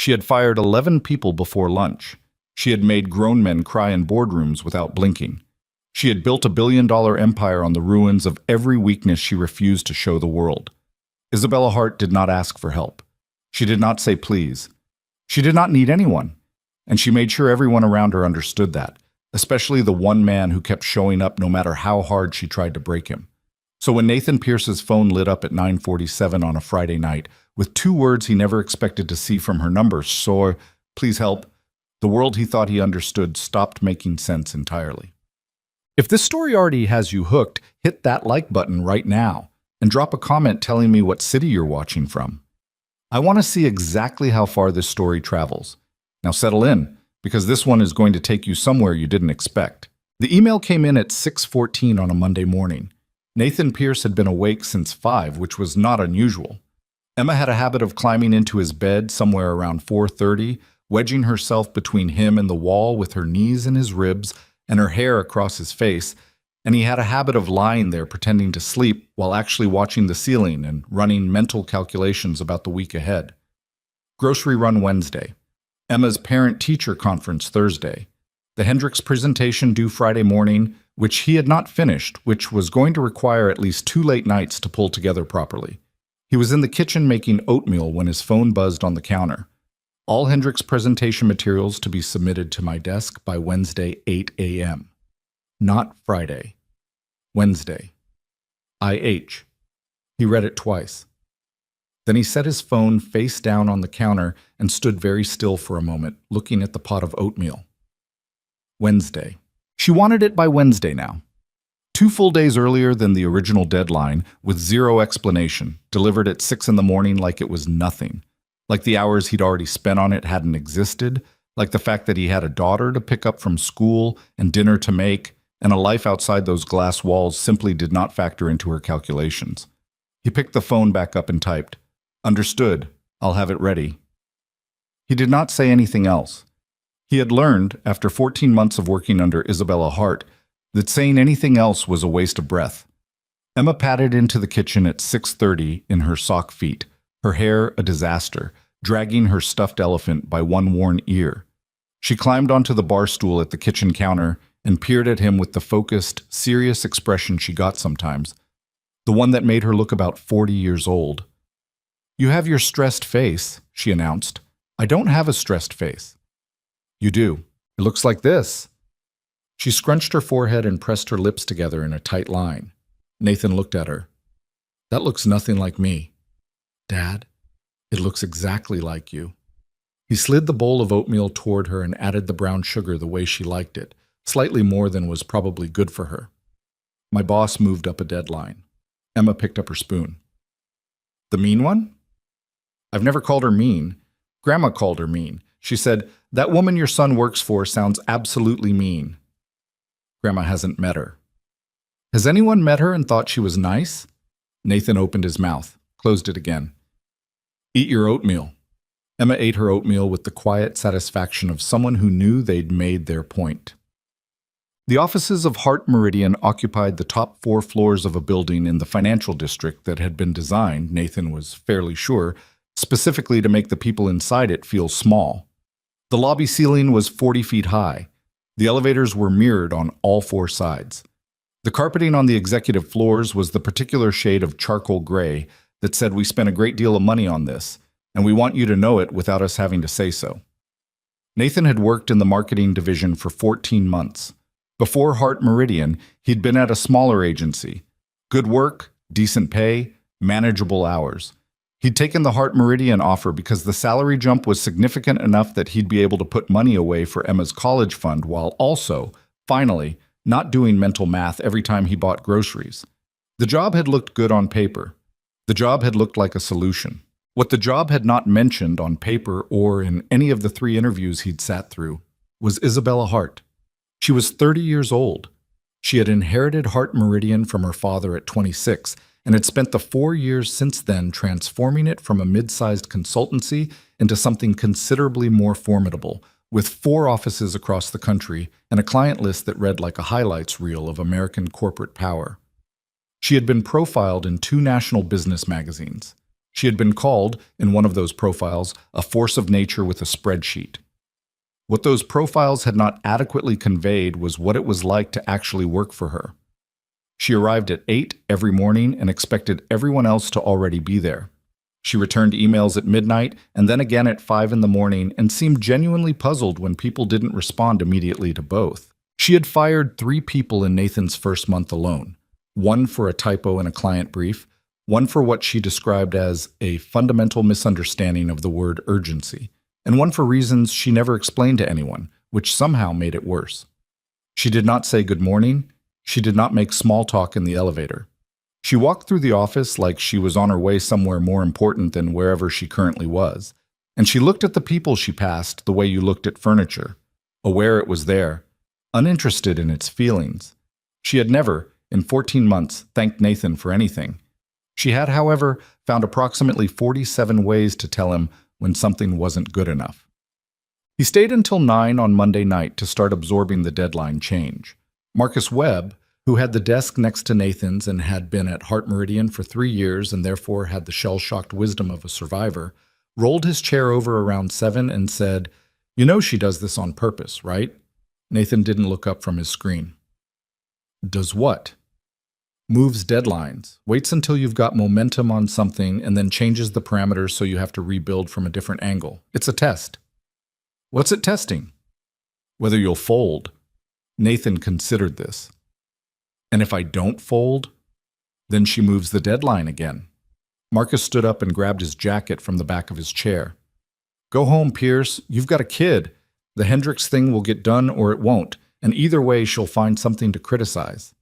She had fired 11 people before lunch. She had made grown men cry in boardrooms without blinking. She had built a billion-dollar empire on the ruins of every weakness she refused to show the world. Isabella Hart did not ask for help. She did not say please. She did not need anyone. And she made sure everyone around her understood that, especially the one man who kept showing up no matter how hard she tried to break him. So when Nathan Pierce's phone lit up at 9:47 on a Friday night, with two words he never expected to see from her number, "Sir, please help," the world he thought he understood stopped making sense entirely. If this story already has you hooked, hit that like button right now and drop a comment telling me what city you're watching from. I want to see exactly how far this story travels. Now settle in, because this one is going to take you somewhere you didn't expect. The email came in at 6:14 on a Monday morning. Nathan Pierce had been awake since 5, which was not unusual. Emma had a habit of climbing into his bed somewhere around 4:30, wedging herself between him and the wall with her knees in his ribs and her hair across his face, and he had a habit of lying there pretending to sleep while actually watching the ceiling and running mental calculations about the week ahead. Grocery run Wednesday. Emma's parent-teacher conference Thursday. The Hendricks presentation due Friday morning, which he had not finished, which was going to require at least 2 late nights to pull together properly. He was in the kitchen making oatmeal when his phone buzzed on the counter. All Hendricks presentation materials to be submitted to my desk by Wednesday, 8 a.m. Not Friday. Wednesday. IH. He read it twice. Then he set his phone face down on the counter and stood very still for a moment, looking at the pot of oatmeal. Wednesday. She wanted it by Wednesday now. 2 full days earlier than the original deadline, with zero explanation, delivered at 6 in the morning like it was nothing. Like the hours he'd already spent on it hadn't existed, like the fact that he had a daughter to pick up from school and dinner to make, and a life outside those glass walls simply did not factor into her calculations. He picked the phone back up and typed, "Understood. I'll have it ready." He did not say anything else. He had learned, after 14 months of working under Isabella Hart, that saying anything else was a waste of breath. Emma padded into the kitchen at 6:30 in her sock feet, her hair a disaster, dragging her stuffed elephant by one worn ear. She climbed onto the bar stool at the kitchen counter and peered at him with the focused, serious expression she got sometimes, the one that made her look about 40 years old. "You have your stressed face," she announced. "I don't have a stressed face." "You do. It looks like this." She scrunched her forehead and pressed her lips together in a tight line. Nathan looked at her. "That looks nothing like me." "Dad, it looks exactly like you." He slid the bowl of oatmeal toward her and added the brown sugar the way she liked it, slightly more than was probably good for her. "My boss moved up a deadline." Emma picked up her spoon. "The mean one?" "I've never called her mean. Grandma called her mean. She said, 'That woman your son works for sounds absolutely mean.'" Grandma hasn't met her. "Has anyone met her and thought she was nice?" Nathan opened his mouth, closed it again. "Eat your oatmeal." Emma ate her oatmeal with the quiet satisfaction of someone who knew they'd made their point. The offices of Hart Meridian occupied the top 4 floors of a building in the financial district that had been designed, Nathan was fairly sure, specifically to make the people inside it feel small. The lobby ceiling was 40 feet high. The elevators were mirrored on all 4 sides. The carpeting on the executive floors was the particular shade of charcoal gray that said, "We spent a great deal of money on this, and we want you to know it without us having to say so." Nathan had worked in the marketing division for 14 months. Before Hart Meridian, he'd been at a smaller agency. Good work, decent pay, manageable hours. He'd taken the Hart Meridian offer because the salary jump was significant enough that he'd be able to put money away for Emma's college fund while also, finally, not doing mental math every time he bought groceries. The job had looked good on paper. The job had looked like a solution. What the job had not mentioned on paper or in any of the 3 interviews he'd sat through was Isabella Hart. She was 30 years old. She had inherited Hart Meridian from her father at 26 and had spent the 4 years since then transforming it from a mid-sized consultancy into something considerably more formidable, with 4 offices across the country and a client list that read like a highlights reel of American corporate power. She had been profiled in 2 national business magazines. She had been called, in one of those profiles, a force of nature with a spreadsheet. What those profiles had not adequately conveyed was what it was like to actually work for her. She arrived at 8 every morning and expected everyone else to already be there. She returned emails at midnight and then again at 5 in the morning and seemed genuinely puzzled when people didn't respond immediately to both. She had fired 3 people in Nathan's first month alone, one for a typo in a client brief, one for what she described as a fundamental misunderstanding of the word urgency, and one for reasons she never explained to anyone, which somehow made it worse. She did not say good morning. She did not make small talk in the elevator. She walked through the office like she was on her way somewhere more important than wherever she currently was, and she looked at the people she passed the way you looked at furniture, aware it was there, uninterested in its feelings. She had never, in 14 months, thanked Nathan for anything. She had, however, found approximately 47 ways to tell him when something wasn't good enough. He stayed until 9 on Monday night to start absorbing the deadline change. Marcus Webb, who had the desk next to Nathan's and had been at Heart Meridian for 3 years and therefore had the shell-shocked wisdom of a survivor, rolled his chair over around 7 and said, "You know she does this on purpose, right?" Nathan didn't look up from his screen. "Does what?" "Moves deadlines, waits until you've got momentum on something and then changes the parameters so you have to rebuild from a different angle. It's a test." "What's it testing?" "Whether you'll fold." Nathan considered this. "And if I don't fold?" "Then she moves the deadline again." Marcus stood up and grabbed his jacket from the back of his chair. "Go home, Pierce. You've got a kid. The Hendricks thing will get done or it won't, and either way she'll find something to criticize."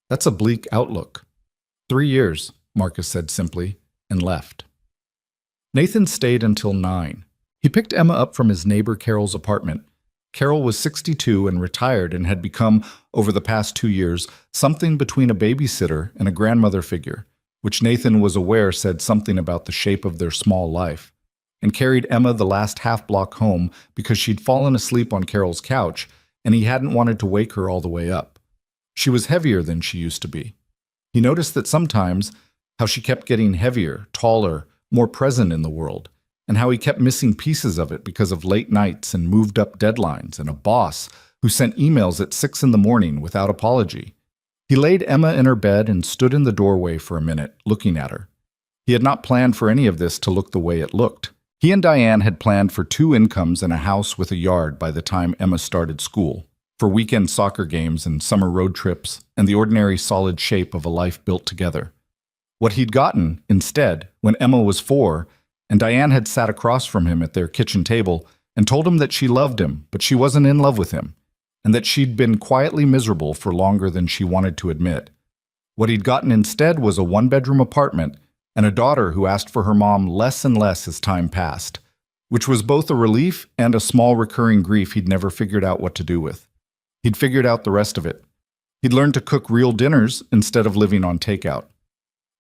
"That's a bleak outlook." 3 years, Marcus said simply, and left. Nathan stayed until 9. He picked Emma up from his neighbor Carol's apartment. Carol was 62 and retired and had become, over the past 2 years, something between a babysitter and a grandmother figure, which Nathan was aware said something about the shape of their small life, and carried Emma the last half-block home because she'd fallen asleep on Carol's couch and he hadn't wanted to wake her all the way up. She was heavier than she used to be. He noticed that sometimes how she kept getting heavier, taller, more present in the world, and how he kept missing pieces of it because of late nights and moved-up deadlines and a boss who sent emails at 6 in the morning without apology. He laid Emma in her bed and stood in the doorway for a minute, looking at her. He had not planned for any of this to look the way it looked. He and Diane had planned for 2 incomes and a house with a yard by the time Emma started school, for weekend soccer games and summer road trips and the ordinary solid shape of a life built together. What he'd gotten, instead, when Emma was 4, and Diane had sat across from him at their kitchen table and told him that she loved him, but she wasn't in love with him, and that she'd been quietly miserable for longer than she wanted to admit. What he'd gotten instead was a 1-bedroom apartment and a daughter who asked for her mom less and less as time passed, which was both a relief and a small recurring grief he'd never figured out what to do with. He'd figured out the rest of it. He'd learned to cook real dinners instead of living on takeout.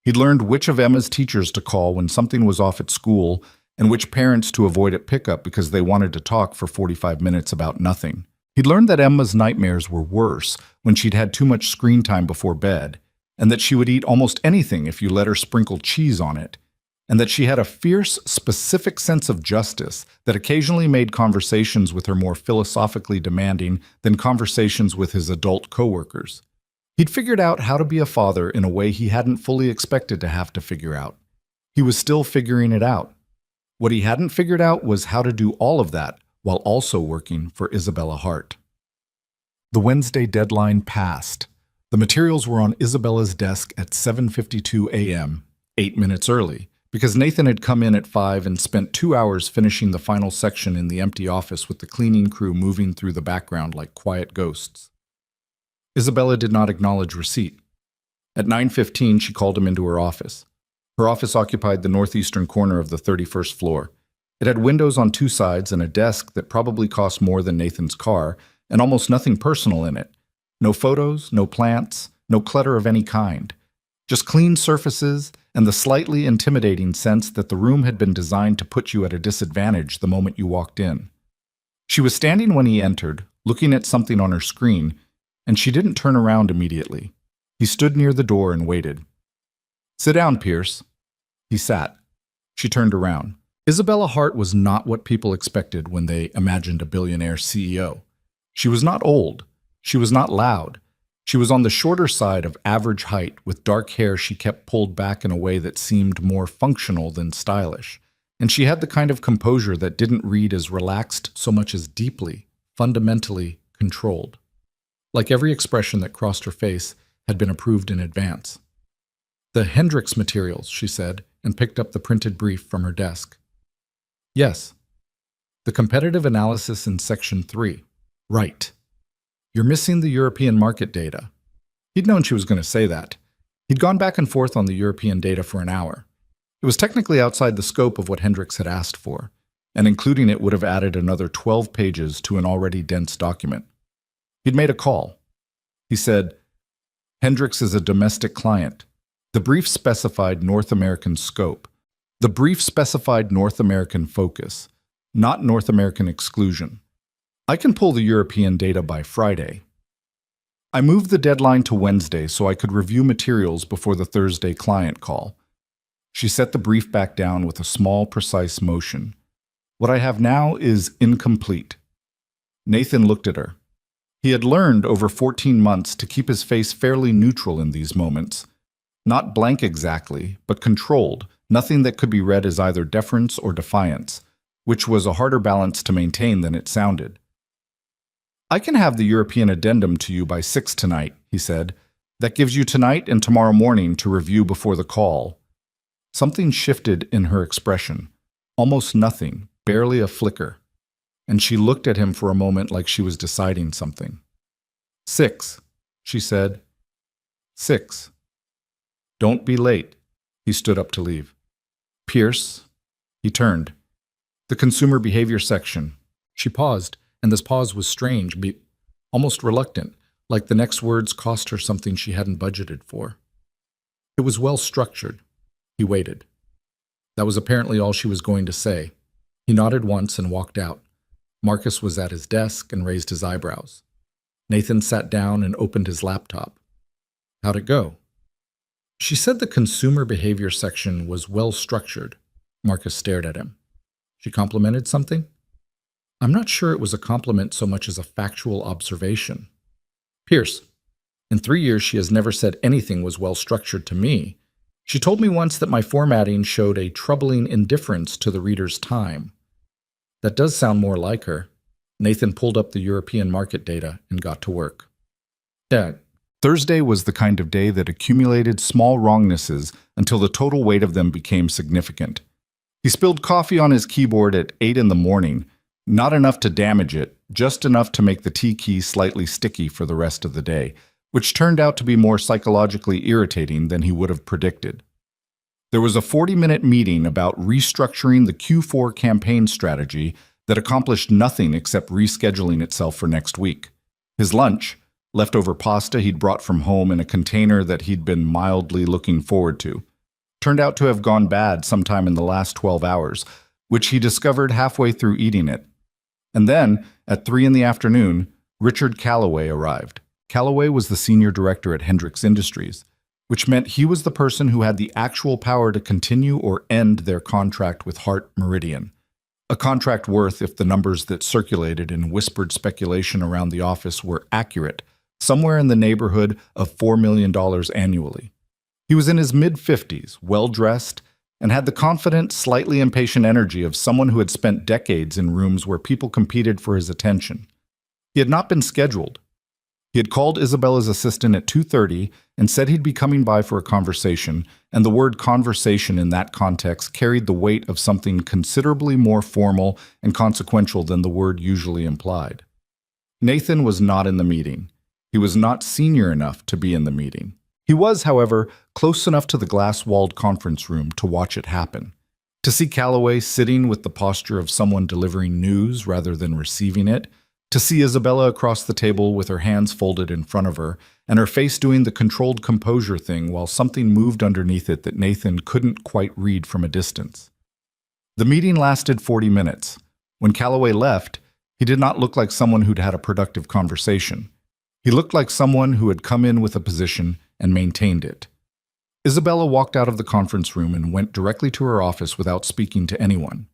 He'd learned which of Emma's teachers to call when something was off at school and which parents to avoid at pickup because they wanted to talk for 45 minutes about nothing. He'd learned that Emma's nightmares were worse when she'd had too much screen time before bed, and that she would eat almost anything if you let her sprinkle cheese on it, and that she had a fierce, specific sense of justice that occasionally made conversations with her more philosophically demanding than conversations with his adult coworkers. He'd figured out how to be a father in a way he hadn't fully expected to have to figure out. He was still figuring it out. What he hadn't figured out was how to do all of that while also working for Isabella Hart. The Wednesday deadline passed. The materials were on Isabella's desk at 7:52 a.m., 8 minutes early, because Nathan had come in at 5 and spent 2 hours finishing the final section in the empty office with the cleaning crew moving through the background like quiet ghosts. Isabella did not acknowledge receipt. At 9:15, she called him into her office. Her office occupied the northeastern corner of the 31st floor. It had windows on 2 sides and a desk that probably cost more than Nathan's car, and almost nothing personal in it. No photos, no plants, no clutter of any kind. Just clean surfaces and the slightly intimidating sense that the room had been designed to put you at a disadvantage the moment you walked in. She was standing when he entered, looking at something on her screen, and she didn't turn around immediately. He stood near the door and waited. "Sit down, Pierce." He sat. She turned around. Isabella Hart was not what people expected when they imagined a billionaire CEO. She was not old. She was not loud. She was on the shorter side of average height, with dark hair she kept pulled back in a way that seemed more functional than stylish. And she had the kind of composure that didn't read as relaxed so much as deeply, fundamentally controlled. Like every expression that crossed her face had been approved in advance. "The Hendrix materials," she said, and picked up the printed brief from her desk. "Yes. The competitive analysis in Section 3. Right. You're missing the European market data." He'd known she was going to say that. He'd gone back and forth on the European data for an hour. It was technically outside the scope of what Hendrix had asked for, and including it would have added another 12 pages to an already dense document. He'd made a call. He said, "Hendrix is a domestic client. The brief specified North American scope. The brief specified North American focus, not North American exclusion. I can pull the European data by Friday. I moved the deadline to Wednesday so I could review materials before the Thursday client call." She set the brief back down with a small, precise motion. "What I have now is incomplete." Nathan looked at her. He had learned over 14 months to keep his face fairly neutral in these moments. Not blank exactly, but controlled, nothing that could be read as either deference or defiance, which was a harder balance to maintain than it sounded. "I can have the European addendum to you by 6 tonight," he said. "That gives you tonight and tomorrow morning to review before the call." Something shifted in her expression. Almost nothing, barely a flicker. And she looked at him for a moment like she was deciding something. 6, she said. 6. Don't be late. He stood up to leave. "Pierce." He turned. "The consumer behavior section." She paused, and this pause was strange, almost reluctant, like the next words cost her something she hadn't budgeted for. It was well structured. He waited. That was apparently all she was going to say. He nodded once and walked out. Marcus was at his desk and raised his eyebrows. Nathan sat down and opened his laptop. "How'd it go?" "She said the consumer behavior section was well structured." Marcus stared at him. "She complimented something?" "I'm not sure it was a compliment so much as a factual observation." "Pierce, in 3 years she has never said anything was well structured to me. She told me once that my formatting showed a troubling indifference to the reader's time." "That does sound more like her." Nathan pulled up the European market data and got to work. Thursday was the kind of day that accumulated small wrongnesses until the total weight of them became significant. He spilled coffee on his keyboard at 8 in the morning, not enough to damage it, just enough to make the T key slightly sticky for the rest of the day, which turned out to be more psychologically irritating than he would have predicted. There was a 40-minute meeting about restructuring the Q4 campaign strategy that accomplished nothing except rescheduling itself for next week. His lunch, leftover pasta he'd brought from home in a container that he'd been mildly looking forward to, turned out to have gone bad sometime in the last 12 hours, which he discovered halfway through eating it. And then, at 3 in the afternoon, Richard Calloway arrived. Calloway was the senior director at Hendrix Industries, which meant he was the person who had the actual power to continue or end their contract with Hart Meridian. A contract worth, if the numbers that circulated in whispered speculation around the office were accurate, somewhere in the neighborhood of $4 million annually. He was in his mid-50s, well-dressed, and had the confident, slightly impatient energy of someone who had spent decades in rooms where people competed for his attention. He had not been scheduled. He had called Isabella's assistant at 2:30 and said he'd be coming by for a conversation, and the word conversation in that context carried the weight of something considerably more formal and consequential than the word usually implied. Nathan was not in the meeting. He was not senior enough to be in the meeting. He was, however, close enough to the glass-walled conference room to watch it happen. To see Calloway sitting with the posture of someone delivering news rather than receiving it, to see Isabella across the table with her hands folded in front of her, and her face doing the controlled composure thing while something moved underneath it that Nathan couldn't quite read from a distance. The meeting lasted 40 minutes. When Calloway left, he did not look like someone who'd had a productive conversation. He looked like someone who had come in with a position and maintained it. Isabella walked out of the conference room and went directly to her office without speaking to anyone.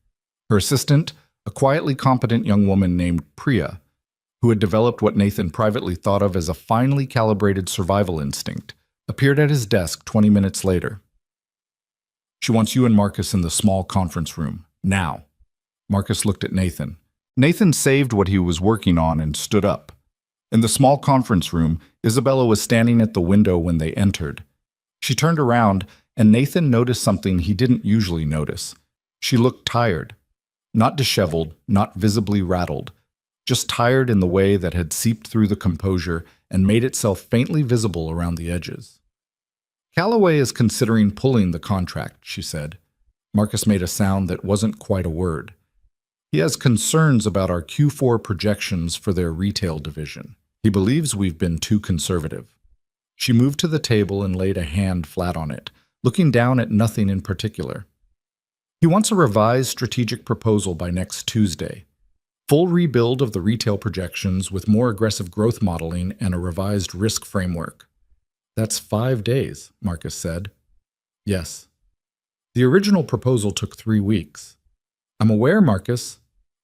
Her assistant, a quietly competent young woman named Priya, who had developed what Nathan privately thought of as a finely calibrated survival instinct, appeared at his desk 20 minutes later. "She wants you and Marcus in the small conference room, now." Marcus looked at Nathan. Nathan saved what he was working on and stood up. In the small conference room, Isabella was standing at the window when they entered. She turned around, and Nathan noticed something he didn't usually notice. She looked tired. Not disheveled, not visibly rattled, just tired in the way that had seeped through the composure and made itself faintly visible around the edges. "Callaway is considering pulling the contract," she said. Marcus made a sound that wasn't quite a word. "He has concerns about our Q4 projections for their retail division. He believes we've been too conservative." She moved to the table and laid a hand flat on it, looking down at nothing in particular. "He wants a revised strategic proposal by next Tuesday. Full rebuild of the retail projections with more aggressive growth modeling and a revised risk framework." "That's 5 days," Marcus said. "Yes. The original proposal took 3 weeks. I'm aware, Marcus."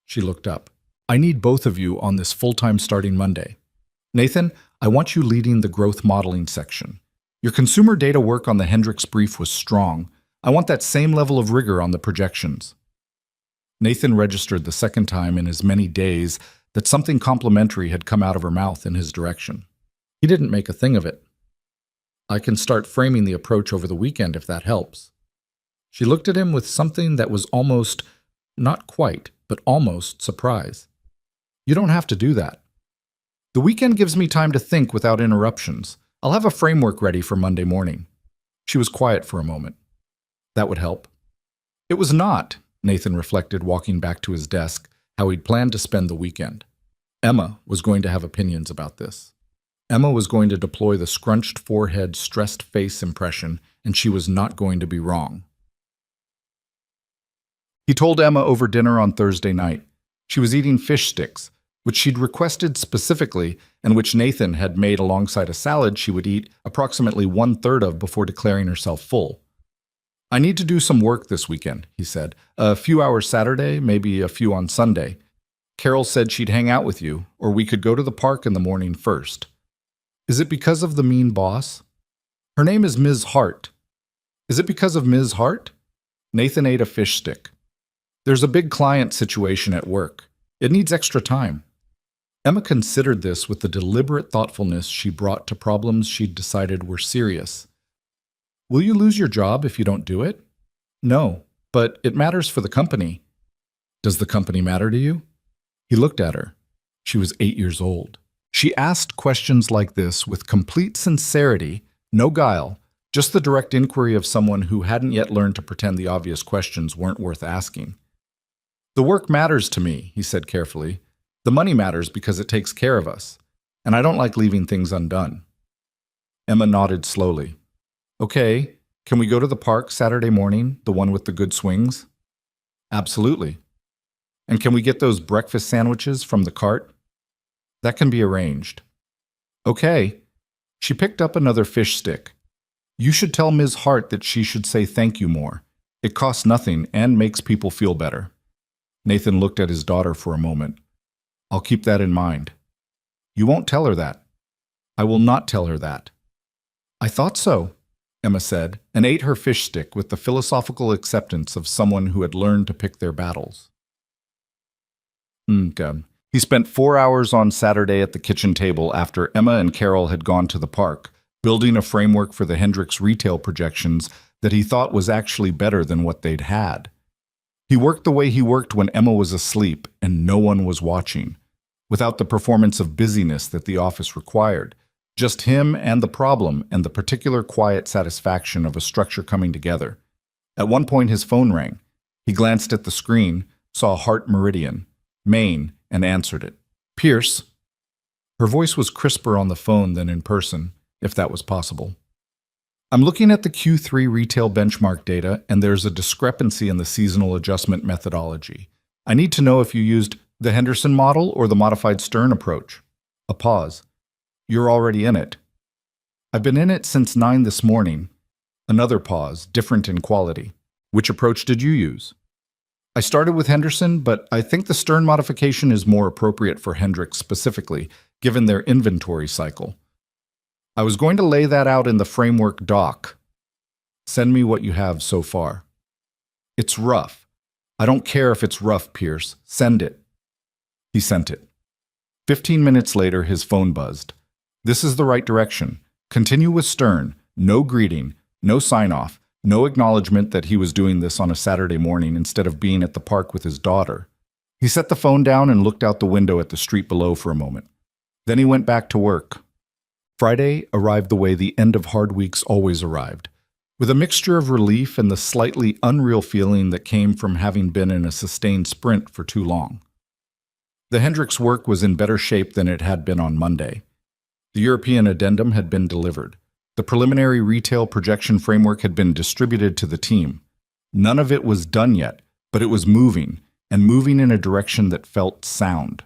She looked up. "I need both of you on this full-time starting Monday. Nathan, I want you leading the growth modeling section. Your consumer data work on the Hendricks brief was strong. I want that same level of rigor on the projections." Nathan registered the second time in as many days that something complimentary had come out of her mouth in his direction. He didn't make a thing of it. "I can start framing the approach over the weekend if that helps." She looked at him with something that was almost, not quite, but almost surprise. "You don't have to do that. The weekend gives me time to think without interruptions. I'll have a framework ready for Monday morning." She was quiet for a moment. "That would help." It was not, Nathan reflected, walking back to his desk, how he'd planned to spend the weekend. Emma was going to have opinions about this. Emma was going to deploy the scrunched forehead, stressed face impression, and she was not going to be wrong. He told Emma over dinner on Thursday night. She was eating fish sticks, which she'd requested specifically and which Nathan had made alongside a salad she would eat approximately 1/3 of before declaring herself full. "I need to do some work this weekend," he said. "A few hours Saturday, maybe a few on Sunday. Carol said she'd hang out with you, or we could go to the park in the morning first." "Is it because of the mean boss?" "Her name is Ms. Hart." "Is it because of Ms. Hart?" Nathan ate a fish stick. "There's a big client situation at work. It needs extra time." Emma considered this with the deliberate thoughtfulness she brought to problems she'd decided were serious. "Will you lose your job if you don't do it?" "No, but it matters for the company." "Does the company matter to you?" He looked at her. She was 8 years old. She asked questions like this with complete sincerity, no guile, just the direct inquiry of someone who hadn't yet learned to pretend the obvious questions weren't worth asking. "The work matters to me," he said carefully. "The money matters because it takes care of us, and I don't like leaving things undone." Emma nodded slowly. "Okay, can we go to the park Saturday morning, the one with the good swings?" "Absolutely." "And can we get those breakfast sandwiches from the cart?" "That can be arranged." "Okay." She picked up another fish stick. "You should tell Ms. Hart that she should say thank you more. It costs nothing and makes people feel better." Nathan looked at his daughter for a moment. "I'll keep that in mind." "You won't tell her that." "I will not tell her that." "I thought so," Emma said, and ate her fish stick with the philosophical acceptance of someone who had learned to pick their battles. He spent 4 hours on Saturday at the kitchen table after Emma and Carol had gone to the park, building a framework for the Hendricks retail projections that he thought was actually better than what they'd had. He worked the way he worked when Emma was asleep and no one was watching, without the performance of busyness that the office required, just him and the problem and the particular quiet satisfaction of a structure coming together. At one point his phone rang. He glanced at the screen, saw Heart Meridian, Maine, and answered it. "Pierce." Her voice was crisper on the phone than in person, if that was possible. "I'm looking at the Q3 retail benchmark data, and there's a discrepancy in the seasonal adjustment methodology. I need to know if you used the Henderson model or the modified Stern approach." A pause. "You're already in it." "I've been in it since 9 this morning. Another pause, different in quality. Which approach did you use? I started with Henderson, but I think the Stern modification is more appropriate for Hendrix specifically, given their inventory cycle. I was going to lay that out in the framework doc. Send me what you have so far. It's rough. I don't care if it's rough, Pierce. Send it. He sent it. 15 minutes later, his phone buzzed. This is the right direction. Continue with Stern. No greeting, no sign-off, no acknowledgement that he was doing this on a Saturday morning instead of being at the park with his daughter. He set the phone down and looked out the window at the street below for a moment. Then he went back to work. Friday arrived the way the end of hard weeks always arrived, with a mixture of relief and the slightly unreal feeling that came from having been in a sustained sprint for too long. The Hendrix work was in better shape than it had been on Monday. The European addendum had been delivered. The preliminary retail projection framework had been distributed to the team. None of it was done yet, but it was moving, and moving in a direction that felt sound.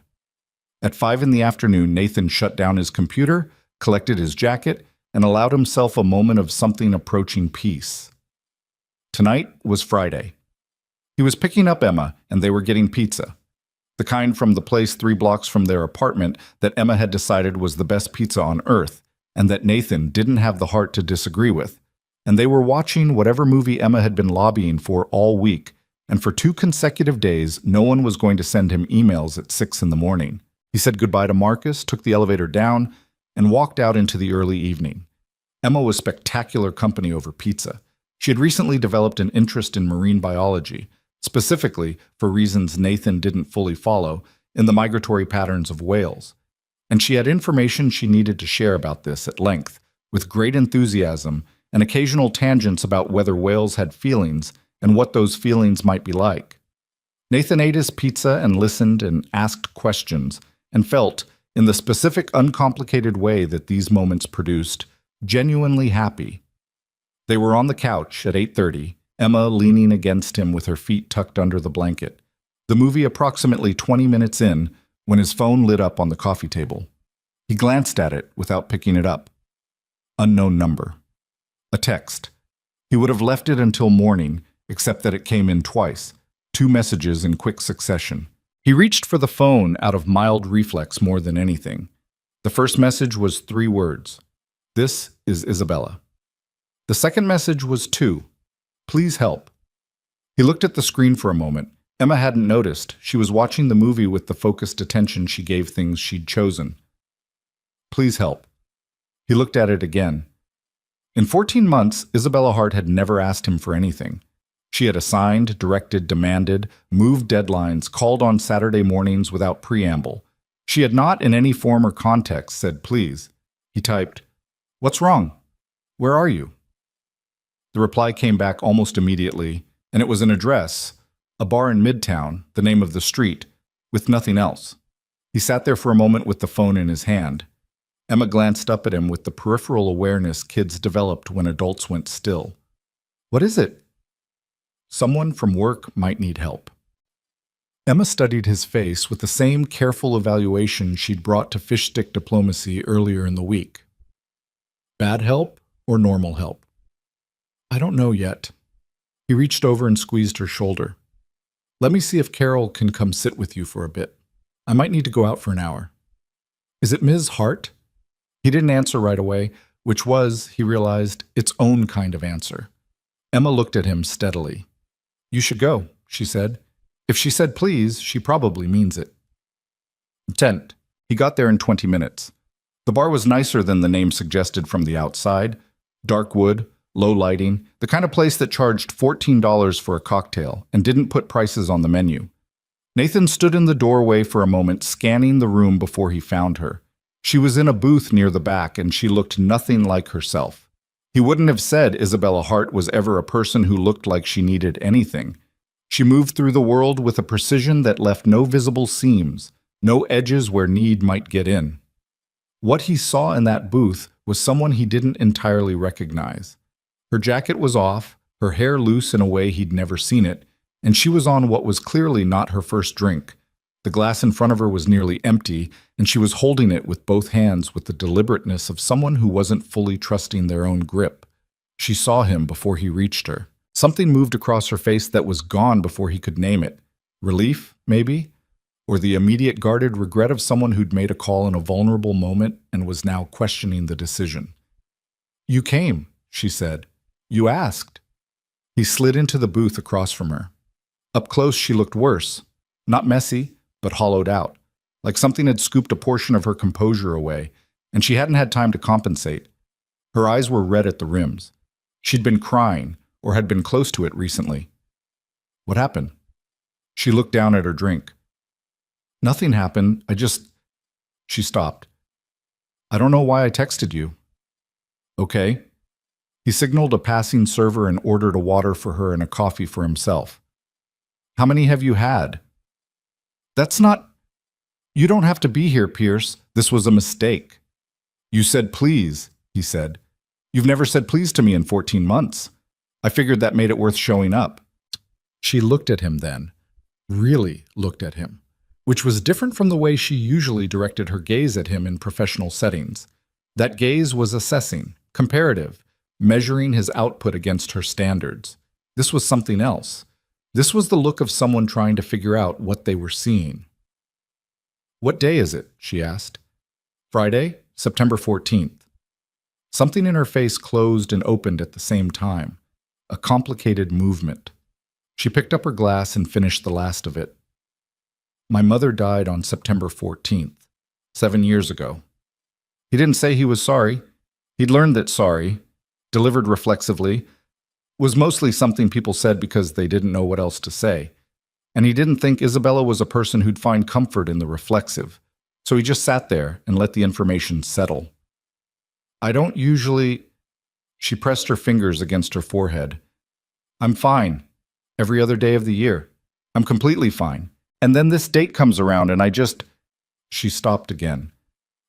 At 5 in the afternoon, Nathan shut down his computer, collected his jacket, and allowed himself a moment of something approaching peace. Tonight was Friday. He was picking up Emma, and they were getting pizza. The kind from the place 3 blocks from their apartment that Emma had decided was the best pizza on earth, and that Nathan didn't have the heart to disagree with. And they were watching whatever movie Emma had been lobbying for all week, and for 2 consecutive days, no one was going to send him emails at 6 in the morning. He said goodbye to Marcus, took the elevator down, and walked out into the early evening. Emma was spectacular company over pizza. She had recently developed an interest in marine biology, specifically, for reasons Nathan didn't fully follow, in the migratory patterns of whales. And she had information she needed to share about this at length, with great enthusiasm and occasional tangents about whether whales had feelings and what those feelings might be like. Nathan ate his pizza and listened and asked questions, and felt, in the specific uncomplicated way that these moments produced, genuinely happy. They were on the couch at 8:30, Emma leaning against him with her feet tucked under the blanket. The movie approximately 20 minutes in, when his phone lit up on the coffee table. He glanced at it without picking it up. Unknown number. A text. He would have left it until morning, except that it came in twice, 2 messages in quick succession. He reached for the phone out of mild reflex more than anything. The first message was 3 words. This is Isabella. The second message was 2. Please help. He looked at the screen for a moment. Emma hadn't noticed. She was watching the movie with the focused attention she gave things she'd chosen. Please help. He looked at it again. In 14 months, Isabella Hart had never asked him for anything. She had assigned, directed, demanded, moved deadlines, called on Saturday mornings without preamble. She had not, in any form or context, said please. He typed, "What's wrong? Where are you?" The reply came back almost immediately, and it was an address, a bar in Midtown, the name of the street, with nothing else. He sat there for a moment with the phone in his hand. Emma glanced up at him with the peripheral awareness kids developed when adults went still. What is it? Someone from work might need help. Emma studied his face with the same careful evaluation she'd brought to fish stick diplomacy earlier in the week. Bad help or normal help? I don't know yet. He reached over and squeezed her shoulder. Let me see if Carol can come sit with you for a bit. I might need to go out for an hour. Is it Ms. Hart? He didn't answer right away, which was, he realized, its own kind of answer. Emma looked at him steadily. You should go, she said. If she said please, she probably means it. Tent. He got there in 20 minutes. The bar was nicer than the name suggested from the outside. Dark wood, low lighting, the kind of place that charged $14 for a cocktail and didn't put prices on the menu. Nathan stood in the doorway for a moment, scanning the room before he found her. She was in a booth near the back, and she looked nothing like herself. He wouldn't have said Isabella Hart was ever a person who looked like she needed anything. She moved through the world with a precision that left no visible seams, no edges where need might get in. What he saw in that booth was someone he didn't entirely recognize. Her jacket was off, her hair loose in a way he'd never seen it, and she was on what was clearly not her first drink. The glass in front of her was nearly empty, and she was holding it with both hands with the deliberateness of someone who wasn't fully trusting their own grip. She saw him before he reached her. Something moved across her face that was gone before he could name it. Relief, maybe? Or the immediate guarded regret of someone who'd made a call in a vulnerable moment and was now questioning the decision. "You came," she said. "You asked." He slid into the booth across from her. Up close, she looked worse. Not messy, but hollowed out, like something had scooped a portion of her composure away, and she hadn't had time to compensate. Her eyes were red at the rims. She'd been crying, or had been close to it recently. What happened? She looked down at her drink. "Nothing happened. She stopped. "I don't know why I texted you." "Okay." He signaled a passing server and ordered a water for her and a coffee for himself. "How many have you had?" "That's not... You don't have to be here, Pierce. This was a mistake." "You said please," he said. "You've never said please to me in 14 months. I figured that made it worth showing up." She looked at him then. Really looked at him. Which was different from the way she usually directed her gaze at him in professional settings. That gaze was assessing, comparative, measuring his output against her standards. This was something else. This was the look of someone trying to figure out what they were seeing. "What day is it?" she asked. "Friday, September 14th. Something in her face closed and opened at the same time. A complicated movement. She picked up her glass and finished the last of it. "My mother died on September 14th, 7 years ago." He didn't say he was sorry. He'd learned that sorry, delivered reflexively, was mostly something people said because they didn't know what else to say. And he didn't think Isabella was a person who'd find comfort in the reflexive. So he just sat there and let the information settle. "I don't usually..." She pressed her fingers against her forehead. "I'm fine. Every other day of the year. I'm completely fine. And then this date comes around and I just..." She stopped again.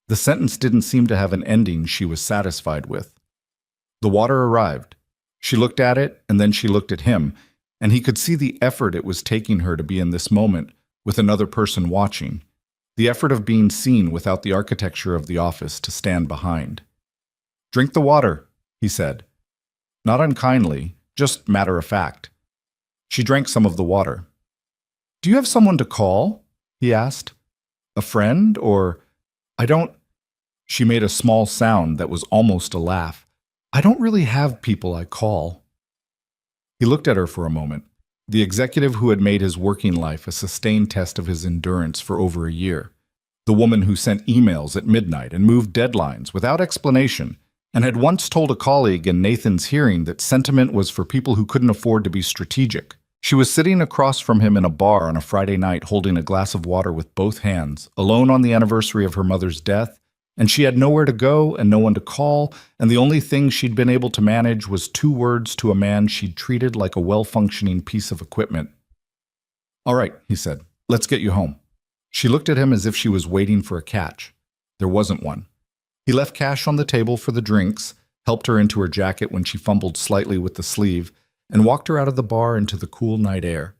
The sentence didn't seem to have an ending she was satisfied with. The water arrived. She looked at it, and then she looked at him, and he could see the effort it was taking her to be in this moment with another person watching, the effort of being seen without the architecture of the office to stand behind. "Drink the water," he said. Not unkindly, just matter of fact. She drank some of the water. "Do you have someone to call?" he asked. "A friend, or..." "I don't..." She made a small sound that was almost a laugh. "I don't really have people I call." He looked at her for a moment. The executive who had made his working life a sustained test of his endurance for over a year. The woman who sent emails at midnight and moved deadlines without explanation, and had once told a colleague in Nathan's hearing that sentiment was for people who couldn't afford to be strategic. She was sitting across from him in a bar on a Friday night holding a glass of water with both hands, alone on the anniversary of her mother's death, and she had nowhere to go and no one to call, and the only thing she'd been able to manage was 2 words to a man she'd treated like a well-functioning piece of equipment. "All right," he said, "let's get you home." She looked at him as if she was waiting for a catch. There wasn't one. He left cash on the table for the drinks, helped her into her jacket when she fumbled slightly with the sleeve, and walked her out of the bar into the cool night air.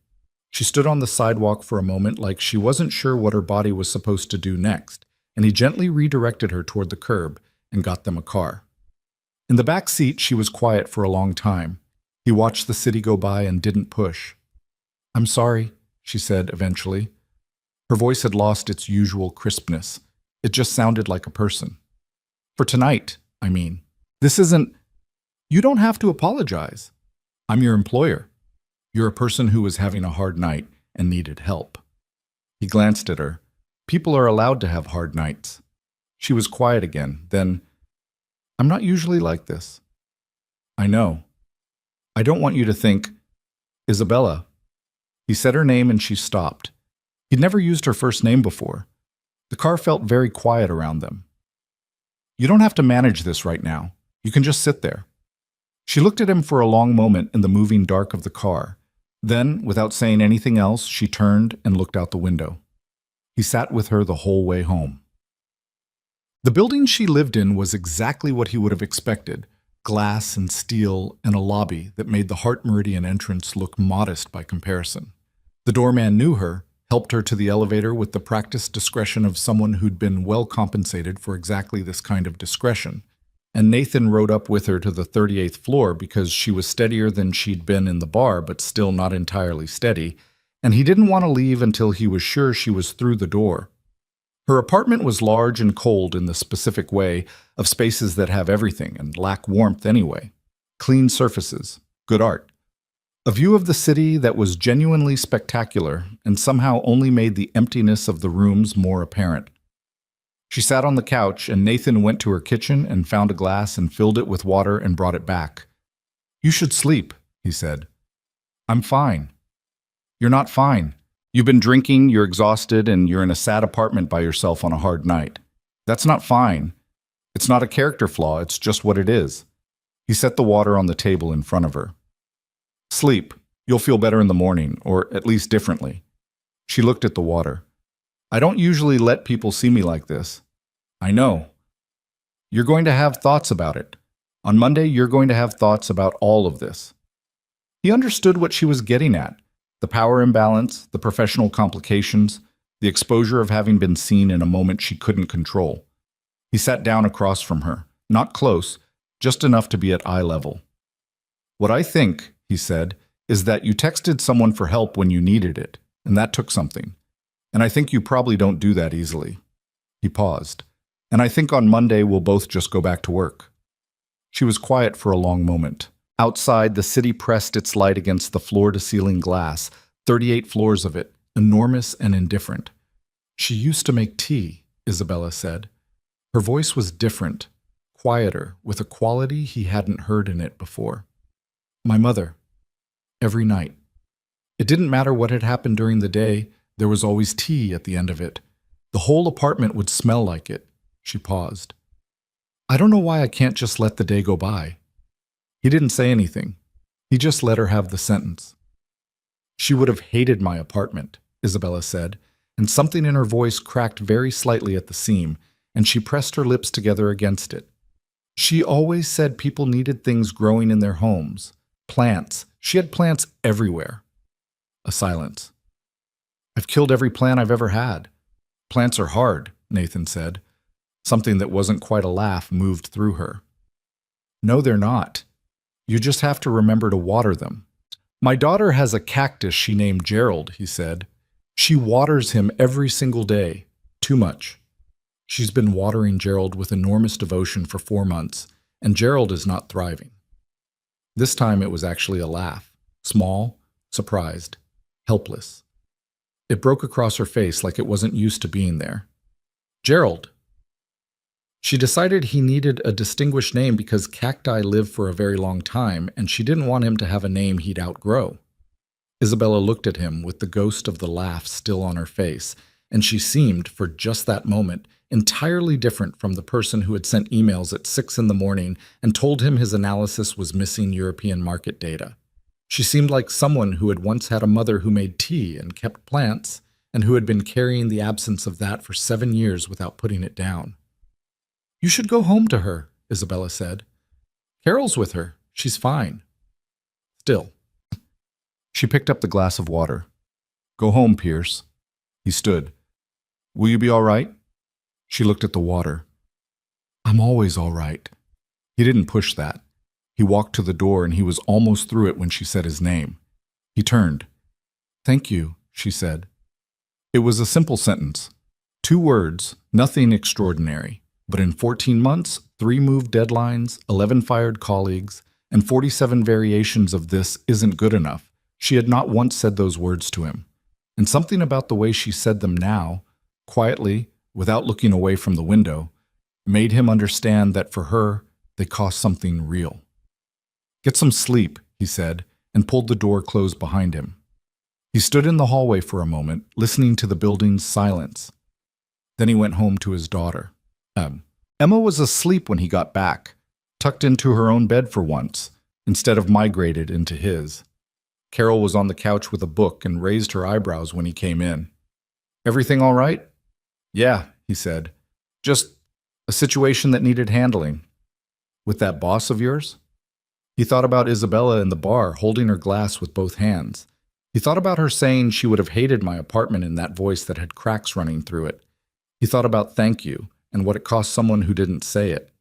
She stood on the sidewalk for a moment like she wasn't sure what her body was supposed to do next, and he gently redirected her toward the curb and got them a car. In the back seat, she was quiet for a long time. He watched the city go by and didn't push. "I'm sorry," she said eventually. Her voice had lost its usual crispness. It just sounded like a person. "For tonight, I mean. This isn't... You don't have to apologize. I'm your employer. You're a person who was having a hard night and needed help." He glanced at her. People are allowed to have hard nights. She was quiet again. Then, "I'm not usually like this." "I know. I don't want you to think..." "Isabella." He said her name and she stopped. He'd never used her first name before. The car felt very quiet around them. "You don't have to manage this right now. You can just sit there." She looked at him for a long moment in the moving dark of the car. Then, without saying anything else, she turned and looked out the window. He sat with her the whole way home. The building she lived in was exactly what he would have expected: glass and steel and a lobby that made the Heart Meridian entrance look modest by comparison. The doorman knew her, helped her to the elevator with the practiced discretion of someone who'd been well compensated for exactly this kind of discretion, and Nathan rode up with her to the 38th floor because she was steadier than she'd been in the bar, but still not entirely steady, and he didn't want to leave until he was sure she was through the door. Her apartment was large and cold in the specific way of spaces that have everything and lack warmth anyway. Clean surfaces, good art. A view of the city that was genuinely spectacular and somehow only made the emptiness of the rooms more apparent. She sat on the couch, and Nathan went to her kitchen and found a glass and filled it with water and brought it back. "You should sleep," he said. "I'm fine." "You're not fine. You've been drinking, you're exhausted, and you're in a sad apartment by yourself on a hard night. That's not fine. It's not a character flaw, it's just what it is." He set the water on the table in front of her. "Sleep. You'll feel better in the morning, or at least differently." She looked at the water. "I don't usually let people see me like this." "I know. You're going to have thoughts about it. On Monday, you're going to have thoughts about all of this." He understood what she was getting at. The power imbalance, the professional complications, the exposure of having been seen in a moment she couldn't control. He sat down across from her, not close, just enough to be at eye level. "What I think," he said, "is that you texted someone for help when you needed it, and that took something. And I think you probably don't do that easily." He paused. "And I think on Monday we'll both just go back to work." She was quiet for a long moment. Outside, the city pressed its light against the floor-to-ceiling glass, 38 floors of it, enormous and indifferent. "She used to make tea," Isabella said. Her voice was different, quieter, with a quality he hadn't heard in it before. "My mother. Every night. It didn't matter what had happened during the day, there was always tea at the end of it. The whole apartment would smell like it." She paused. "I don't know why I can't just let the day go by." He didn't say anything. He just let her have the sentence. "She would have hated my apartment," Isabella said, and something in her voice cracked very slightly at the seam, and she pressed her lips together against it. "She always said people needed things growing in their homes. Plants. She had plants everywhere." A silence. "I've killed every plant I've ever had." "Plants are hard," Nathan said. Something that wasn't quite a laugh moved through her. "No, they're not. You just have to remember to water them." "My daughter has a cactus she named Gerald," he said. "She waters him every single day. Too much. She's been watering Gerald with enormous devotion for 4 months, and Gerald is not thriving." This time it was actually a laugh. Small, surprised, helpless. It broke across her face like it wasn't used to being there. "Gerald." She decided he needed a distinguished name because cacti live for a very long time, and she didn't want him to have a name he'd outgrow. Isabella looked at him with the ghost of the laugh still on her face, and she seemed, for just that moment, entirely different from the person who had sent emails at 6 in the morning and told him his analysis was missing European market data. She seemed like someone who had once had a mother who made tea and kept plants, and who had been carrying the absence of that for 7 years without putting it down. "You should go home to her," Isabella said. "Carol's with her. She's fine." Still. She picked up the glass of water. "Go home, Pierce." He stood. "Will you be all right?" She looked at the water. "I'm always all right." He didn't push that. He walked to the door, and he was almost through it when she said his name. He turned. "Thank you," she said. It was a simple sentence. 2 words, nothing extraordinary. But in 14 months, 3 moved deadlines, 11 fired colleagues, and 47 variations of "this isn't good enough," she had not once said those words to him. And something about the way she said them now, quietly, without looking away from the window, made him understand that for her, they cost something real. "Get some sleep," he said, and pulled the door closed behind him. He stood in the hallway for a moment, listening to the building's silence. Then he went home to his daughter. Emma was asleep when he got back, tucked into her own bed for once, instead of migrated into his. Carol was on the couch with a book and raised her eyebrows when he came in. "Everything all right?" "Yeah," he said. "Just a situation that needed handling." "With that boss of yours?" He thought about Isabella in the bar, holding her glass with both hands. He thought about her saying she would have hated my apartment in that voice that had cracks running through it. He thought about thank you, and what it cost someone who didn't say it.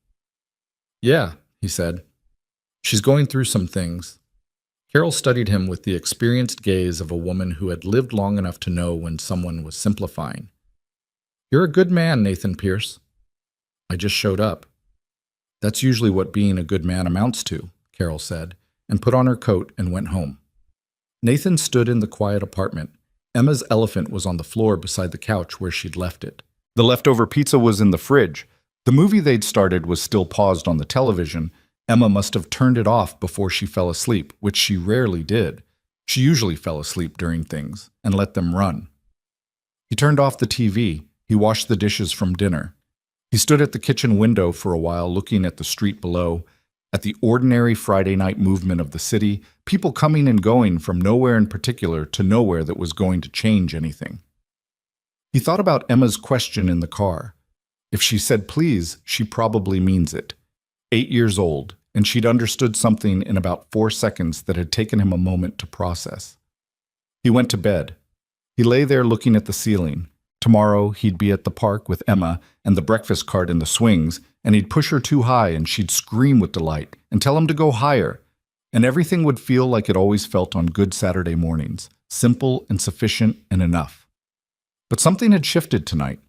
Yeah, he said. She's going through some things. Carol studied him with the experienced gaze of a woman who had lived long enough to know when someone was simplifying. You're a good man, Nathan Pierce. I just showed up. That's usually what being a good man amounts to, Carol said, and put on her coat and went home. Nathan stood in the quiet apartment. Emma's elephant was on the floor beside the couch where she'd left it. The leftover pizza was in the fridge. The movie they'd started was still paused on the television. Emma must have turned it off before she fell asleep, which she rarely did. She usually fell asleep during things and let them run. He turned off the TV. He washed the dishes from dinner. He stood at the kitchen window for a while, looking at the street below, at the ordinary Friday night movement of the city, people coming and going from nowhere in particular to nowhere that was going to change anything. He thought about Emma's question in the car. If she said please, she probably means it. 8 years old, and she'd understood something in about 4 seconds that had taken him a moment to process. He went to bed. He lay there looking at the ceiling. Tomorrow, he'd be at the park with Emma and the breakfast cart in the swings, and he'd push her too high and she'd scream with delight and tell him to go higher. And everything would feel like it always felt on good Saturday mornings, simple and sufficient and enough. But something had shifted tonight.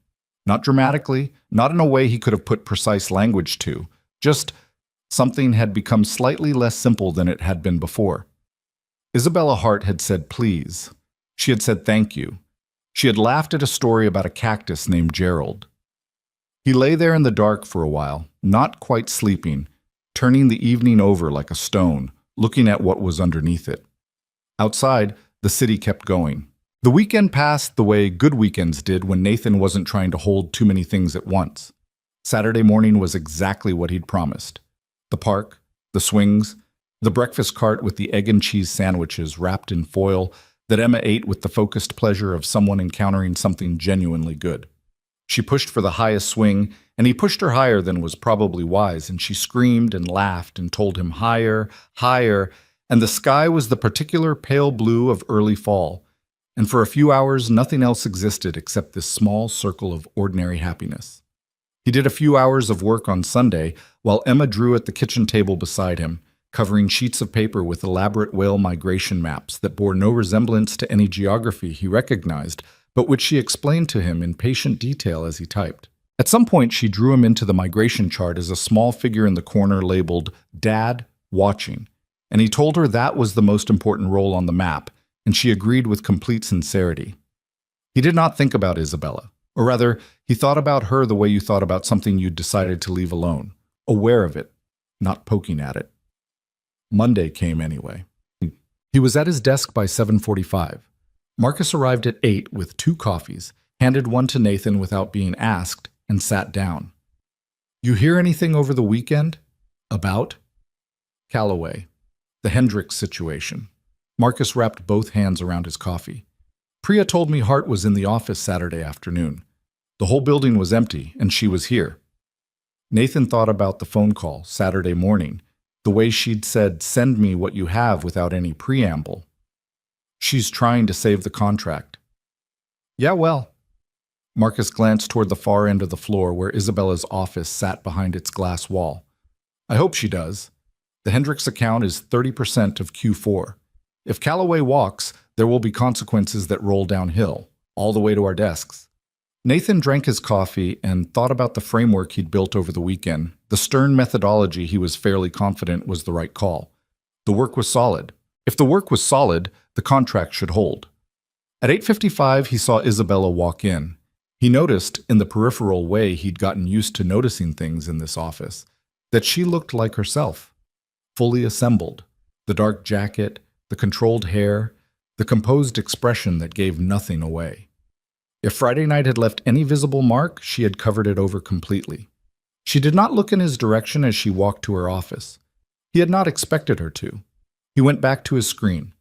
Not dramatically, not in a way he could have put precise language to. Just something had become slightly less simple than it had been before. Isabella Hart had said please. She had said thank you. She had laughed at a story about a cactus named Gerald. He lay there in the dark for a while, not quite sleeping, turning the evening over like a stone, looking at what was underneath it. Outside, the city kept going. The weekend passed the way good weekends did when Nathan wasn't trying to hold too many things at once. Saturday morning was exactly what he'd promised. The park, the swings, the breakfast cart with the egg and cheese sandwiches wrapped in foil that Emma ate with the focused pleasure of someone encountering something genuinely good. She pushed for the highest swing, and he pushed her higher than was probably wise, and she screamed and laughed and told him higher, higher, and the sky was the particular pale blue of early fall, and for a few hours nothing else existed except this small circle of ordinary happiness. He did a few hours of work on Sunday while Emma drew at the kitchen table beside him, covering sheets of paper with elaborate whale migration maps that bore no resemblance to any geography he recognized, but which she explained to him in patient detail as he typed. At some point, she drew him into the migration chart as a small figure in the corner labeled Dad Watching, and he told her that was the most important role on the map, and she agreed with complete sincerity. He did not think about Isabella, or rather, he thought about her the way you thought about something you'd decided to leave alone, aware of it, not poking at it. Monday came anyway. He was at his desk by 7:45. Marcus arrived at 8 with 2 coffees, handed one to Nathan without being asked, and sat down. You hear anything over the weekend? About? Callaway. The Hendricks situation. Marcus wrapped both hands around his coffee. Priya told me Hart was in the office Saturday afternoon. The whole building was empty, and she was here. Nathan thought about the phone call Saturday morning, the way she'd said, send me what you have without any preamble. She's trying to save the contract. Yeah, well. Marcus glanced toward the far end of the floor where Isabella's office sat behind its glass wall. I hope she does. The Hendricks account is 30% of Q4. If Callaway walks, there will be consequences that roll downhill, all the way to our desks. Nathan drank his coffee and thought about the framework he'd built over the weekend, the stern methodology he was fairly confident was the right call. The work was solid. If the work was solid, the contract should hold. At 8:55, he saw Isabella walk in. He noticed, in the peripheral way he'd gotten used to noticing things in this office, that she looked like herself, fully assembled. The dark jacket, the controlled hair, the composed expression that gave nothing away. If Friday night had left any visible mark, she had covered it over completely. She did not look in his direction as she walked to her office. He had not expected her to. He went back to his screen.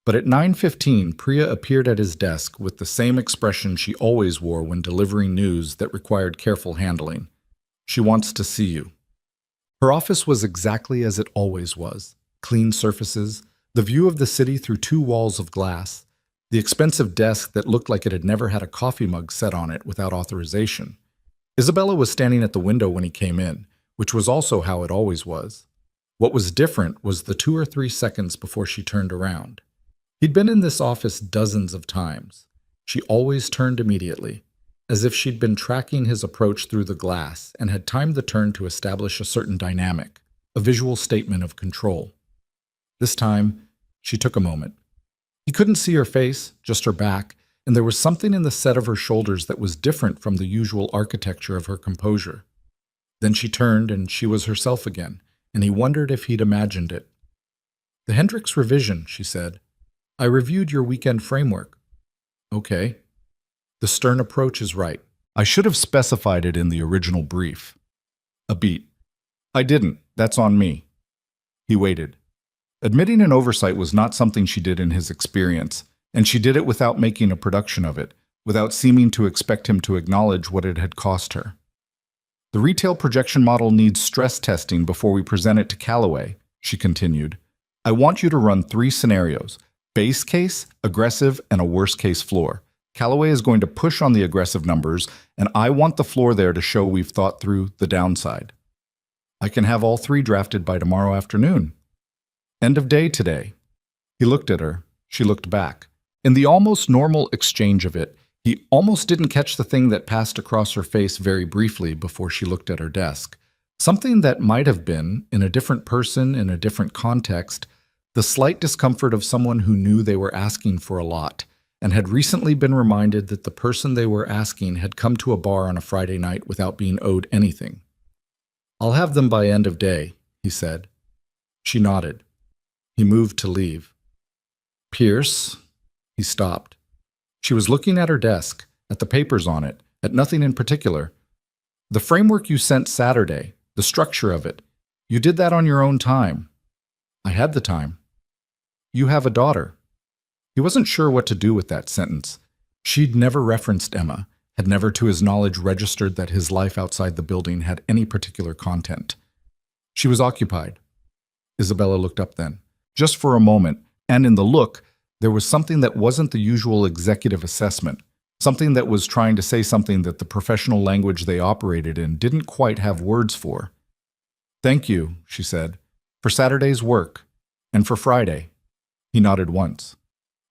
But at 9:15, Priya appeared at his desk with the same expression she always wore when delivering news that required careful handling. She wants to see you. Her office was exactly as it always was. Clean surfaces, the view of the city through 2 walls of glass, the expensive desk that looked like it had never had a coffee mug set on it without authorization. Isabella was standing at the window when he came in, which was also how it always was. What was different was the 2 or 3 seconds before she turned around. He'd been in this office dozens of times. She always turned immediately, as if she'd been tracking his approach through the glass and had timed the turn to establish a certain dynamic, a visual statement of control. This time, she took a moment. He couldn't see her face, just her back, and there was something in the set of her shoulders that was different from the usual architecture of her composure. Then she turned and she was herself again, and he wondered if he'd imagined it. "The Hendricks revision," she said. "I reviewed your weekend framework." "Okay." "The stern approach is right. I should have specified it in the original brief." A beat. "I didn't. That's on me." He waited. Admitting an oversight was not something she did in his experience, and she did it without making a production of it, without seeming to expect him to acknowledge what it had cost her. "The retail projection model needs stress testing before we present it to Callaway," she continued. "I want you to run 3 scenarios: base case, aggressive, and a worst-case floor. Callaway is going to push on the aggressive numbers, and I want the floor there to show we've thought through the downside. I can have all 3 drafted by tomorrow afternoon. End of day today." He looked at her. She looked back. In the almost normal exchange of it, he almost didn't catch the thing that passed across her face very briefly before she looked at her desk. Something that might have been, in a different person, in a different context, the slight discomfort of someone who knew they were asking for a lot, and had recently been reminded that the person they were asking had come to a bar on a Friday night without being owed anything. "I'll have them by end of day," he said. She nodded. He moved to leave. "Pierce." He stopped. She was looking at her desk, at the papers on it, at nothing in particular. "The framework you sent Saturday, the structure of it, you did that on your own time." "I had the time." "You have a daughter." He wasn't sure what to do with that sentence. She'd never referenced Emma, had never to his knowledge registered that his life outside the building had any particular content. She was occupied. Isabella looked up then. Just for a moment, and in the look, there was something that wasn't the usual executive assessment, something that was trying to say something that the professional language they operated in didn't quite have words for. "Thank you," she said, "for Saturday's work, and for Friday." He nodded once.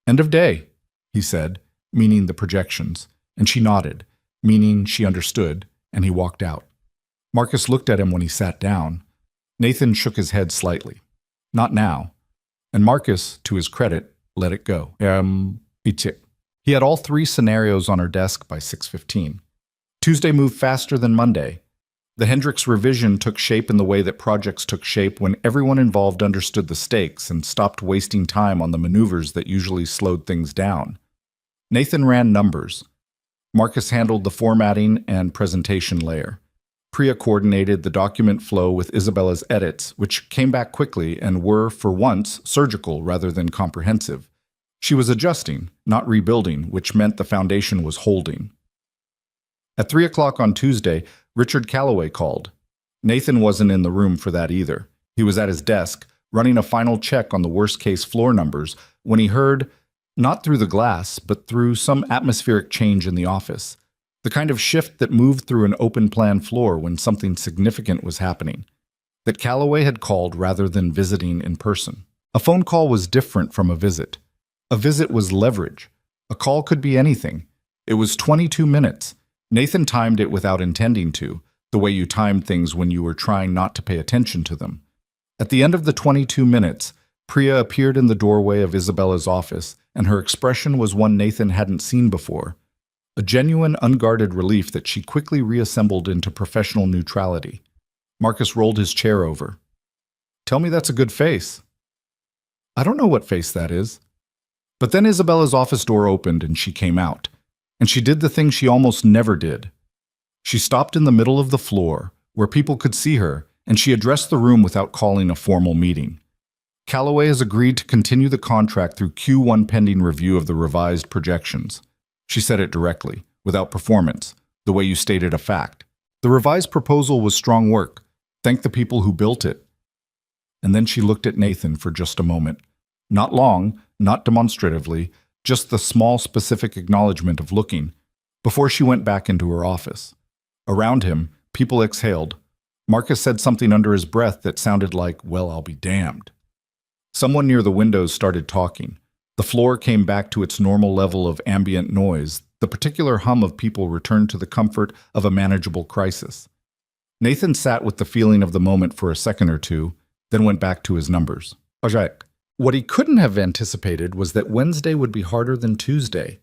"End of day," he said, meaning the projections, and she nodded, meaning she understood, and he walked out. Marcus looked at him when he sat down. Nathan shook his head slightly. Not now. And Marcus, to his credit, let it go. Bitte. He had all 3 scenarios on her desk by 6:15. Tuesday moved faster than Monday. The Hendricks revision took shape in the way that projects took shape when everyone involved understood the stakes and stopped wasting time on the maneuvers that usually slowed things down. Nathan ran numbers. Marcus handled the formatting and presentation layer. Priya coordinated the document flow with Isabella's edits, which came back quickly and were, for once, surgical rather than comprehensive. She was adjusting, not rebuilding, which meant the foundation was holding. At 3 o'clock on Tuesday, Richard Callaway called. Nathan wasn't in the room for that either. He was at his desk, running a final check on the worst-case floor numbers, when he heard, not through the glass, but through some atmospheric change in the office, the kind of shift that moved through an open-plan floor when something significant was happening, that Callaway had called rather than visiting in person. A phone call was different from a visit. A visit was leverage. A call could be anything. It was 22 minutes. Nathan timed it without intending to, the way you timed things when you were trying not to pay attention to them. At the end of the 22 minutes, Priya appeared in the doorway of Isabella's office, and her expression was one Nathan hadn't seen before. A genuine, unguarded relief that she quickly reassembled into professional neutrality. Marcus rolled his chair over. "Tell me that's a good face." "I don't know what face that is." But then Isabella's office door opened and she came out. And she did the thing she almost never did. She stopped in the middle of the floor, where people could see her, and she addressed the room without calling a formal meeting. "Callaway has agreed to continue the contract through Q1 pending review of the revised projections." She said it directly, without performance, the way you stated a fact. "The revised proposal was strong work. Thank the people who built it." And then she looked at Nathan for just a moment. Not long, not demonstratively, just the small specific acknowledgement of looking, before she went back into her office. Around him, people exhaled. Marcus said something under his breath that sounded like, "Well, I'll be damned." Someone near the windows started talking. The floor came back to its normal level of ambient noise. The particular hum of people returned to the comfort of a manageable crisis. Nathan sat with the feeling of the moment for a second or two, then went back to his numbers. What he couldn't have anticipated was that Wednesday would be harder than Tuesday.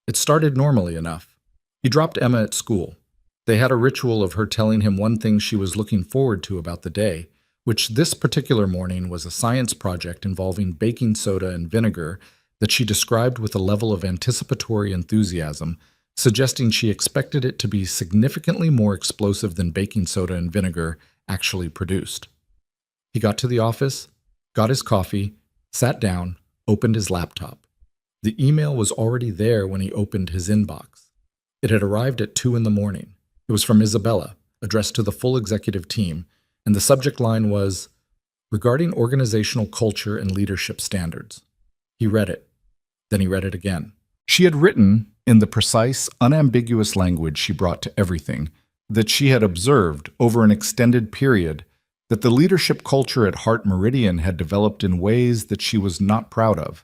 It started normally enough. He dropped Emma at school. They had a ritual of her telling him one thing she was looking forward to about the day, which this particular morning was a science project involving baking soda and vinegar that she described with a level of anticipatory enthusiasm, suggesting she expected it to be significantly more explosive than baking soda and vinegar actually produced. He got to the office, got his coffee, sat down, opened his laptop. The email was already there when he opened his inbox. It had arrived at 2 in the morning. It was from Isabella, addressed to the full executive team, and the subject line was, "Regarding organizational culture and leadership standards." He read it. Then he read it again. She had written, in the precise, unambiguous language she brought to everything, that she had observed over an extended period that the leadership culture at Heart Meridian had developed in ways that she was not proud of,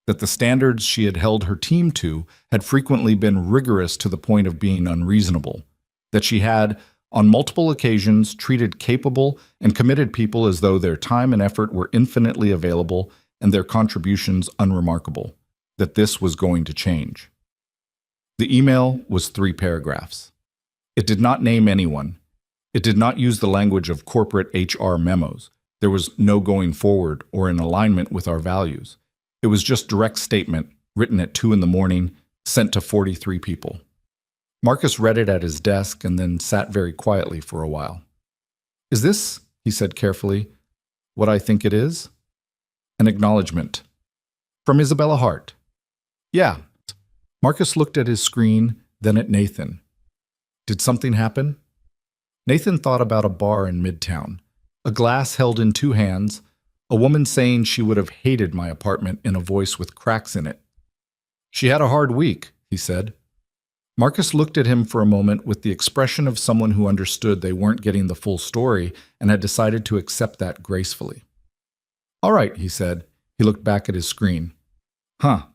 that the standards she had held her team to had frequently been rigorous to the point of being unreasonable, that she had, on multiple occasions, treated capable and committed people as though their time and effort were infinitely available and their contributions unremarkable, that this was going to change. The email was 3 paragraphs. It did not name anyone. It did not use the language of corporate HR memos. There was no going forward or in alignment with our values. It was just direct statement, written at 2 in the morning, sent to 43 people. Marcus read it at his desk and then sat very quietly for a while. "Is this," he said carefully, "what I think it is?" An acknowledgement. From Isabella Hart. "Yeah." Marcus looked at his screen, then at Nathan. "Did something happen?" Nathan thought about a bar in Midtown, a glass held in 2 hands, a woman saying she would have hated my apartment in a voice with cracks in it. "She had a hard week," he said. Marcus looked at him for a moment with the expression of someone who understood they weren't getting the full story and had decided to accept that gracefully. "All right," he said. He looked back at his screen. "Huh."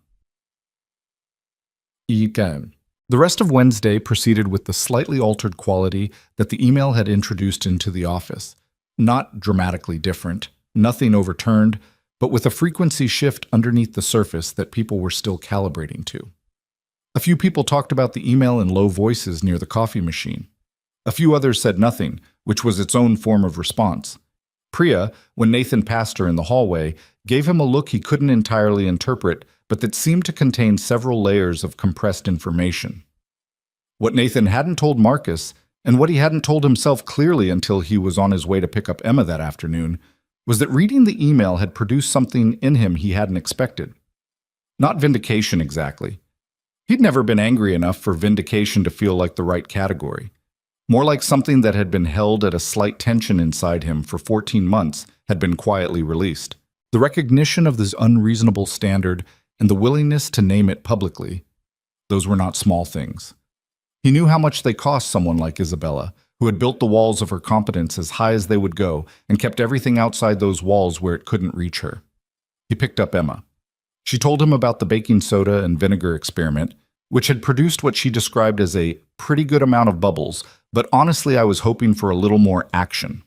Again. The rest of Wednesday proceeded with the slightly altered quality that the email had introduced into the office. Not dramatically different, nothing overturned, but with a frequency shift underneath the surface that people were still calibrating to. A few people talked about the email in low voices near the coffee machine. A few others said nothing, which was its own form of response. Priya, when Nathan passed her in the hallway, gave him a look he couldn't entirely interpret, but that seemed to contain several layers of compressed information. What Nathan hadn't told Marcus, and what he hadn't told himself clearly until he was on his way to pick up Emma that afternoon, was that reading the email had produced something in him he hadn't expected. Not vindication exactly. He'd never been angry enough for vindication to feel like the right category. More like something that had been held at a slight tension inside him for 14 months had been quietly released. The recognition of this unreasonable standard and the willingness to name it publicly, those were not small things. He knew how much they cost someone like Isabella, who had built the walls of her competence as high as they would go and kept everything outside those walls where it couldn't reach her. He picked up Emma. She told him about the baking soda and vinegar experiment, which had produced what she described as a pretty good amount of bubbles, but honestly I was hoping for a little more action.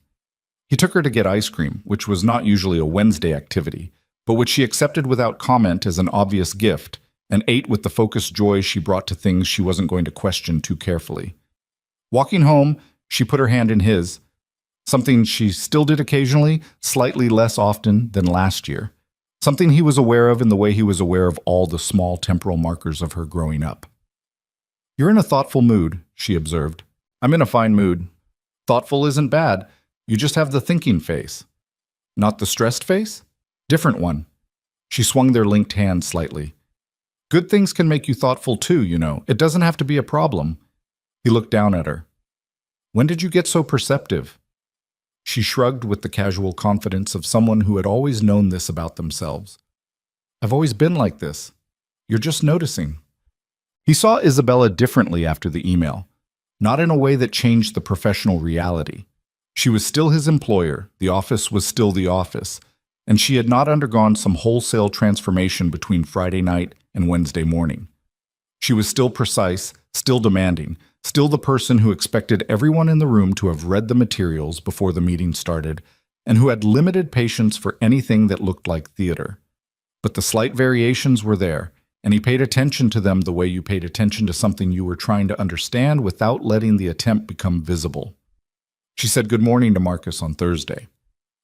He took her to get ice cream, which was not usually a Wednesday activity, but which she accepted without comment as an obvious gift, and ate with the focused joy she brought to things she wasn't going to question too carefully. Walking home, she put her hand in his, something she still did occasionally, slightly less often than last year. Something he was aware of in the way he was aware of all the small temporal markers of her growing up. "You're in a thoughtful mood," she observed. "I'm in a fine mood. Thoughtful isn't bad. You just have the thinking face." "Not the stressed face?" "Different one." She swung their linked hands slightly. "Good things can make you thoughtful too, you know. It doesn't have to be a problem." He looked down at her. "When did you get so perceptive?" She shrugged with the casual confidence of someone who had always known this about themselves. "I've always been like this. You're just noticing." He saw Isabella differently after the email, not in a way that changed the professional reality. She was still his employer, the office was still the office, and she had not undergone some wholesale transformation between Friday night and Wednesday morning. She was still precise, still demanding, still the person who expected everyone in the room to have read the materials before the meeting started, and who had limited patience for anything that looked like theater. But the slight variations were there, and he paid attention to them the way you paid attention to something you were trying to understand without letting the attempt become visible. She said good morning to Marcus on Thursday.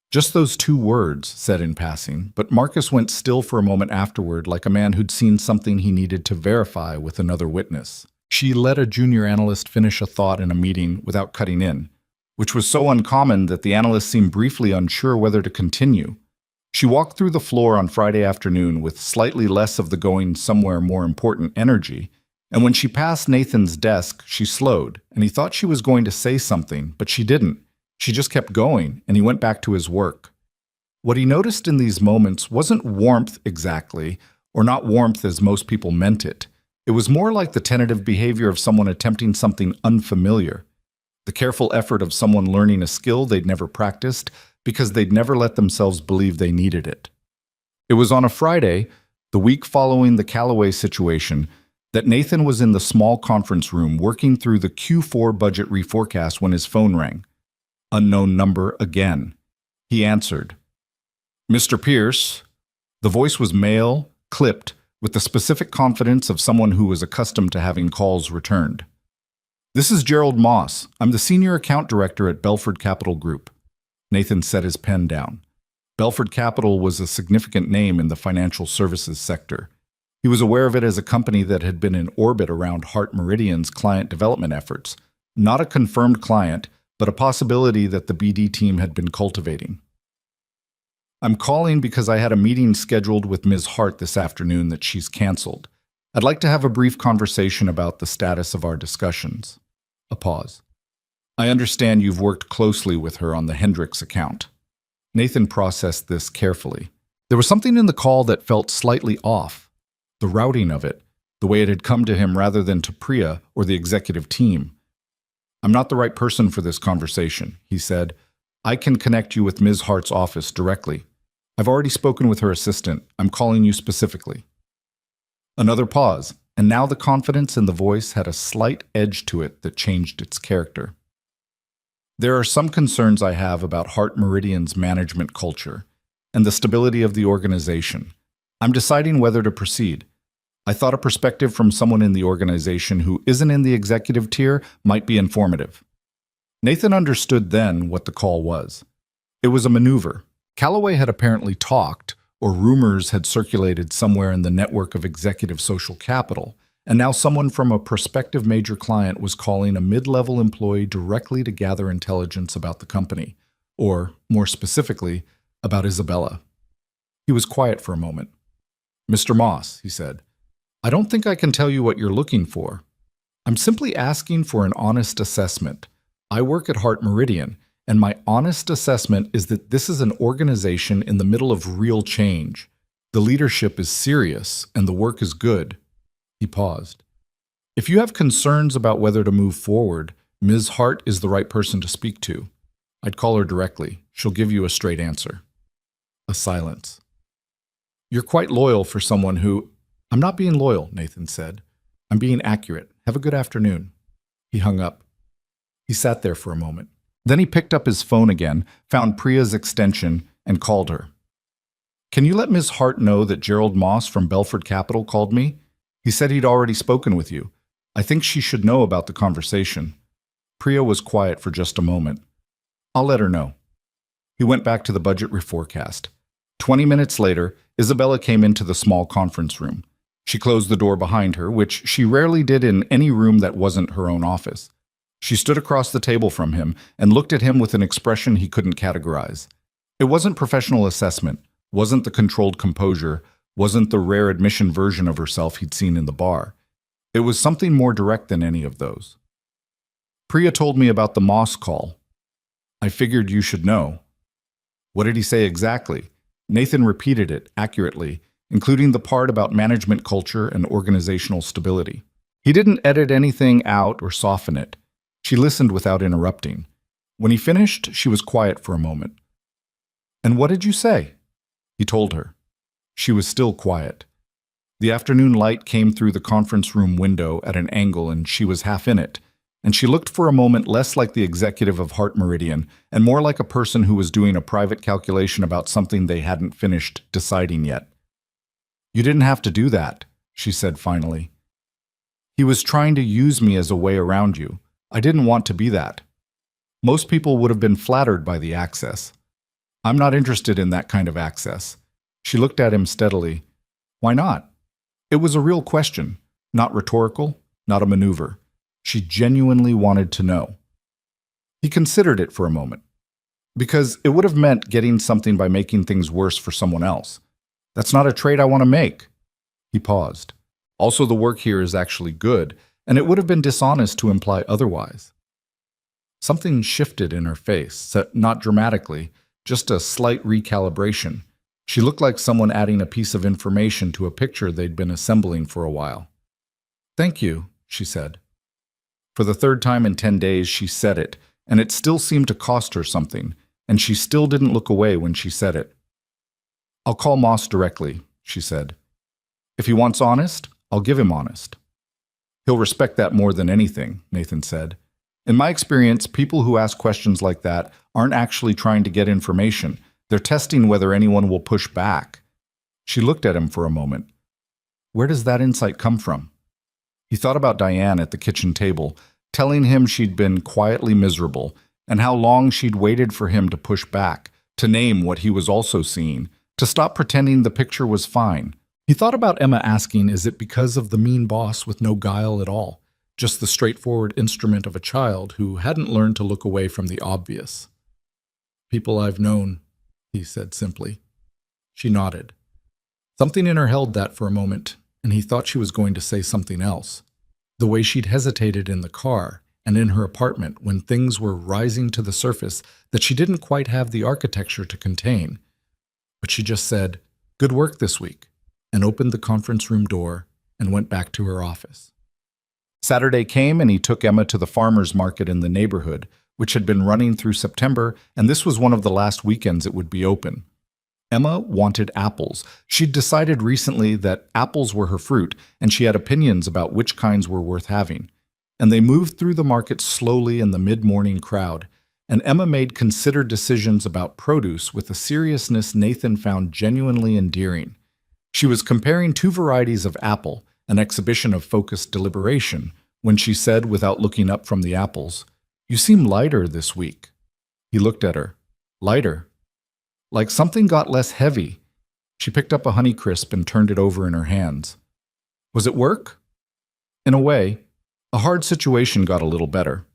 Just those 2 words, said in passing, but Marcus went still for a moment afterward like a man who'd seen something he needed to verify with another witness. She let a junior analyst finish a thought in a meeting without cutting in, which was so uncommon that the analyst seemed briefly unsure whether to continue. She walked through the floor on Friday afternoon with slightly less of the going somewhere more important energy, and when she passed Nathan's desk, she slowed, and he thought she was going to say something, but she didn't. She just kept going, and he went back to his work. What he noticed in these moments wasn't warmth exactly, or not warmth as most people meant it. It was more like the tentative behavior of someone attempting something unfamiliar, the careful effort of someone learning a skill they'd never practiced because they'd never let themselves believe they needed it. It was on a Friday, the week following the Callaway situation, that Nathan was in the small conference room working through the Q4 budget reforecast when his phone rang. Unknown number again. He answered. Mr. Pierce. The voice was male, clipped, with the specific confidence of someone who was accustomed to having calls returned. This is Gerald Moss. I'm the senior account director at Belford Capital Group. Nathan set his pen down. Belford Capital was a significant name in the financial services sector. He was aware of it as a company that had been in orbit around Heart Meridian's client development efforts, not a confirmed client, but a possibility that the BD team had been cultivating. I'm calling because I had a meeting scheduled with Ms. Hart this afternoon that she's canceled. I'd like to have a brief conversation about the status of our discussions. A pause. I understand you've worked closely with her on the Hendricks account. Nathan processed this carefully. There was something in the call that felt slightly off. The routing of it, the way it had come to him rather than to Priya or the executive team. I'm not the right person for this conversation, he said. I can connect you with Ms. Hart's office directly. I've already spoken with her assistant. I'm calling you specifically. Another pause, and now the confidence in the voice had a slight edge to it that changed its character. There are some concerns I have about Heart Meridian's management culture and the stability of the organization. I'm deciding whether to proceed. I thought a perspective from someone in the organization who isn't in the executive tier might be informative. Nathan understood then what the call was. It was a maneuver. Callaway had apparently talked, or rumors had circulated somewhere in the network of executive social capital, and now someone from a prospective major client was calling a mid-level employee directly to gather intelligence about the company, or, more specifically, about Isabella. He was quiet for a moment. Mr. Moss, he said, I don't think I can tell you what you're looking for. I'm simply asking for an honest assessment. I work at Heart Meridian, and my honest assessment is that this is an organization in the middle of real change. The leadership is serious, and the work is good. He paused. If you have concerns about whether to move forward, Ms. Hart is the right person to speak to. I'd call her directly. She'll give you a straight answer. A silence. You're quite loyal for someone who... I'm not being loyal, Nathan said. I'm being accurate. Have a good afternoon. He hung up. He sat there for a moment. Then he picked up his phone again, found Priya's extension, and called her. Can you let Ms. Hart know that Gerald Moss from Belford Capital called me? He said he'd already spoken with you. I think she should know about the conversation. Priya was quiet for just a moment. I'll let her know. He went back to the budget reforecast. 20 minutes later, Isabella came into the small conference room. She closed the door behind her, which she rarely did in any room that wasn't her own office. She stood across the table from him and looked at him with an expression he couldn't categorize. It wasn't professional assessment, wasn't the controlled composure, wasn't the rare admission version of herself he'd seen in the bar. It was something more direct than any of those. Priya told me about the Moss call. I figured you should know. What did he say exactly? Nathan repeated it accurately, including the part about management culture and organizational stability. He didn't edit anything out or soften it. She listened without interrupting. When he finished, she was quiet for a moment. "And what did you say?" He told her. She was still quiet. The afternoon light came through the conference room window at an angle, and she was half in it, and she looked for a moment less like the executive of Heart Meridian and more like a person who was doing a private calculation about something they hadn't finished deciding yet. "You didn't have to do that," she said finally. "He was trying to use me as a way around you. I didn't want to be that. Most people would have been flattered by the access. I'm not interested in that kind of access." She looked at him steadily. "Why not?" It was a real question, not rhetorical, not a maneuver. She genuinely wanted to know. He considered it for a moment. "Because it would have meant getting something by making things worse for someone else. That's not a trade I want to make." He paused. "Also, the work here is actually good, and it would have been dishonest to imply otherwise." Something shifted in her face, not dramatically, just a slight recalibration. She looked like someone adding a piece of information to a picture they'd been assembling for a while. "Thank you," she said. For the third time in 10 days, she said it, and it still seemed to cost her something, and she still didn't look away when she said it. "I'll call Moss directly," she said. "If he wants honest, I'll give him honest." "He'll respect that more than anything," Nathan said. "In my experience, people who ask questions like that aren't actually trying to get information. They're testing whether anyone will push back." She looked at him for a moment. Where does that insight come from? He thought about Diane at the kitchen table, telling him she'd been quietly miserable, and how long she'd waited for him to push back, to name what he was also seeing, to stop pretending the picture was fine. He thought about Emma asking, is it because of the mean boss with no guile at all, just the straightforward instrument of a child who hadn't learned to look away from the obvious? "People I've known," he said simply. She nodded. Something in her held that for a moment, and he thought she was going to say something else. The way she'd hesitated in the car and in her apartment when things were rising to the surface that she didn't quite have the architecture to contain. But she just said, "Good work this week," and opened the conference room door and went back to her office. Saturday came and he took Emma to the farmer's market in the neighborhood, which had been running through September, and this was one of the last weekends it would be open. Emma wanted apples. She'd decided recently that apples were her fruit, and she had opinions about which kinds were worth having. And they moved through the market slowly in the mid-morning crowd, and Emma made considered decisions about produce with a seriousness Nathan found genuinely endearing. She was comparing two varieties of apple, an exhibition of focused deliberation, when she said, without looking up from the apples, "You seem lighter this week." He looked at her. Lighter. Like something got less heavy. She picked up a Honeycrisp and turned it over in her hands. "Was it work?" "In a way. A hard situation got a little better."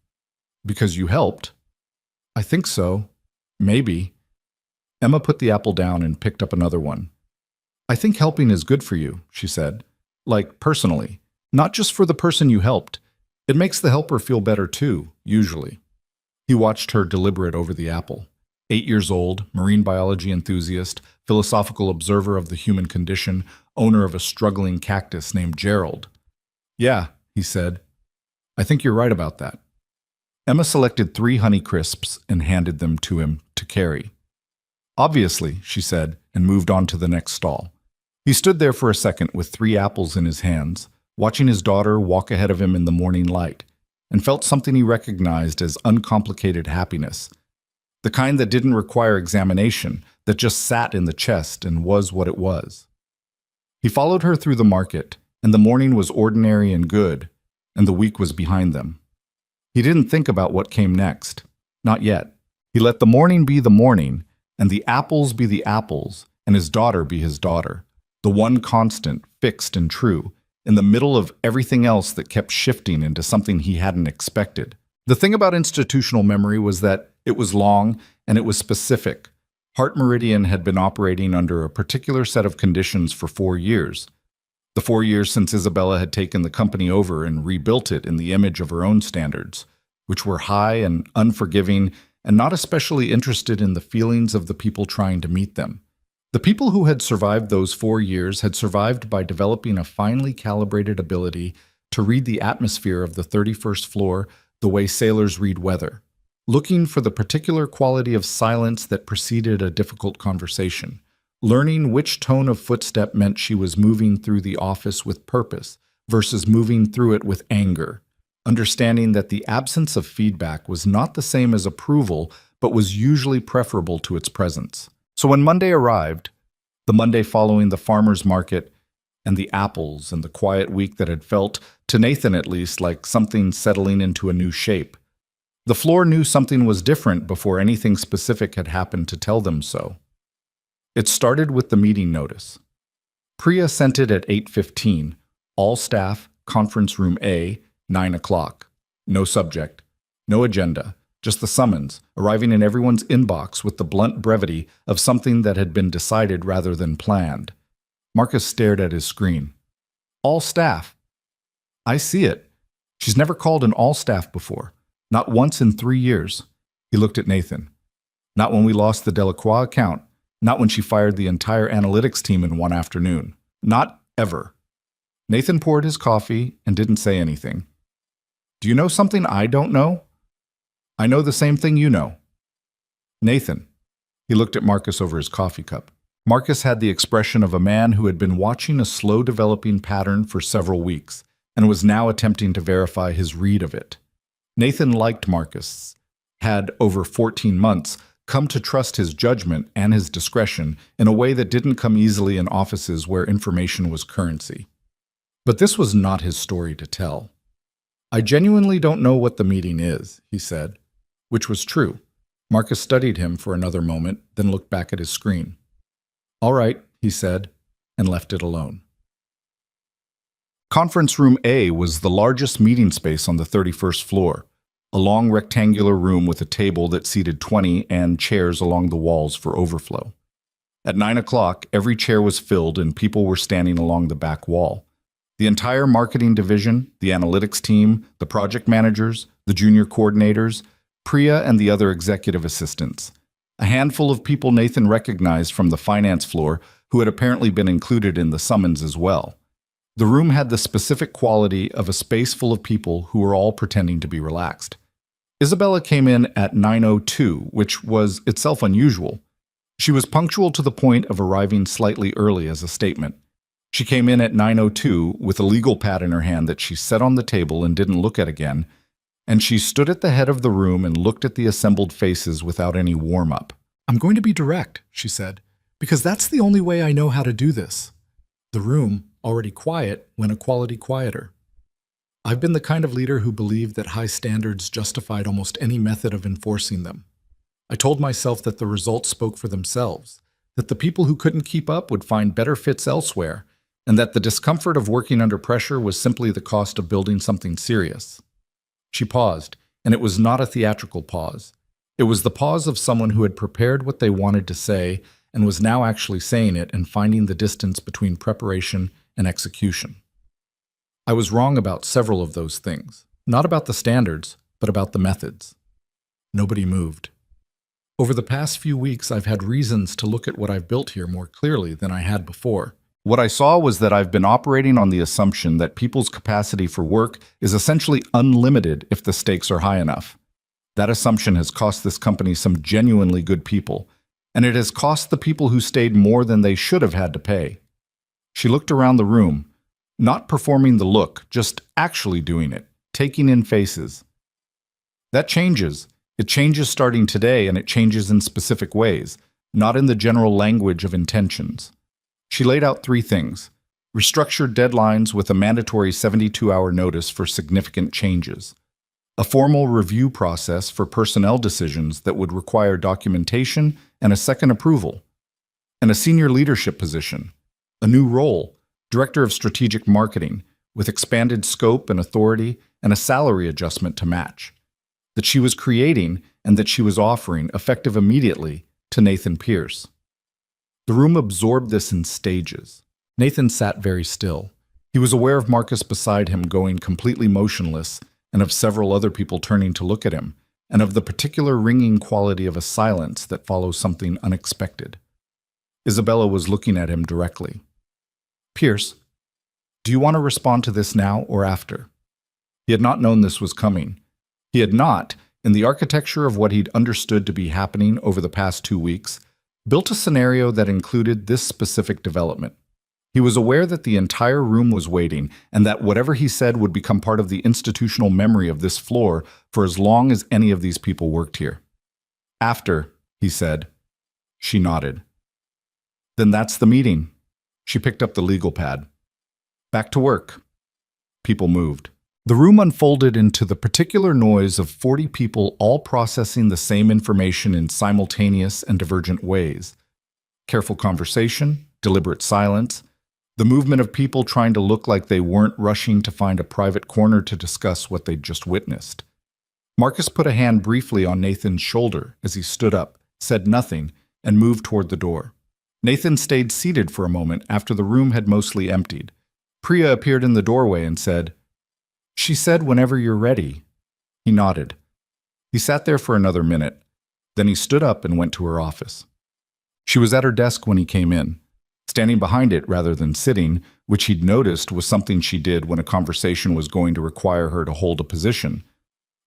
"Because you helped?" "I think so. Maybe." Emma put the apple down and picked up another one. "I think helping is good for you," she said. "Like, personally. Not just for the person you helped. It makes the helper feel better too, usually." He watched her deliberate over the apple. 8 years old, marine biology enthusiast, philosophical observer of the human condition, owner of a struggling cactus named Gerald. "Yeah," he said. "I think you're right about that." Emma selected 3 Honeycrisps and handed them to him to carry. "Obviously," she said, and moved on to the next stall. He stood there for a second with 3 apples in his hands, watching his daughter walk ahead of him in the morning light, and felt something he recognized as uncomplicated happiness. The kind that didn't require examination, that just sat in the chest and was what it was. He followed her through the market, and the morning was ordinary and good, and the week was behind them. He didn't think about what came next. Not yet. He let the morning be the morning, and the apples be the apples, and his daughter be his daughter. The one constant, fixed and true, in the middle of everything else that kept shifting into something he hadn't expected. The thing about institutional memory was that it was long and it was specific. Heart Meridian had been operating under a particular set of conditions for 4 years. The 4 years since Isabella had taken the company over and rebuilt it in the image of her own standards, which were high and unforgiving and not especially interested in the feelings of the people trying to meet them. The people who had survived those 4 years had survived by developing a finely calibrated ability to read the atmosphere of the 31st floor the way sailors read weather. looking for the particular quality of silence that preceded a difficult conversation, learning which tone of footstep meant she was moving through the office with purpose versus moving through it with anger, understanding that the absence of feedback was not the same as approval, but was usually preferable to its presence. So when Monday arrived, the Monday following the farmer's market, and the apples and the quiet week that had felt, to Nathan at least, like something settling into a new shape, the floor knew something was different before anything specific had happened to tell them so. It started with the meeting notice. Priya sent it at 8:15. All staff, conference room A, 9 o'clock. No subject, no agenda, just the summons, arriving in everyone's inbox with the blunt brevity of something that had been decided rather than planned. Marcus stared at his screen. All staff. I see it. She's never called an all staff before. Not once in 3 years. He looked at Nathan. Not when we lost the Delacroix account. Not when she fired the entire analytics team in one afternoon. Not ever. Nathan poured his coffee and didn't say anything. Do you know something I don't know? I know the same thing you know. Nathan. He looked at Marcus over his coffee cup. Marcus had the expression of a man who had been watching a slow-developing pattern for several weeks and was now attempting to verify his read of it. Nathan liked Marcus, had, over 14 months, come to trust his judgment and his discretion in a way that didn't come easily in offices where information was currency. But this was not his story to tell. I genuinely don't know what the meeting is, he said, which was true. Marcus studied him for another moment, then looked back at his screen. All right, he said, and left it alone. Conference room A was the largest meeting space on the 31st floor, a long rectangular room with a table that seated 20 and chairs along the walls for overflow. At 9 o'clock, every chair was filled and people were standing along the back wall. The entire marketing division, the analytics team, the project managers, the junior coordinators, Priya and the other executive assistants. A handful of people Nathan recognized from the finance floor who had apparently been included in the summons as well. The room had the specific quality of a space full of people who were all pretending to be relaxed. Isabella came in at 9:02, which was itself unusual. She was punctual to the point of arriving slightly early as a statement. She came in at 9:02 with a legal pad in her hand that she set on the table and didn't look at again, and she stood at the head of the room and looked at the assembled faces without any warm-up. I'm going to be direct, she said, because that's the only way I know how to do this. The room, already quiet, went a quality quieter. I've been the kind of leader who believed that high standards justified almost any method of enforcing them. I told myself that the results spoke for themselves, that the people who couldn't keep up would find better fits elsewhere, and that the discomfort of working under pressure was simply the cost of building something serious. She paused, and it was not a theatrical pause. It was the pause of someone who had prepared what they wanted to say and was now actually saying it and finding the distance between preparation and execution. I was wrong about several of those things, not about the standards, but about the methods. Nobody moved. Over the past few weeks, I've had reasons to look at what I've built here more clearly than I had before. What I saw was that I've been operating on the assumption that people's capacity for work is essentially unlimited if the stakes are high enough. That assumption has cost this company some genuinely good people, and it has cost the people who stayed more than they should have had to pay. She looked around the room, not performing the look, just actually doing it, taking in faces. That changes. It changes starting today, and it changes in specific ways, not in the general language of intentions. She laid out 3 things: restructured deadlines with a mandatory 72-hour notice for significant changes, a formal review process for personnel decisions that would require documentation and a second approval, and a senior leadership position, a new role, Director of Strategic Marketing, with expanded scope and authority and a salary adjustment to match, that she was creating and that she was offering, effective immediately, to Nathan Pierce. The room absorbed this in stages. Nathan sat very still. He was aware of Marcus beside him going completely motionless, and of several other people turning to look at him, and of the particular ringing quality of a silence that follows something unexpected. Isabella was looking at him directly. Pierce, do you want to respond to this now or after? He had not known this was coming. He had not, in the architecture of what he'd understood to be happening over the past 2 weeks, built a scenario that included this specific development. He was aware that the entire room was waiting and that whatever he said would become part of the institutional memory of this floor for as long as any of these people worked here. After, he said. She nodded. Then that's the meeting. She picked up the legal pad. Back to work. People moved. The room unfolded into the particular noise of 40 people all processing the same information in simultaneous and divergent ways. Careful conversation, deliberate silence, the movement of people trying to look like they weren't rushing to find a private corner to discuss what they'd just witnessed. Marcus put a hand briefly on Nathan's shoulder as he stood up, said nothing, and moved toward the door. Nathan stayed seated for a moment after the room had mostly emptied. Priya appeared in the doorway and said, "She said whenever you're ready." He nodded. He sat there for another minute. Then he stood up and went to her office. She was at her desk when he came in, standing behind it rather than sitting, which he'd noticed was something she did when a conversation was going to require her to hold a position.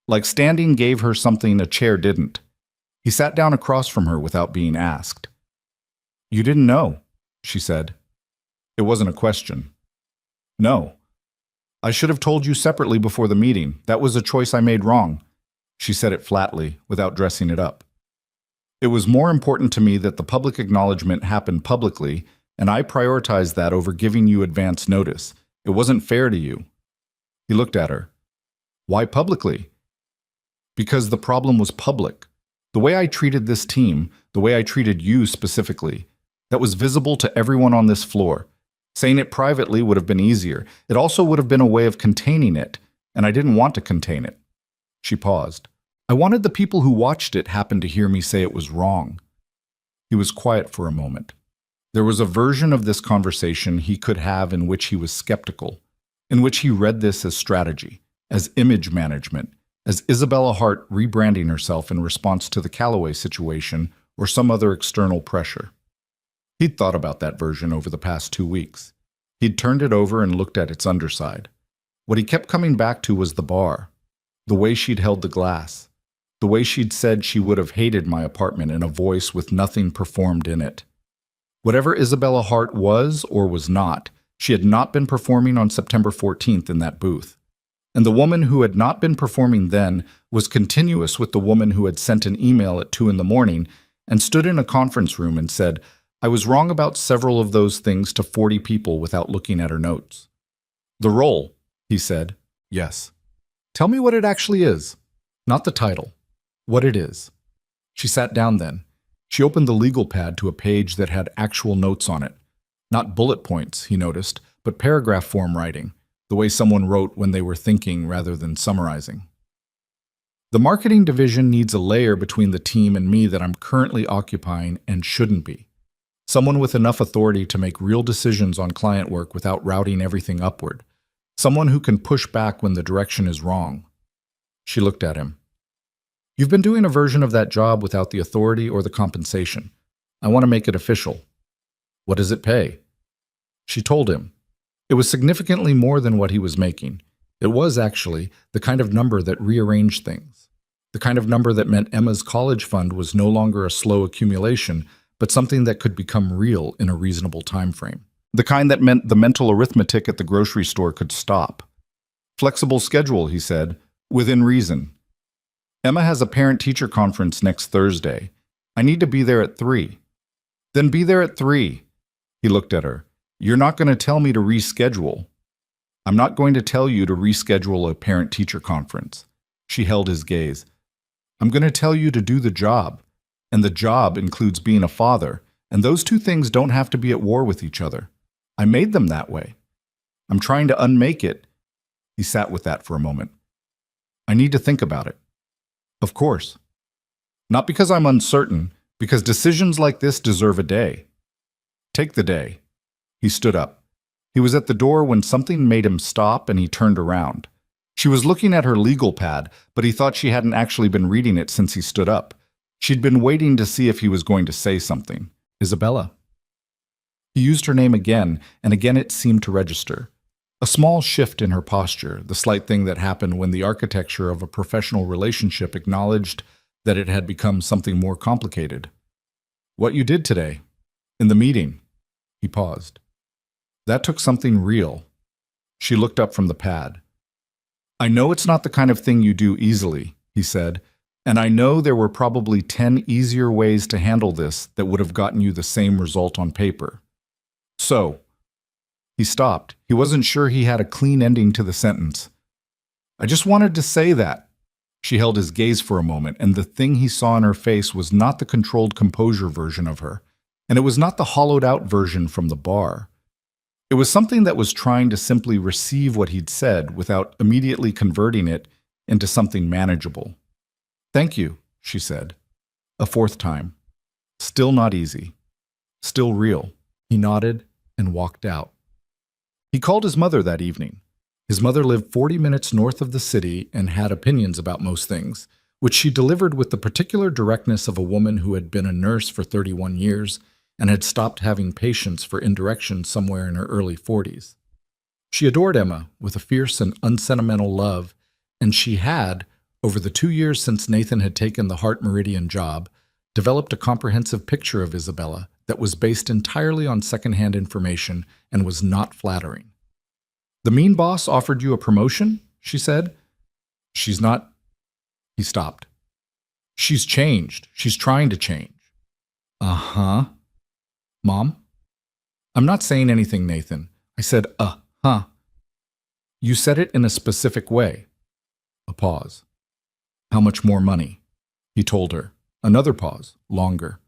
Like standing gave her something a chair didn't. He sat down across from her without being asked. "You didn't know," she said. It wasn't a question. "No. I should have told you separately before the meeting. That was a choice I made wrong." She said it flatly, without dressing it up. "It was more important to me that the public acknowledgement happened publicly, and I prioritized that over giving you advance notice. It wasn't fair to you." He looked at her. "Why publicly?" "Because the problem was public. The way I treated this team, the way I treated you specifically, that was visible to everyone on this floor. Saying it privately would have been easier. It also would have been a way of containing it, and I didn't want to contain it." She paused. "I wanted the people who watched it happen to hear me say it was wrong." He was quiet for a moment. There was a version of this conversation he could have in which he was skeptical, in which he read this as strategy, as image management, as Isabella Hart rebranding herself in response to the Calloway situation or some other external pressure. He'd thought about that version over the past 2 weeks. He'd turned it over and looked at its underside. What he kept coming back to was the bar, the way she'd held the glass, the way she'd said she would have hated my apartment in a voice with nothing performed in it. Whatever Isabella Hart was or was not, she had not been performing on September 14th in that booth. And the woman who had not been performing then was continuous with the woman who had sent an email at 2 a.m. and stood in a conference room and said, "I was wrong about several of those things" to 40 people without looking at her notes. "The role," he said. "Yes. Tell me what it actually is. Not the title. What it is." She sat down then. She opened the legal pad to a page that had actual notes on it. Not bullet points, he noticed, but paragraph form writing, the way someone wrote when they were thinking rather than summarizing. "The marketing division needs a layer between the team and me that I'm currently occupying and shouldn't be. Someone with enough authority to make real decisions on client work without routing everything upward. Someone who can push back when the direction is wrong." She looked at him. "You've been doing a version of that job without the authority or the compensation. I want to make it official. What does it pay?" She told him. It was significantly more than what he was making. It was, actually, the kind of number that rearranged things. The kind of number that meant Emma's college fund was no longer a slow accumulation, but something that could become real in a reasonable time frame. The kind that meant the mental arithmetic at the grocery store could stop. "Flexible schedule," he said, "within reason. Emma has a parent-teacher conference next Thursday. I need to be there at 3. "Then be there at 3. He looked at her. "You're not going to tell me to reschedule." "I'm not going to tell you to reschedule a parent-teacher conference." She held his gaze. "I'm going to tell you to do the job. And the job includes being a father, and those two things don't have to be at war with each other. I made them that way. I'm trying to unmake it." He sat with that for a moment. "I need to think about it." "Of course. Not because I'm uncertain, because decisions like this deserve a day." "Take the day." He stood up. He was at the door when something made him stop and he turned around. She was looking at her legal pad, but he thought she hadn't actually been reading it since he stood up. She'd been waiting to see if he was going to say something. "Isabella." He used her name again, and again it seemed to register. A small shift in her posture, the slight thing that happened when the architecture of a professional relationship acknowledged that it had become something more complicated. What you did today, in the meeting, he paused. That took something real. She looked up from the pad. I know it's not the kind of thing you do easily, he said, and I know there were probably 10 easier ways to handle this that would have gotten you the same result on paper. So, he stopped. He wasn't sure he had a clean ending to the sentence. I just wanted to say that. She held his gaze for a moment, and the thing he saw in her face was not the controlled composure version of her, and it was not the hollowed-out version from the bar. It was something that was trying to simply receive what he'd said without immediately converting it into something manageable. Thank you, she said. A fourth time. Still not easy. Still real. He nodded and walked out. He called his mother that evening. His mother lived 40 minutes north of the city and had opinions about most things, which she delivered with the particular directness of a woman who had been a nurse for 31 years and had stopped having patience for indirection somewhere in her early 40s. She adored Emma with a fierce and unsentimental love, and she had, over the 2 years since Nathan had taken the Heart Meridian job, developed a comprehensive picture of Isabella that was based entirely on secondhand information and was not flattering. The mean boss offered you a promotion? She said. She's not... He stopped. She's changed. She's trying to change. Uh-huh. Mom? I'm not saying anything, Nathan. I said, uh-huh. You said it in a specific way. A pause. How much more money? He told her. Another pause, longer.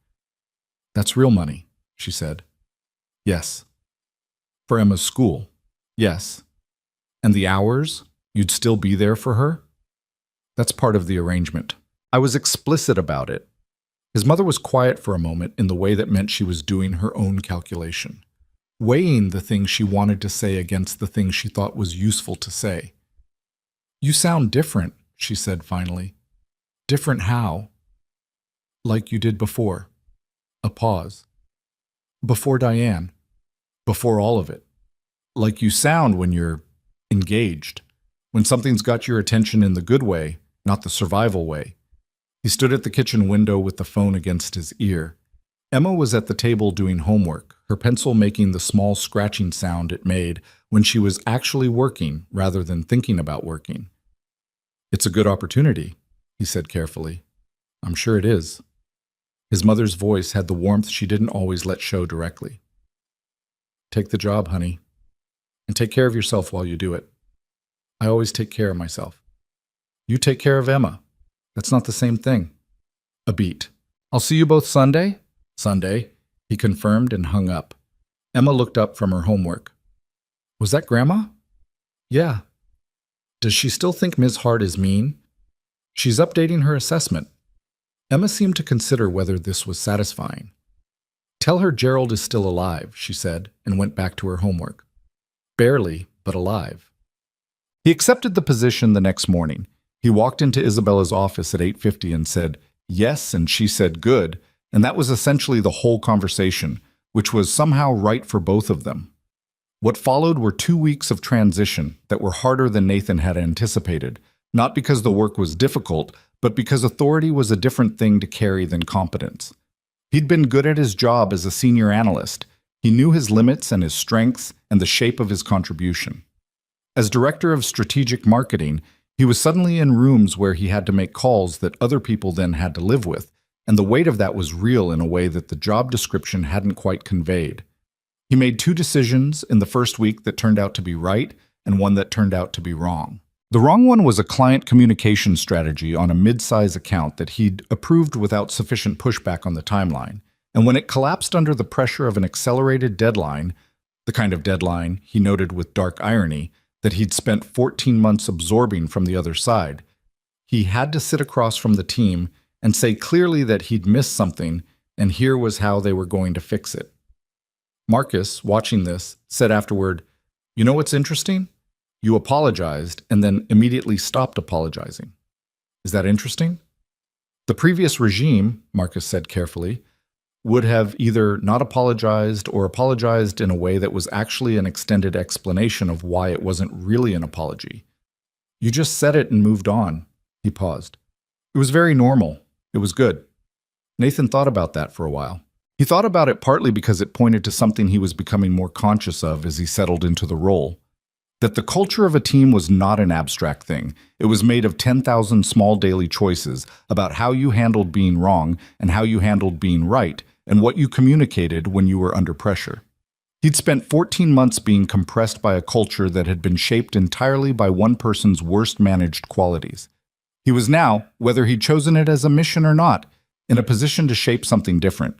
That's real money, she said. Yes. For Emma's school. Yes. And the hours? You'd still be there for her? That's part of the arrangement. I was explicit about it. His mother was quiet for a moment in the way that meant she was doing her own calculation, weighing the things she wanted to say against the things she thought was useful to say. You sound different, she said finally. Different how? Like you did before. A pause. Before Diane. Before all of it. Like you sound when you're engaged. When something's got your attention in the good way, not the survival way. He stood at the kitchen window with the phone against his ear. Emma was at the table doing homework, her pencil making the small scratching sound it made when she was actually working rather than thinking about working. It's a good opportunity, he said carefully. I'm sure it is. His mother's voice had the warmth she didn't always let show directly. Take the job, honey. And take care of yourself while you do it. I always take care of myself. You take care of Emma. That's not the same thing. A beat. I'll see you both Sunday? Sunday, he confirmed and hung up. Emma looked up from her homework. Was that Grandma? Yeah. Does she still think Ms. Hart is mean? She's updating her assessment. Emma seemed to consider whether this was satisfying. Tell her Gerald is still alive, she said, and went back to her homework. Barely, but alive. He accepted the position the next morning. He walked into Isabella's office at 8:50 and said, yes, and she said good, and that was essentially the whole conversation, which was somehow right for both of them. What followed were 2 weeks of transition that were harder than Nathan had anticipated, not because the work was difficult, but because authority was a different thing to carry than competence. He'd been good at his job as a senior analyst. He knew his limits and his strengths and the shape of his contribution. As director of strategic marketing, he was suddenly in rooms where he had to make calls that other people then had to live with, and the weight of that was real in a way that the job description hadn't quite conveyed. He made 2 decisions in the first week that turned out to be right and one that turned out to be wrong. The wrong one was a client communication strategy on a mid-size account that he'd approved without sufficient pushback on the timeline, and when it collapsed under the pressure of an accelerated deadline, the kind of deadline, he noted with dark irony, that he'd spent 14 months absorbing from the other side, he had to sit across from the team and say clearly that he'd missed something, and here was how they were going to fix it. Marcus, watching this, said afterward, "You know what's interesting? You apologized and then immediately stopped apologizing. Is that interesting?" The previous regime, Marcus said carefully, would have either not apologized or apologized in a way that was actually an extended explanation of why it wasn't really an apology. You just said it and moved on. He paused. It was very normal. It was good. Nathan thought about that for a while. He thought about it partly because it pointed to something he was becoming more conscious of as he settled into the role. That the culture of a team was not an abstract thing. It was made of 10,000 small daily choices about how you handled being wrong and how you handled being right, and what you communicated when you were under pressure. He'd spent 14 months being compressed by a culture that had been shaped entirely by one person's worst managed qualities. He was now, whether he'd chosen it as a mission or not, in a position to shape something different.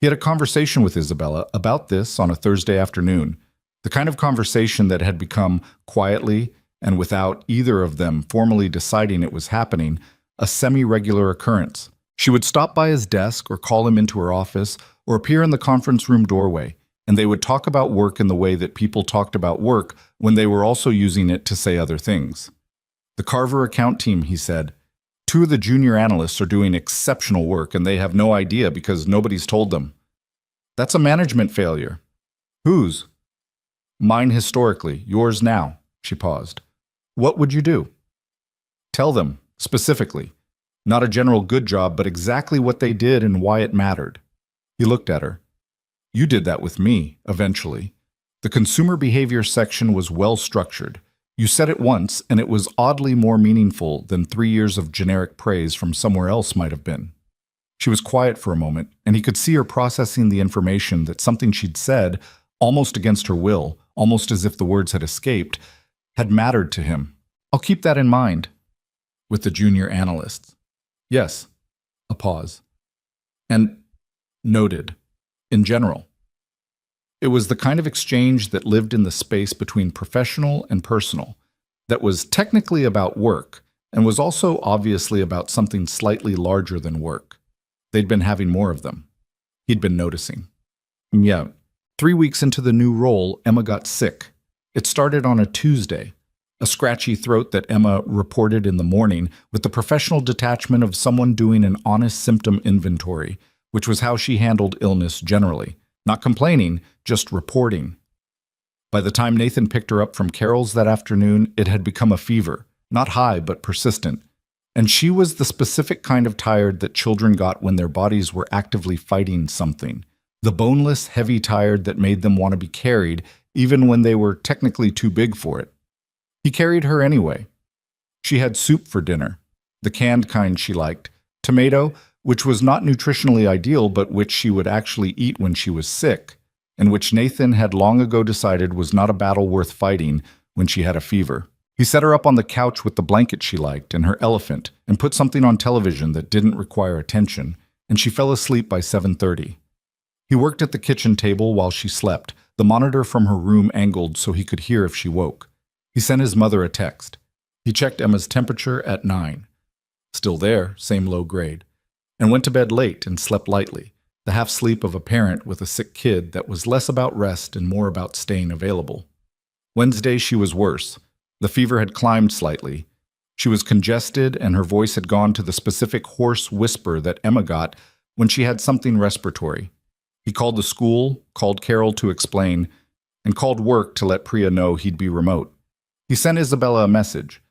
He had a conversation with Isabella about this on a Thursday afternoon, the kind of conversation that had become, quietly and without either of them formally deciding it was happening, a semi-regular occurrence. She would stop by his desk or call him into her office or appear in the conference room doorway, and they would talk about work in the way that people talked about work when they were also using it to say other things. The Carver account team, he said, 2 of the junior analysts are doing exceptional work and they have no idea because nobody's told them. That's a management failure. Whose? Mine historically, yours now, she paused. What would you do? Tell them, specifically. Not a general good job, but exactly what they did and why it mattered. He looked at her. You did that with me, eventually. The consumer behavior section was well structured. You said it once, and it was oddly more meaningful than 3 years of generic praise from somewhere else might have been. She was quiet for a moment, and he could see her processing the information that something she'd said, almost against her will, almost as if the words had escaped, had mattered to him. I'll keep that in mind. With the junior analysts. Yes. A pause. And noted. In general. It was the kind of exchange that lived in the space between professional and personal, that was technically about work, and was also obviously about something slightly larger than work. They'd been having more of them. He'd been noticing. Yeah. 3 weeks into the new role, Emma got sick. It started on a Tuesday. A scratchy throat that Emma reported in the morning with the professional detachment of someone doing an honest symptom inventory, which was how she handled illness generally. Not complaining, just reporting. By the time Nathan picked her up from Carol's that afternoon, it had become a fever. Not high, but persistent. And she was the specific kind of tired that children got when their bodies were actively fighting something. The boneless, heavy tired that made them want to be carried, even when they were technically too big for it. He carried her anyway. She had soup for dinner, the canned kind she liked, tomato, which was not nutritionally ideal but which she would actually eat when she was sick, and which Nathan had long ago decided was not a battle worth fighting when she had a fever. He set her up on the couch with the blanket she liked and her elephant, and put something on television that didn't require attention, and she fell asleep by 7:30. He worked at the kitchen table while she slept, the monitor from her room angled so he could hear if she woke. He sent his mother a text. He checked Emma's temperature at 9. Still there, same low grade. And went to bed late and slept lightly, the half-sleep of a parent with a sick kid that was less about rest and more about staying available. Wednesday she was worse. The fever had climbed slightly. She was congested and her voice had gone to the specific hoarse whisper that Emma got when she had something respiratory. He called the school, called Carol to explain, and called work to let Priya know he'd be remote. He sent Isabella a message.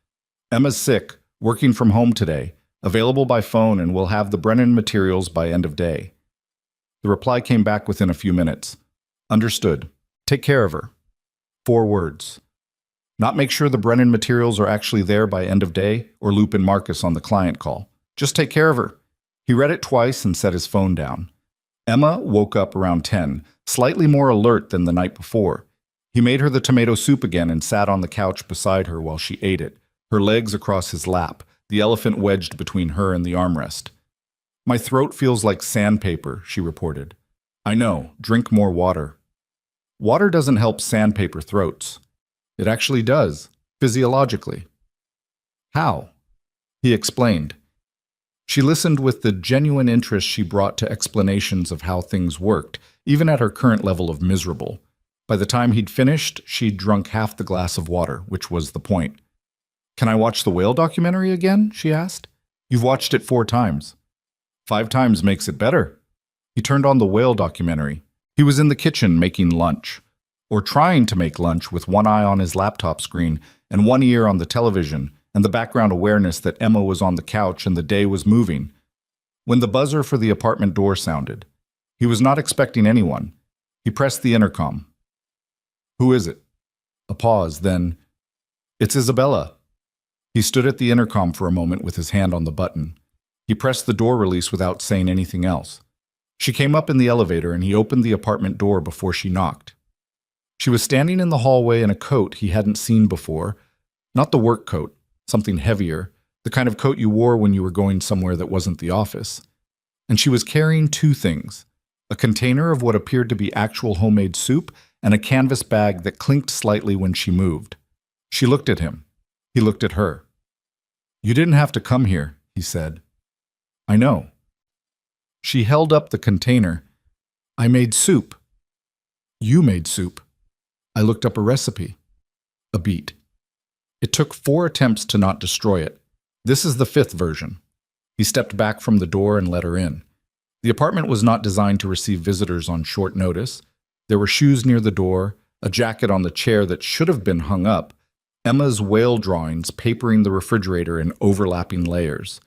Emma's sick, working from home today, available by phone and will have the Brennan materials by end of day. The reply came back within a few minutes. Understood. Take care of her. 4 words. Not make sure the Brennan materials are actually there by end of day or loop in Marcus on the client call. Just take care of her. He read it twice and set his phone down. Emma woke up around 10, slightly more alert than the night before. He made her the tomato soup again and sat on the couch beside her while she ate it, her legs across his lap, the elephant wedged between her and the armrest. My throat feels like sandpaper, she reported. I know, drink more water. Water doesn't help sandpaper throats. It actually does, physiologically. How? He explained. She listened with the genuine interest she brought to explanations of how things worked, even at her current level of miserable. By the time he'd finished, she'd drunk half the glass of water, which was the point. Can I watch the whale documentary again? She asked. You've watched it 4 times. 5 times makes it better. He turned on the whale documentary. He was in the kitchen making lunch, or trying to make lunch with one eye on his laptop screen and one ear on the television, and the background awareness that Emma was on the couch and the day was moving. When the buzzer for the apartment door sounded, he was not expecting anyone. He pressed the intercom. "Who is it?" A pause, then, "It's Isabella." He stood at the intercom for a moment with his hand on the button. He pressed the door release without saying anything else. She came up in the elevator and he opened the apartment door before she knocked. She was standing in the hallway in a coat he hadn't seen before, not the work coat, something heavier, the kind of coat you wore when you were going somewhere that wasn't the office. And she was carrying two things, a container of what appeared to be actual homemade soup and a canvas bag that clinked slightly when she moved. She looked at him. He looked at her. "You didn't have to come here," he said. "I know." She held up the container. "I made soup." "You made soup." "I looked up a recipe." A beat. It took 4 attempts to not destroy it. This is the 5th version. He stepped back from the door and let her in. The apartment was not designed to receive visitors on short notice. There were shoes near the door, a jacket on the chair that should have been hung up, Emma's whale drawings papering the refrigerator in overlapping layers.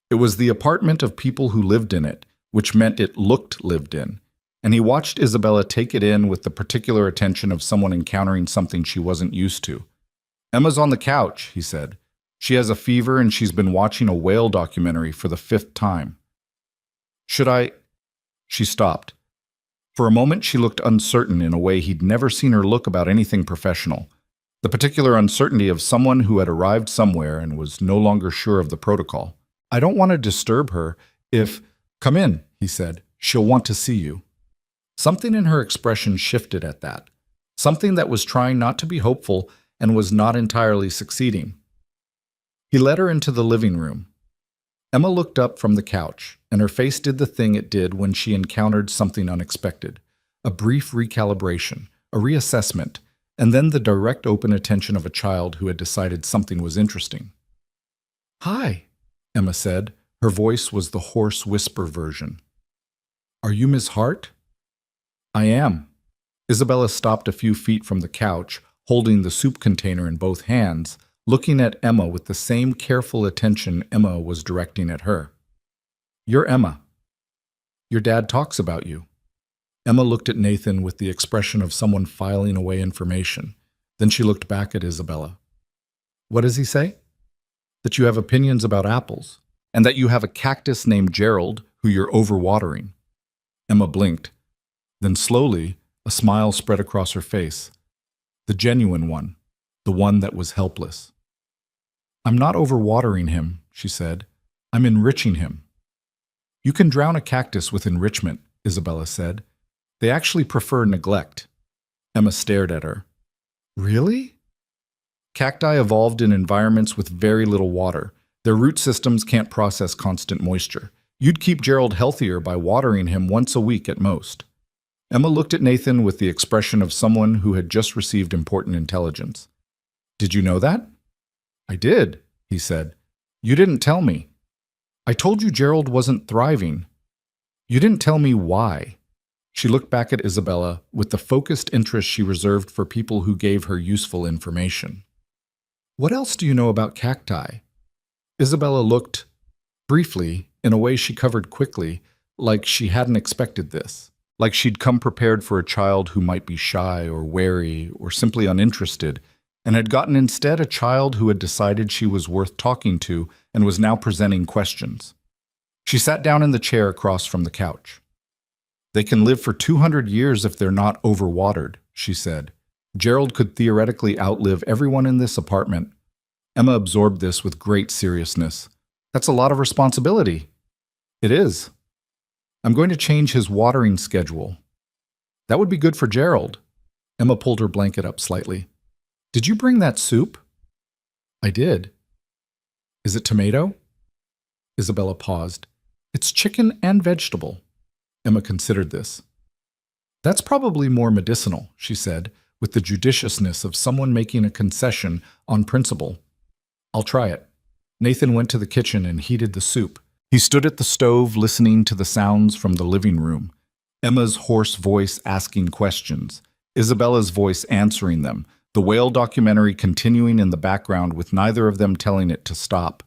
It was the apartment of people who lived in it, which meant it looked lived in. And he watched Isabella take it in with the particular attention of someone encountering something she wasn't used to. "Emma's on the couch," he said. "She has a fever and she's been watching a whale documentary for the 5th time. Should I?" She stopped. For a moment she looked uncertain in a way he'd never seen her look about anything professional. The particular uncertainty of someone who had arrived somewhere and was no longer sure of the protocol. "I don't want to disturb her if—" "Come in," he said. "She'll want to see you." Something in her expression shifted at that. Something that was trying not to be hopeful and was not entirely succeeding. He led her into the living room. Emma looked up from the couch, and her face did the thing it did when she encountered something unexpected. A brief recalibration, a reassessment, and then the direct open attention of a child who had decided something was interesting. "Hi," Emma said. Her voice was the hoarse whisper version. "Are you Miss Hart?" "I am." Isabella stopped a few feet from the couch, holding the soup container in both hands, looking at Emma with the same careful attention Emma was directing at her. "You're Emma. Your dad talks about you." Emma looked at Nathan with the expression of someone filing away information. Then she looked back at Isabella. "What does he say?" "That you have opinions about apples, and that you have a cactus named Gerald who you're overwatering." Emma blinked. Then slowly, a smile spread across her face. The genuine one, the one that was helpless. "I'm not overwatering him," she said. "I'm enriching him." "You can drown a cactus with enrichment," Isabella said. "They actually prefer neglect." Emma stared at her. "Really?" "Cacti evolved in environments with very little water. Their root systems can't process constant moisture. You'd keep Gerald healthier by watering him once a week at most." Emma looked at Nathan with the expression of someone who had just received important intelligence. "Did you know that?" "I did," he said. "You didn't tell me." "I told you Gerald wasn't thriving." "You didn't tell me why." She looked back at Isabella with the focused interest she reserved for people who gave her useful information. "What else do you know about cacti?" Isabella looked, briefly, in a way she covered quickly, like she hadn't expected this. Like she'd come prepared for a child who might be shy or wary or simply uninterested, and had gotten instead a child who had decided she was worth talking to and was now presenting questions. She sat down in the chair across from the couch. "They can live for 200 years if they're not overwatered," she said. "Gerald could theoretically outlive everyone in this apartment." Emma absorbed this with great seriousness. "That's a lot of responsibility." "It is." "I'm going to change his watering schedule." "That would be good for Gerald." Emma pulled her blanket up slightly. "Did you bring that soup?" "I did." "Is it tomato?" Isabella paused. "It's chicken and vegetable." Emma considered this. "That's probably more medicinal," she said, with the judiciousness of someone making a concession on principle. "I'll try it." Nathan went to the kitchen and heated the soup. He stood at the stove listening to the sounds from the living room, Emma's hoarse voice asking questions, Isabella's voice answering them, the whale documentary continuing in the background with neither of them telling it to stop.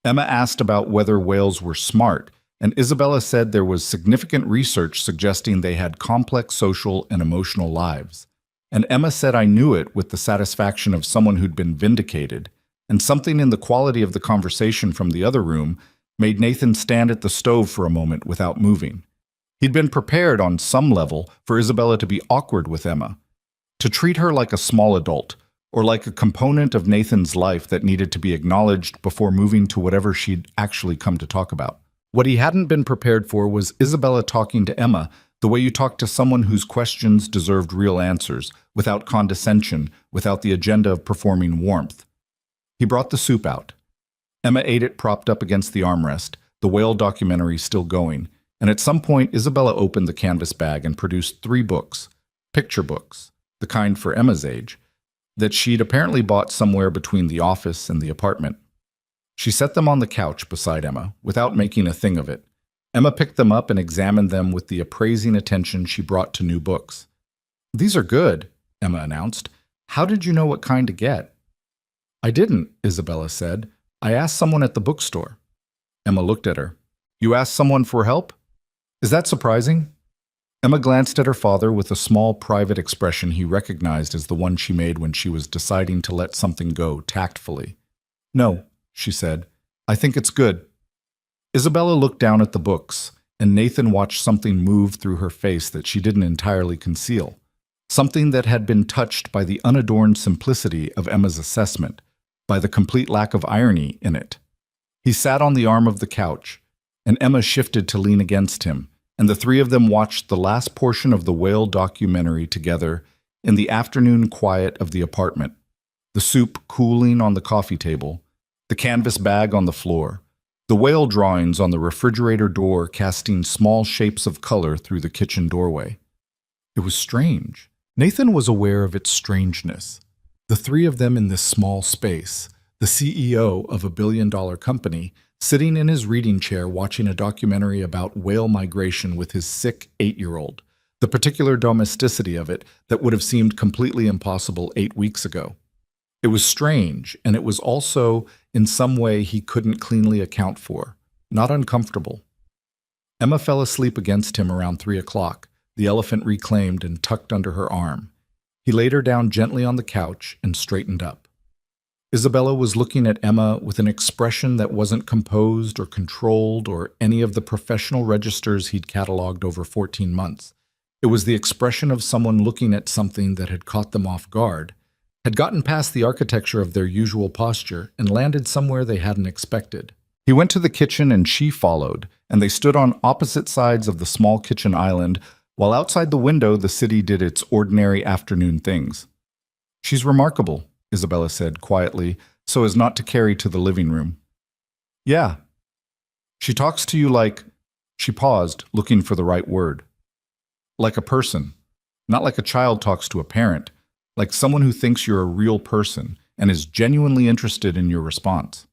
Emma asked about whether whales were smart, and Isabella said there was significant research suggesting they had complex social and emotional lives. And Emma said I knew it with the satisfaction of someone who'd been vindicated, and something in the quality of the conversation from the other room made Nathan stand at the stove for a moment without moving. He'd been prepared on some level for Isabella to be awkward with Emma, to treat her like a small adult, or like a component of Nathan's life that needed to be acknowledged before moving to whatever she'd actually come to talk about. What he hadn't been prepared for was Isabella talking to Emma the way you talk to someone whose questions deserved real answers, without condescension, without the agenda of performing warmth. He brought the soup out. Emma ate it propped up against the armrest, the whale documentary still going, and at some point Isabella opened the canvas bag and produced 3 books, picture books, the kind for Emma's age, that she'd apparently bought somewhere between the office and the apartment. She set them on the couch beside Emma, without making a thing of it. Emma picked them up and examined them with the appraising attention she brought to new books. "These are good," Emma announced. "How did you know what kind to get?" "I didn't," Isabella said. "I asked someone at the bookstore." Emma looked at her. "You asked someone for help? Is that surprising?" Emma glanced at her father with a small private expression he recognized as the one she made when she was deciding to let something go tactfully. "No," she said. "I think it's good." Isabella looked down at the books, and Nathan watched something move through her face that she didn't entirely conceal, something that had been touched by the unadorned simplicity of Emma's assessment, by the complete lack of irony in it. He sat on the arm of the couch, and Emma shifted to lean against him, and the 3 of them watched the last portion of the whale documentary together in the afternoon quiet of the apartment, the soup cooling on the coffee table, the canvas bag on the floor, the whale drawings on the refrigerator door casting small shapes of color through the kitchen doorway. It was strange. Nathan was aware of its strangeness. The 3 of them in this small space, the CEO of a billion-dollar company, sitting in his reading chair watching a documentary about whale migration with his sick 8-year-old, the particular domesticity of it that would have seemed completely impossible 8 weeks ago. It was strange, and it was also, in some way, he couldn't cleanly account for. Not uncomfortable. Emma fell asleep against him around 3 o'clock, the elephant reclaimed and tucked under her arm. He laid her down gently on the couch and straightened up. Isabella was looking at Emma with an expression that wasn't composed or controlled or any of the professional registers he'd cataloged over 14 months. It was the expression of someone looking at something that had caught them off guard, had gotten past the architecture of their usual posture and landed somewhere they hadn't expected. He went to the kitchen and she followed, and they stood on opposite sides of the small kitchen island, while outside the window the city did its ordinary afternoon things. "She's remarkable," Isabella said quietly, so as not to carry to the living room. "Yeah. She talks to you like—" She paused, looking for the right word. "Like a person. Not like a child talks to a parent. Like someone who thinks you're a real person and is genuinely interested in your response.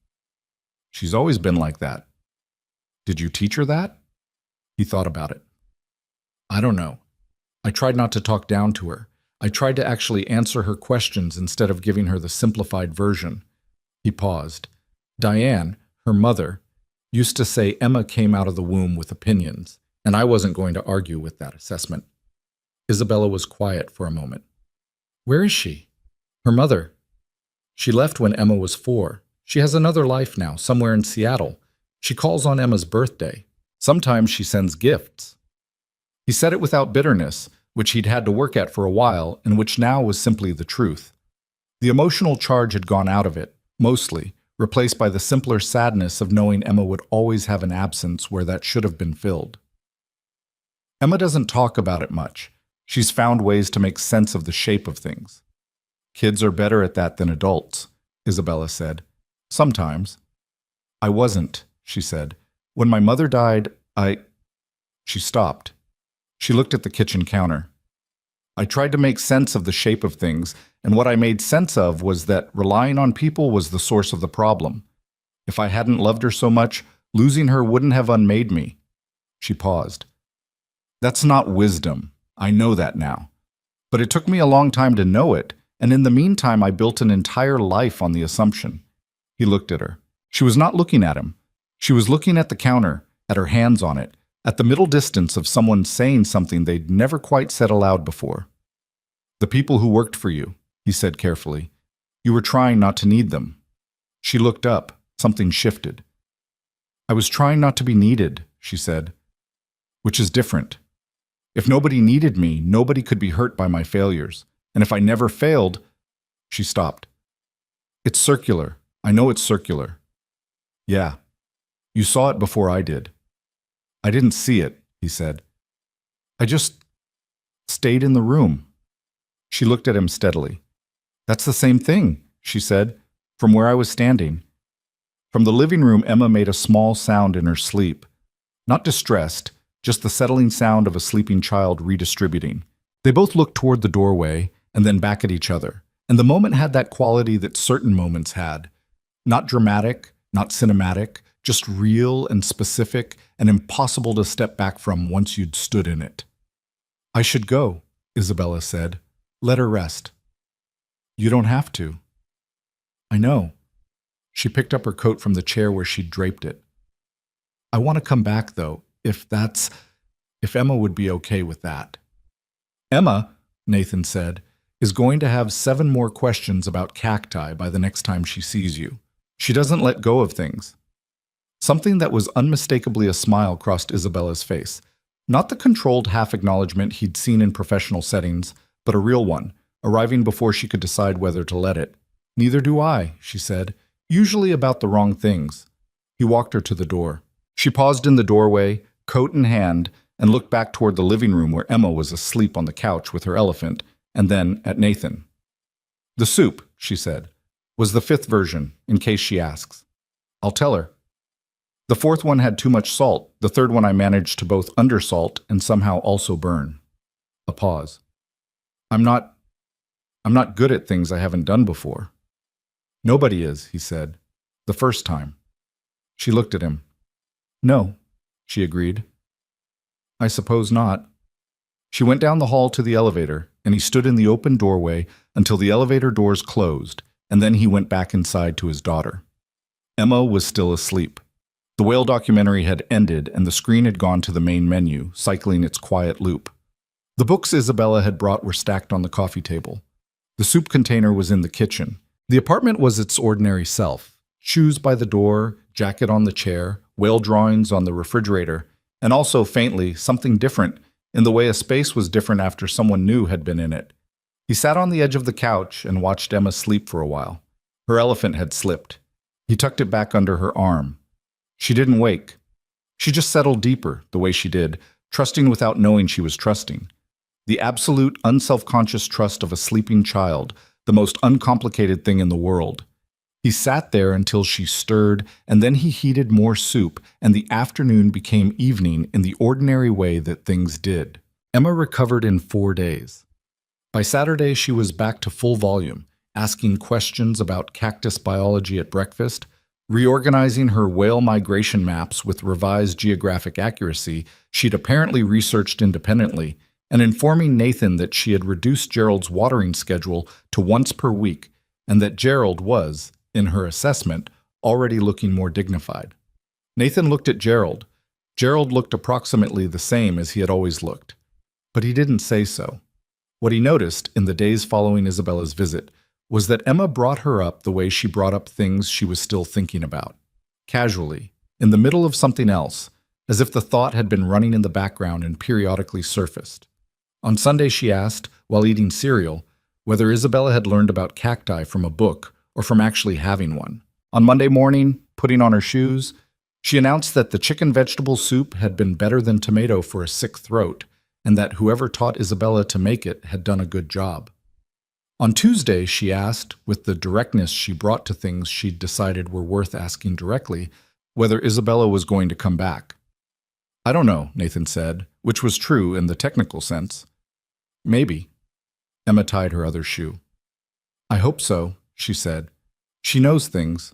She's always been like that." "Did you teach her that?" He thought about it. "I don't know. I tried not to talk down to her. I tried to actually answer her questions instead of giving her the simplified version." He paused. "Diane, her mother, used to say Emma came out of the womb with opinions, and I wasn't going to argue with that assessment." Isabella was quiet for a moment. "Where is she?" "Her mother. She left when Emma was 4. She has another life now, somewhere in Seattle. She calls on Emma's birthday. Sometimes she sends gifts." He said it without bitterness, which he'd had to work at for a while, and which now was simply the truth. The emotional charge had gone out of it, mostly, replaced by the simpler sadness of knowing Emma would always have an absence where that should have been filled. "Emma doesn't talk about it much. She's found ways to make sense of the shape of things. Kids are better at that than adults," Isabella said. "Sometimes." "I wasn't," she said. "When my mother died, She stopped. She looked at the kitchen counter. "I tried to make sense of the shape of things, and what I made sense of was that relying on people was the source of the problem. If I hadn't loved her so much, losing her wouldn't have unmade me." She paused. That's not wisdom. I know that now. But it took me a long time to know it, and in the meantime I built an entire life on the assumption. He looked at her. She was not looking at him. She was looking at the counter, at her hands on it, at the middle distance of someone saying something they'd never quite said aloud before. The people who worked for you, he said carefully. You were trying not to need them. She looked up. Something shifted. I was trying not to be needed, she said. Which is different. If nobody needed me, nobody could be hurt by my failures. And if I never failed, she stopped. It's circular. I know it's circular. Yeah. You saw it before I did. I didn't see it, he said. I just stayed in the room. She looked at him steadily. That's the same thing, she said, from where I was standing. From the living room, Emma made a small sound in her sleep. Not distressed, just the settling sound of a sleeping child redistributing. They both looked toward the doorway and then back at each other, and the moment had that quality that certain moments had. Not dramatic, not cinematic, just real and specific and impossible to step back from once you'd stood in it. I should go, Isabella said. Let her rest. You don't have to. I know. She picked up her coat from the chair where she'd draped it. I want to come back, though, if Emma would be okay with that. Emma, Nathan said, is going to have 7 more questions about cacti by the next time she sees you. She doesn't let go of things. Something that was unmistakably a smile crossed Isabella's face. Not the controlled half-acknowledgement he'd seen in professional settings, but a real one, arriving before she could decide whether to let it. Neither do I, she said, usually about the wrong things. He walked her to the door. She paused in the doorway, coat in hand, and looked back toward the living room where Emma was asleep on the couch with her elephant, and then at Nathan. The soup, she said, was the 5th version, in case she asks. I'll tell her. The 4th one had too much salt. The 3rd one I managed to both undersalt and somehow also burn. A pause. I'm not good at things I haven't done before. Nobody is, he said. The first time. She looked at him. No, she agreed. I suppose not. She went down the hall to the elevator, and he stood in the open doorway until the elevator doors closed, and then he went back inside to his daughter. Emma was still asleep. The whale documentary had ended, and the screen had gone to the main menu, cycling its quiet loop. The books Isabella had brought were stacked on the coffee table. The soup container was in the kitchen. The apartment was its ordinary self. Shoes by the door, jacket on the chair, whale drawings on the refrigerator, and also, faintly, something different in the way a space was different after someone new had been in it. He sat on the edge of the couch and watched Emma sleep for a while. Her elephant had slipped. He tucked it back under her arm. She didn't wake. She just settled deeper, the way she did, trusting without knowing she was trusting. The absolute, unself-conscious trust of a sleeping child, the most uncomplicated thing in the world. He sat there until she stirred, and then he heated more soup, and the afternoon became evening in the ordinary way that things did. Emma recovered in 4 days. By Saturday, she was back to full volume, asking questions about cactus biology at breakfast, reorganizing her whale migration maps with revised geographic accuracy she'd apparently researched independently, and informing Nathan that she had reduced Gerald's watering schedule to once per week, and that Gerald was, in her assessment, already looking more dignified. Nathan looked at Gerald. Gerald looked approximately the same as he had always looked. But he didn't say so. What he noticed in the days following Isabella's visit was that Emma brought her up the way she brought up things she was still thinking about. Casually, in the middle of something else, as if the thought had been running in the background and periodically surfaced. On Sunday she asked, while eating cereal, whether Isabella had learned about cacti from a book or from actually having one. On Monday morning, putting on her shoes, she announced that the chicken vegetable soup had been better than tomato for a sick throat, and that whoever taught Isabella to make it had done a good job. On Tuesday, she asked, with the directness she brought to things she'd decided were worth asking directly, whether Isabella was going to come back. I don't know, Nathan said, which was true in the technical sense. Maybe. Emma tied her other shoe. I hope so, she said. She knows things.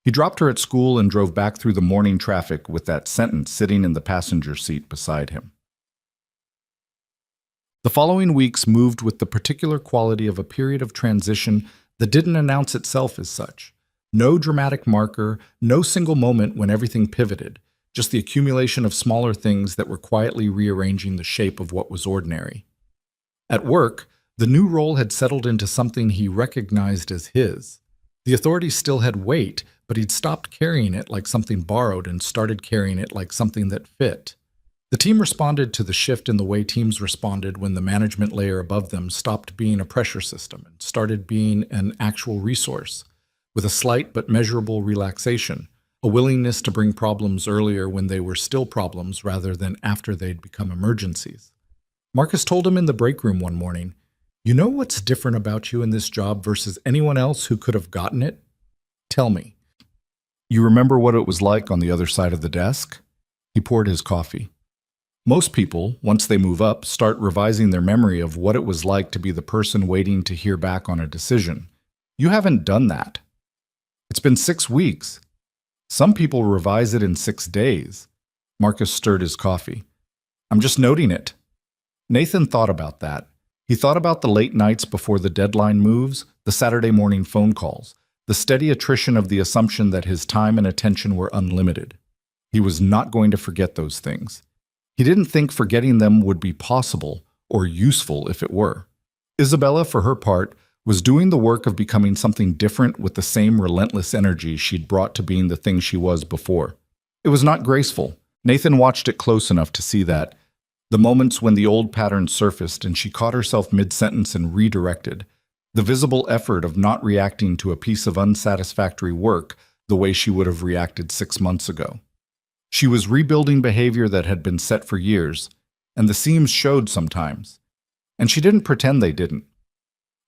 He dropped her at school and drove back through the morning traffic with that sentence sitting in the passenger seat beside him. The following weeks moved with the particular quality of a period of transition that didn't announce itself as such. No dramatic marker, no single moment when everything pivoted, just the accumulation of smaller things that were quietly rearranging the shape of what was ordinary. At work, the new role had settled into something he recognized as his. The authority still had weight, but he'd stopped carrying it like something borrowed and started carrying it like something that fit. The team responded to the shift in the way teams responded when the management layer above them stopped being a pressure system and started being an actual resource, with a slight but measurable relaxation, a willingness to bring problems earlier when they were still problems rather than after they'd become emergencies. Marcus told him in the break room one morning, "You know what's different about you in this job versus anyone else who could have gotten it? Tell me." "You remember what it was like on the other side of the desk?" He poured his coffee. "Most people, once they move up, start revising their memory of what it was like to be the person waiting to hear back on a decision. You haven't done that. It's been 6 weeks. Some people revise it in 6 days." Marcus stirred his coffee. "I'm just noting it." Nathan thought about that. He thought about the late nights before the deadline moves, the Saturday morning phone calls, the steady attrition of the assumption that his time and attention were unlimited. He was not going to forget those things. He didn't think forgetting them would be possible or useful if it were. Isabella, for her part, was doing the work of becoming something different with the same relentless energy she'd brought to being the thing she was before. It was not graceful. Nathan watched it close enough to see that. The moments when the old pattern surfaced and she caught herself mid-sentence and redirected. The visible effort of not reacting to a piece of unsatisfactory work the way she would have reacted 6 months ago. She was rebuilding behavior that had been set for years, and the seams showed sometimes. And she didn't pretend they didn't.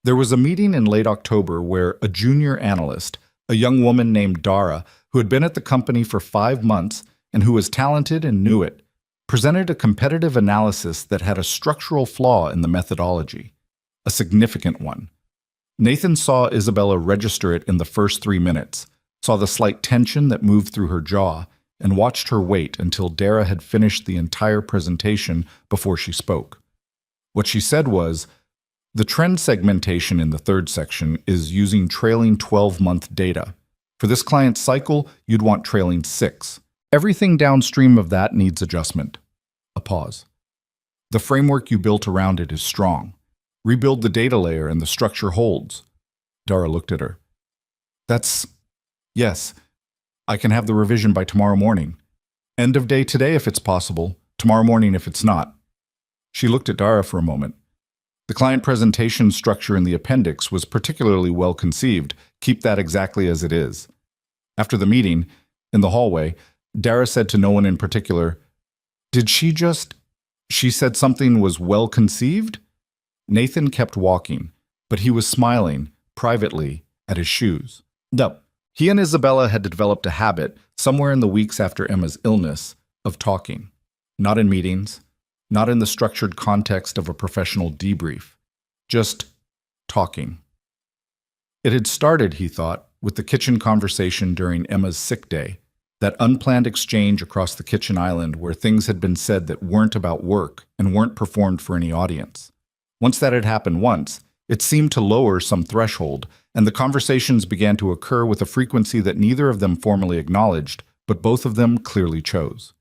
There was a meeting in late October where a junior analyst, a young woman named Dara, who had been at the company for 5 months and who was talented and knew it, presented a competitive analysis that had a structural flaw in the methodology, a significant one. Nathan saw Isabella register it in the first 3 minutes, saw the slight tension that moved through her jaw, and watched her wait until Dara had finished the entire presentation before she spoke. What she said was, "The trend segmentation in the third section is using trailing 12-month data. For this client cycle, you'd want trailing 6. Everything downstream of that needs adjustment." A pause. "The framework you built around it is strong. Rebuild the data layer and the structure holds." Dara looked at her. Yes, I can have the revision by tomorrow morning. End of day today if it's possible, tomorrow morning if it's not." She looked at Dara for a moment. The client presentation structure in the appendix was particularly well conceived. Keep that exactly as it is. After the meeting, in the hallway, Dara said to no one in particular, She said something was well conceived?" Nathan kept walking, but he was smiling, privately, at his shoes. No. He and Isabella had developed a habit, somewhere in the weeks after Emma's illness, of talking. Not in meetings, not in the structured context of a professional debrief. Just talking. It had started, he thought, with the kitchen conversation during Emma's sick day. That unplanned exchange across the kitchen island where things had been said that weren't about work and weren't performed for any audience. Once that had happened once, it seemed to lower some threshold, and the conversations began to occur with a frequency that neither of them formally acknowledged, but both of them clearly chose.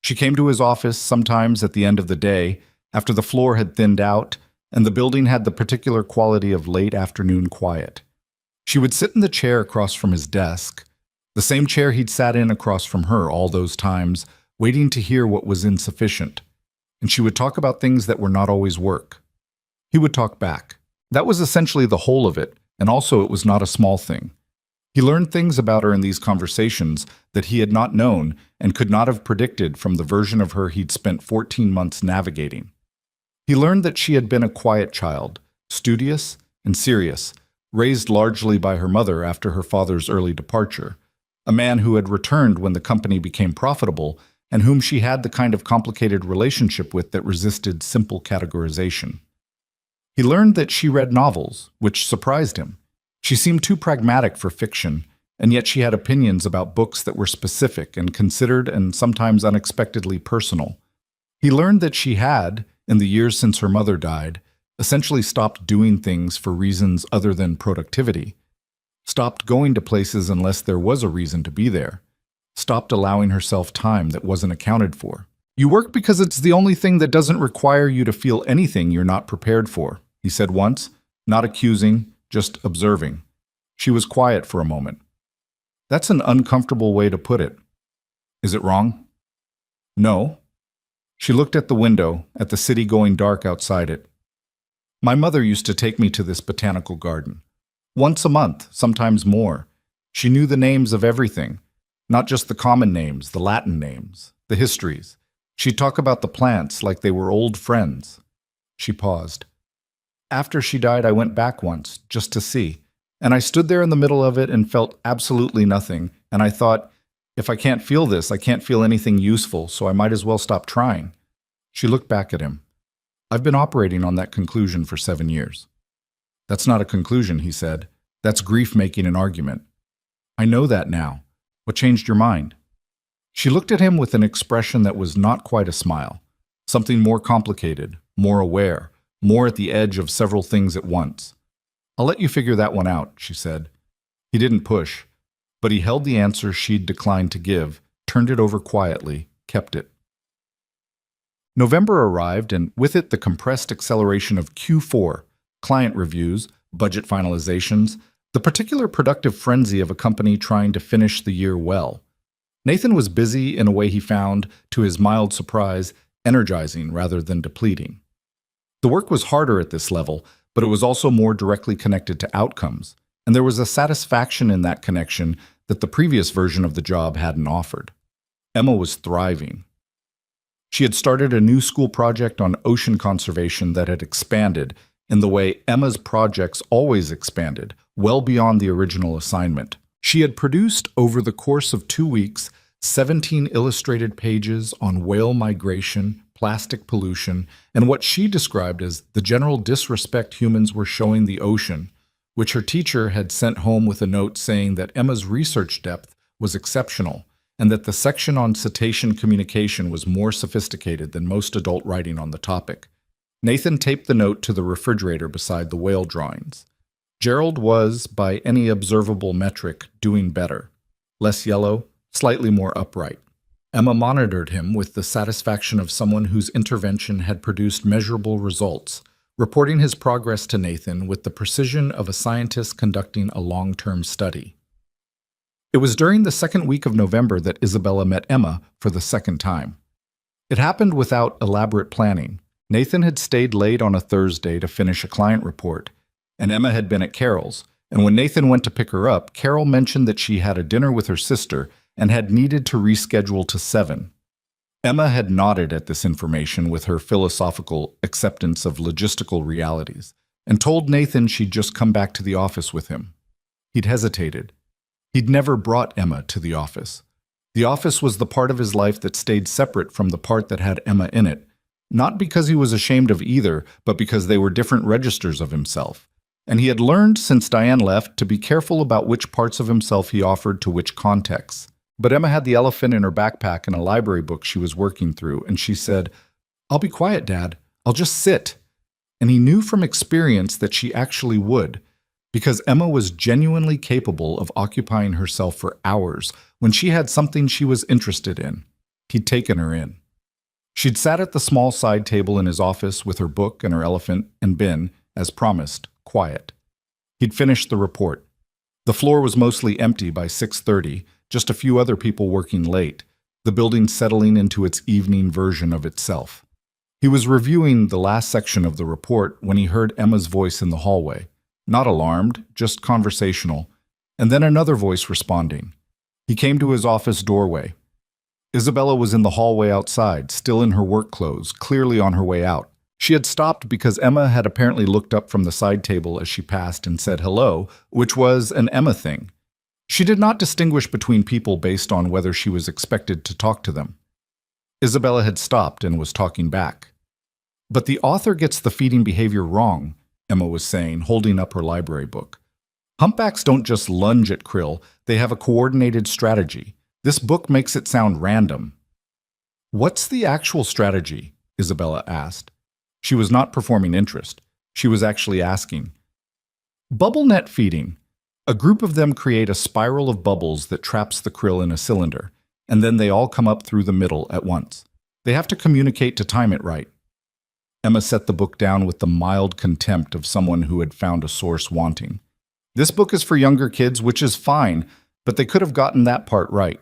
She came to his office sometimes at the end of the day, after the floor had thinned out, and the building had the particular quality of late afternoon quiet. She would sit in the chair across from his desk, the same chair he'd sat in across from her all those times, waiting to hear what was insufficient. And she would talk about things that were not always work. He would talk back. That was essentially the whole of it, and also it was not a small thing. He learned things about her in these conversations that he had not known and could not have predicted from the version of her he'd spent 14 months navigating. He learned that she had been a quiet child, studious and serious, raised largely by her mother after her father's early departure, a man who had returned when the company became profitable and whom she had the kind of complicated relationship with that resisted simple categorization. He learned that she read novels, which surprised him. She seemed too pragmatic for fiction, and yet she had opinions about books that were specific and considered and sometimes unexpectedly personal. He learned that she had, in the years since her mother died, essentially stopped doing things for reasons other than productivity, stopped going to places unless there was a reason to be there, stopped allowing herself time that wasn't accounted for. You work because it's the only thing that doesn't require you to feel anything you're not prepared for, he said once, not accusing, just observing. She was quiet for a moment. That's an uncomfortable way to put it. Is it wrong? No. She looked at the window, at the city going dark outside it. My mother used to take me to this botanical garden. Once a month, sometimes more. She knew the names of everything, not just the common names, the Latin names, the histories. She'd talk about the plants like they were old friends. She paused. After she died, I went back once, just to see. And I stood there in the middle of it and felt absolutely nothing. And I thought, if I can't feel this, I can't feel anything useful, so I might as well stop trying. She looked back at him. I've been operating on that conclusion for 7 years. That's not a conclusion, he said. That's grief making an argument. I know that now. What changed your mind? She looked at him with an expression that was not quite a smile. Something more complicated, more aware, more at the edge of several things at once. I'll let you figure that one out, she said. He didn't push, but he held the answer she'd declined to give, turned it over quietly, kept it. November arrived, and with it the compressed acceleration of Q4, client reviews, budget finalizations, the particular productive frenzy of a company trying to finish the year well. Nathan was busy in a way he found, to his mild surprise, energizing rather than depleting. The work was harder at this level, but it was also more directly connected to outcomes, and there was a satisfaction in that connection that the previous version of the job hadn't offered. Emma was thriving. She had started a new school project on ocean conservation that had expanded in the way Emma's projects always expanded, well beyond the original assignment. She had produced, over the course of 2 weeks, 17 illustrated pages on whale migration, plastic pollution, and what she described as the general disrespect humans were showing the ocean, which her teacher had sent home with a note saying that Emma's research depth was exceptional and that the section on cetacean communication was more sophisticated than most adult writing on the topic. Nathan taped the note to the refrigerator beside the whale drawings. Gerald was, by any observable metric, doing better. Less yellow, slightly more upright. Emma monitored him with the satisfaction of someone whose intervention had produced measurable results, reporting his progress to Nathan with the precision of a scientist conducting a long-term study. It was during the second week of November that Isabella met Emma for the second time. It happened without elaborate planning. Nathan had stayed late on a Thursday to finish a client report, and Emma had been at Carol's, and when Nathan went to pick her up, Carol mentioned that she had a dinner with her sister and had needed to reschedule to 7. Emma had nodded at this information with her philosophical acceptance of logistical realities, and told Nathan she'd just come back to the office with him. He'd hesitated. He'd never brought Emma to the office. The office was the part of his life that stayed separate from the part that had Emma in it, not because he was ashamed of either, but because they were different registers of himself. And he had learned since Diane left to be careful about which parts of himself he offered to which contexts. But Emma had the elephant in her backpack and a library book she was working through, and she said, "I'll be quiet, Dad. I'll just sit." And he knew from experience that she actually would, because Emma was genuinely capable of occupying herself for hours when she had something she was interested in. He'd taken her in. She'd sat at the small side table in his office with her book and her elephant and been, as promised, quiet. He'd finished the report. The floor was mostly empty by 6:30, just a few other people working late, the building settling into its evening version of itself. He was reviewing the last section of the report when he heard Emma's voice in the hallway, not alarmed, just conversational, and then another voice responding. He came to his office doorway. Isabella was in the hallway outside, still in her work clothes, clearly on her way out. She had stopped because Emma had apparently looked up from the side table as she passed and said hello, which was an Emma thing. She did not distinguish between people based on whether she was expected to talk to them. Isabella had stopped and was talking back. "But the author gets the feeding behavior wrong," Emma was saying, holding up her library book. "Humpbacks don't just lunge at krill, they have a coordinated strategy. This book makes it sound random." "What's the actual strategy?" Isabella asked. She was not performing interest. She was actually asking. Bubble net feeding. A group of them create a spiral of bubbles that traps the krill in a cylinder, and then they all come up through the middle at once. They have to communicate to time it right. Emma set the book down with the mild contempt of someone who had found a source wanting. This book is for younger kids, which is fine, but they could have gotten that part right.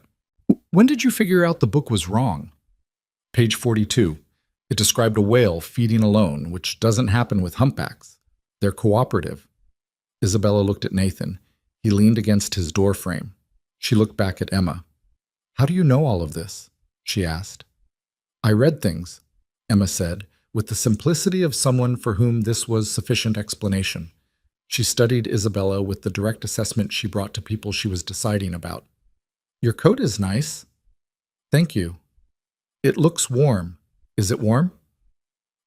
When did you figure out the book was wrong? Page 42. It described a whale feeding alone, which doesn't happen with humpbacks. They're cooperative. Isabella looked at Nathan. He leaned against his door frame. She looked back at Emma. How do you know all of this? She asked. I read things, Emma said, with the simplicity of someone for whom this was sufficient explanation. She studied Isabella with the direct assessment she brought to people she was deciding about. Your coat is nice. Thank you. It looks warm. Is it warm?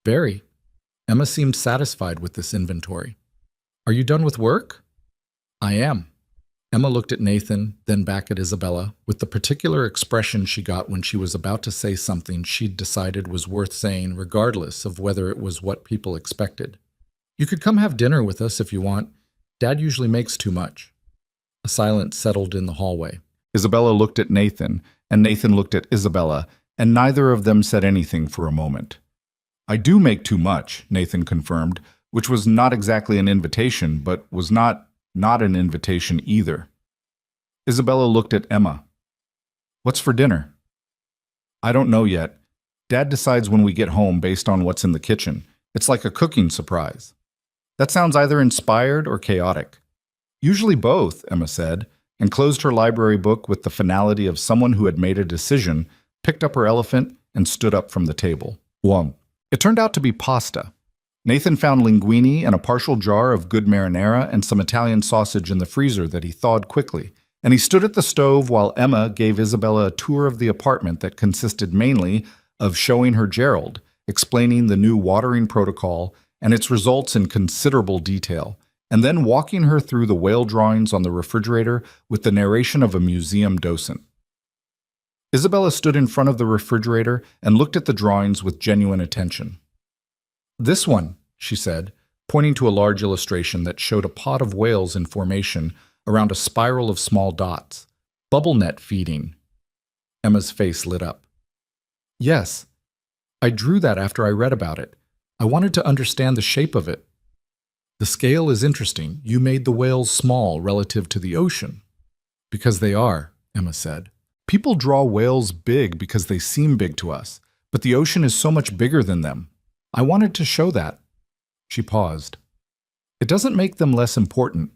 Very. Emma seemed satisfied with this inventory. Are you done with work? I am. Emma looked at Nathan, then back at Isabella, with the particular expression she got when she was about to say something she'd decided was worth saying regardless of whether it was what people expected. You could come have dinner with us if you want. Dad usually makes too much. A silence settled in the hallway. Isabella looked at Nathan, and Nathan looked at Isabella, and neither of them said anything for a moment. I do make too much, Nathan confirmed, which was not exactly an invitation, but was not an invitation either. Isabella looked at Emma. What's for dinner? I don't know yet. Dad decides when we get home based on what's in the kitchen. It's like a cooking surprise. That sounds either inspired or chaotic. Usually both, Emma said, and closed her library book with the finality of someone who had made a decision, picked up her elephant, and stood up from the table. Wong. It turned out to be pasta. Nathan found linguine and a partial jar of good marinara and some Italian sausage in the freezer that he thawed quickly, and he stood at the stove while Emma gave Isabella a tour of the apartment that consisted mainly of showing her Gerald, explaining the new watering protocol and its results in considerable detail, and then walking her through the whale drawings on the refrigerator with the narration of a museum docent. Isabella stood in front of the refrigerator and looked at the drawings with genuine attention. This one, she said, pointing to a large illustration that showed a pod of whales in formation around a spiral of small dots. Bubble net feeding. Emma's face lit up. Yes, I drew that after I read about it. I wanted to understand the shape of it. The scale is interesting. You made the whales small relative to the ocean. Because they are, Emma said. People draw whales big because they seem big to us, but the ocean is so much bigger than them. I wanted to show that. She paused. It doesn't make them less important.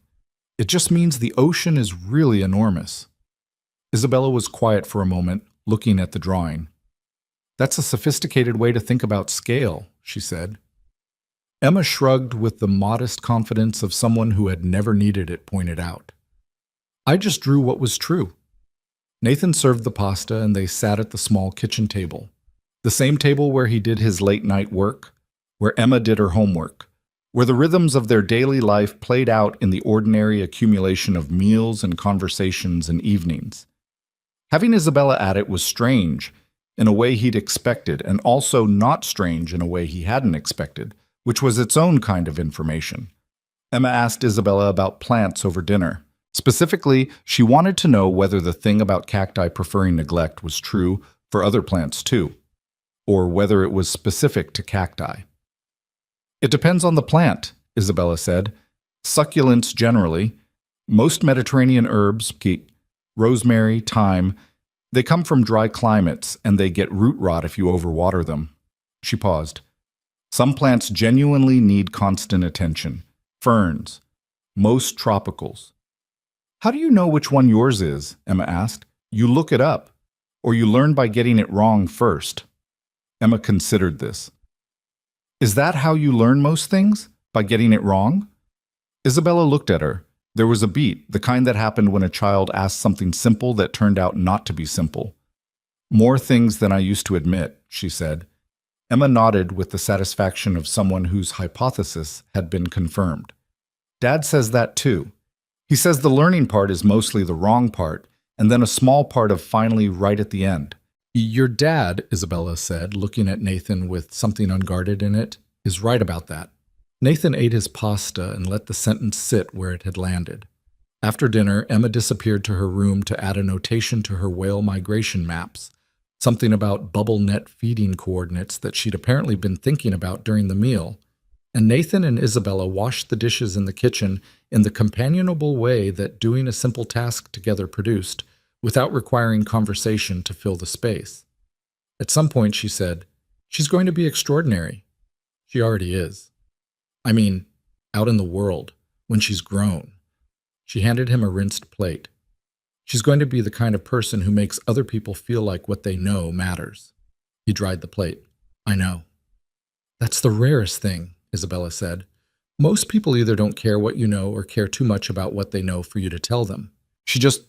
It just means the ocean is really enormous. Isabella was quiet for a moment, looking at the drawing. That's a sophisticated way to think about scale, she said. Emma shrugged with the modest confidence of someone who had never needed it pointed out. I just drew what was true. Nathan served the pasta and they sat at the small kitchen table. The same table where he did his late-night work, where Emma did her homework, where the rhythms of their daily life played out in the ordinary accumulation of meals and conversations and evenings. Having Isabella at it was strange, in a way he'd expected, and also not strange in a way he hadn't expected, which was its own kind of information. Emma asked Isabella about plants over dinner. Specifically, she wanted to know whether the thing about cacti preferring neglect was true for other plants too, or whether it was specific to cacti. It depends on the plant, Isabella said. Succulents generally, most Mediterranean herbs, rosemary, thyme, they come from dry climates and they get root rot if you overwater them. She paused. Some plants genuinely need constant attention. Ferns, most tropicals. How do you know which one yours is? Emma asked. You look it up, or you learn by getting it wrong first. Emma considered this. Is that how you learn most things? By getting it wrong? Isabella looked at her. There was a beat, the kind that happened when a child asked something simple that turned out not to be simple. More things than I used to admit, she said. Emma nodded with the satisfaction of someone whose hypothesis had been confirmed. Dad says that too. He says the learning part is mostly the wrong part, and then a small part of finally right at the end. Your dad, Isabella said, looking at Nathan with something unguarded in it, is right about that. Nathan ate his pasta and let the sentence sit where it had landed. After dinner, Emma disappeared to her room to add a notation to her whale migration maps, something about bubble net feeding coordinates that she'd apparently been thinking about during the meal, and Nathan and Isabella washed the dishes in the kitchen in the companionable way that doing a simple task together produced, without requiring conversation to fill the space. At some point she said, "She's going to be extraordinary." She already is. I mean, out in the world, when she's grown. She handed him a rinsed plate. She's going to be the kind of person who makes other people feel like what they know matters. He dried the plate. I know. That's the rarest thing, Isabella said. Most people either don't care what you know or care too much about what they know for you to tell them. She just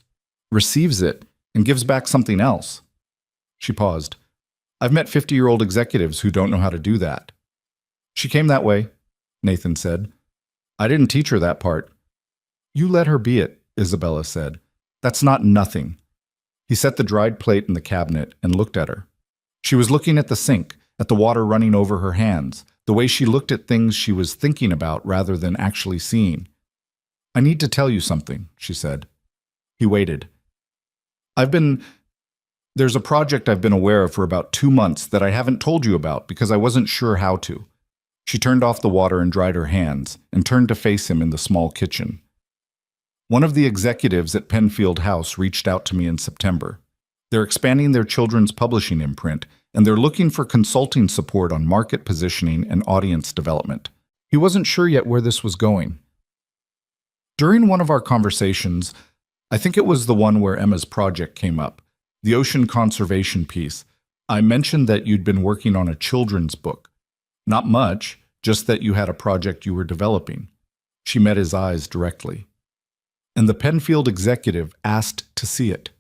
receives it and gives back something else. She paused. I've met 50-year-old executives who don't know how to do that. She came that way, Nathan said. I didn't teach her that part. You let her be it, Isabella said. That's not nothing. He set the dried plate in the cabinet and looked at her. She was looking at the sink, at the water running over her hands, the way she looked at things she was thinking about rather than actually seeing. I need to tell you something, she said. He waited. There's a project I've been aware of for about 2 months that I haven't told you about because I wasn't sure how to. She turned off the water and dried her hands and turned to face him in the small kitchen. One of the executives at Penfield House reached out to me in September. They're expanding their children's publishing imprint, and they're looking for consulting support on market positioning and audience development. He wasn't sure yet where this was going. During one of our conversations, I think it was the one where Emma's project came up, the ocean conservation piece, I mentioned that you'd been working on a children's book. Not much, just that you had a project you were developing. She met his eyes directly. And the Penfield executive asked to see it.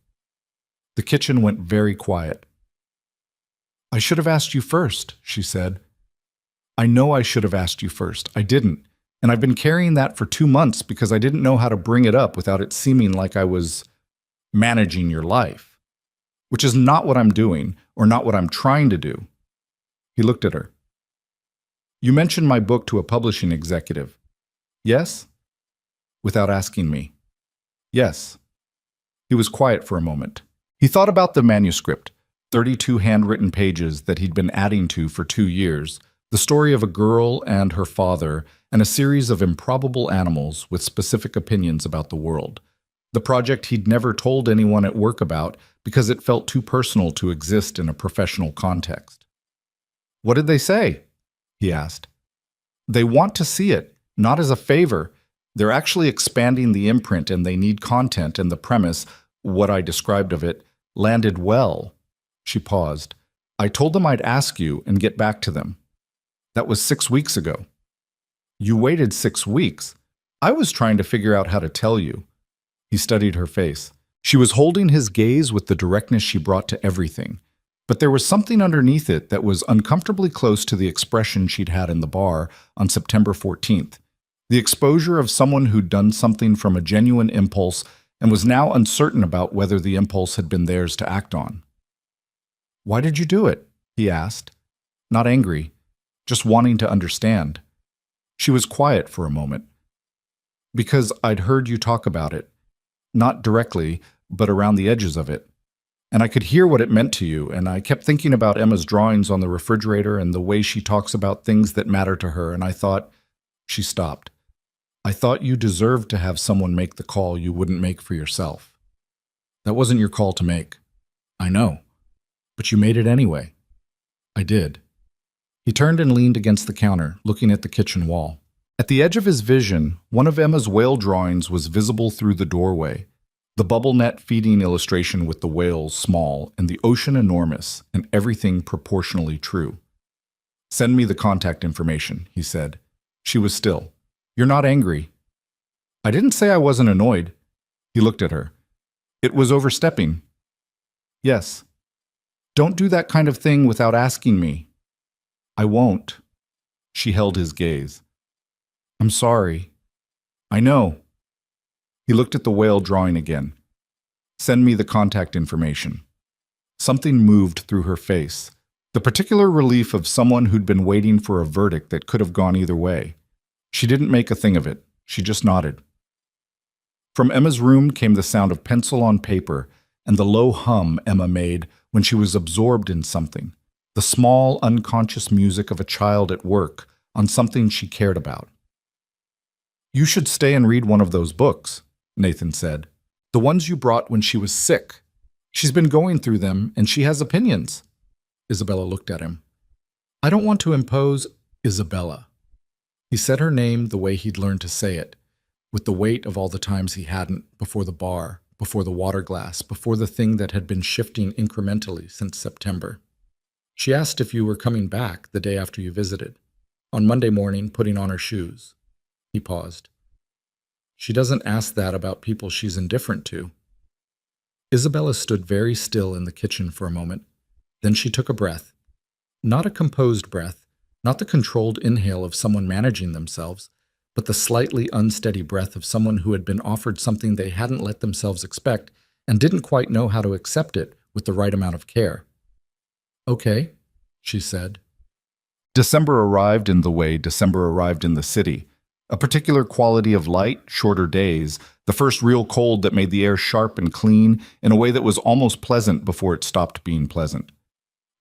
The kitchen went very quiet. I should have asked you first, she said. I know I should have asked you first. I didn't. And I've been carrying that for 2 months because I didn't know how to bring it up without it seeming like I was managing your life, which is not what I'm doing or not what I'm trying to do. He looked at her. You mentioned my book to a publishing executive. Yes? Without asking me. Yes. He was quiet for a moment. He thought about the manuscript, 32 handwritten pages that he'd been adding to for 2 years, the story of a girl and her father, and a series of improbable animals with specific opinions about the world. The project he'd never told anyone at work about because it felt too personal to exist in a professional context. What did they say? He asked. They want to see it, not as a favor. They're actually expanding the imprint and they need content, and the premise, what I described of it, landed well. She paused. I told them I'd ask you and get back to them. That was 6 weeks ago. You waited 6 weeks. I was trying to figure out how to tell you. He studied her face. She was holding his gaze with the directness she brought to everything. But there was something underneath it that was uncomfortably close to the expression she'd had in the bar on September 14th. The exposure of someone who'd done something from a genuine impulse and was now uncertain about whether the impulse had been theirs to act on. Why did you do it? He asked. Not angry, just wanting to understand. She was quiet for a moment. Because I'd heard you talk about it. Not directly, but around the edges of it. And I could hear what it meant to you, and I kept thinking about Emma's drawings on the refrigerator and the way she talks about things that matter to her, and I thought... She stopped. I thought you deserved to have someone make the call you wouldn't make for yourself. That wasn't your call to make. I know. But you made it anyway. I did. He turned and leaned against the counter, looking at the kitchen wall. At the edge of his vision, one of Emma's whale drawings was visible through the doorway. The bubble net feeding illustration with the whales small and the ocean enormous and everything proportionally true. Send me the contact information, he said. She was still. You're not angry. I didn't say I wasn't annoyed. He looked at her. It was overstepping. Yes. Don't do that kind of thing without asking me. I won't. She held his gaze. I'm sorry. I know. He looked at the whale drawing again. Send me the contact information. Something moved through her face. The particular relief of someone who'd been waiting for a verdict that could have gone either way. She didn't make a thing of it. She just nodded. From Emma's room came the sound of pencil on paper and the low hum Emma made when she was absorbed in something, the small, unconscious music of a child at work on something she cared about. "You should stay and read one of those books," Nathan said. "The ones you brought when she was sick. She's been going through them, and she has opinions." Isabella looked at him. "I don't want to impose Isabella." He said her name the way he'd learned to say it, with the weight of all the times he hadn't, before the bar, before the water glass, before the thing that had been shifting incrementally since September. "She asked if you were coming back the day after you visited, on Monday morning, putting on her shoes." He paused. "She doesn't ask that about people she's indifferent to." Isabella stood very still in the kitchen for a moment. Then she took a breath. Not a composed breath, not the controlled inhale of someone managing themselves, but the slightly unsteady breath of someone who had been offered something they hadn't let themselves expect and didn't quite know how to accept it with the right amount of care. "Okay," she said. December arrived in the way December arrived in the city. A particular quality of light, shorter days, the first real cold that made the air sharp and clean in a way that was almost pleasant before it stopped being pleasant.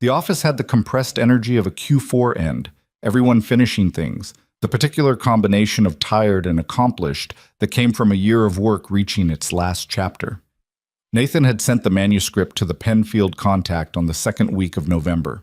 The office had the compressed energy of a Q4 end, everyone finishing things, the particular combination of tired and accomplished that came from a year of work reaching its last chapter. Nathan had sent the manuscript to the Penfield contact on the second week of November.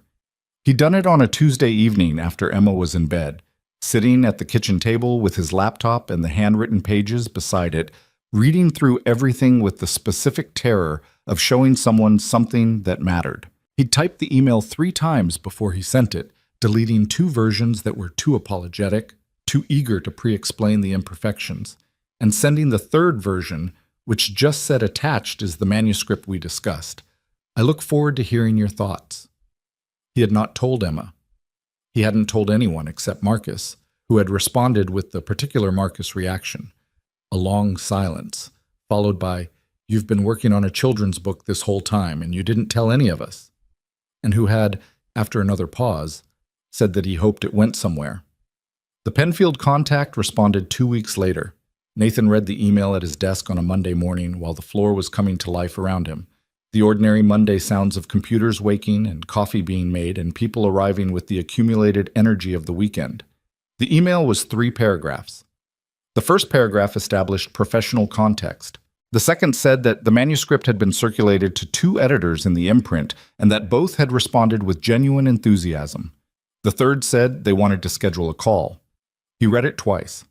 He'd done it on a Tuesday evening after Emma was in bed, sitting at the kitchen table with his laptop and the handwritten pages beside it, reading through everything with the specific terror of showing someone something that mattered. He'd typed the email 3 times before he sent it, deleting 2 versions that were too apologetic, too eager to pre-explain the imperfections, and sending the 3rd version, which just said attached is the manuscript we discussed. "I look forward to hearing your thoughts." He had not told Emma. He hadn't told anyone except Marcus, who had responded with the particular Marcus reaction. A long silence, followed by, "You've been working on a children's book this whole time, and you didn't tell any of us." And who had, after another pause, said that he hoped it went somewhere. The Penfield contact responded 2 weeks later. Nathan read the email at his desk on a Monday morning while the floor was coming to life around him. The ordinary Monday sounds of computers waking and coffee being made and people arriving with the accumulated energy of the weekend. The email was 3 paragraphs. The first paragraph established professional context. The second said that the manuscript had been circulated to 2 editors in the imprint and that both had responded with genuine enthusiasm. The third said they wanted to schedule a call. He read it twice.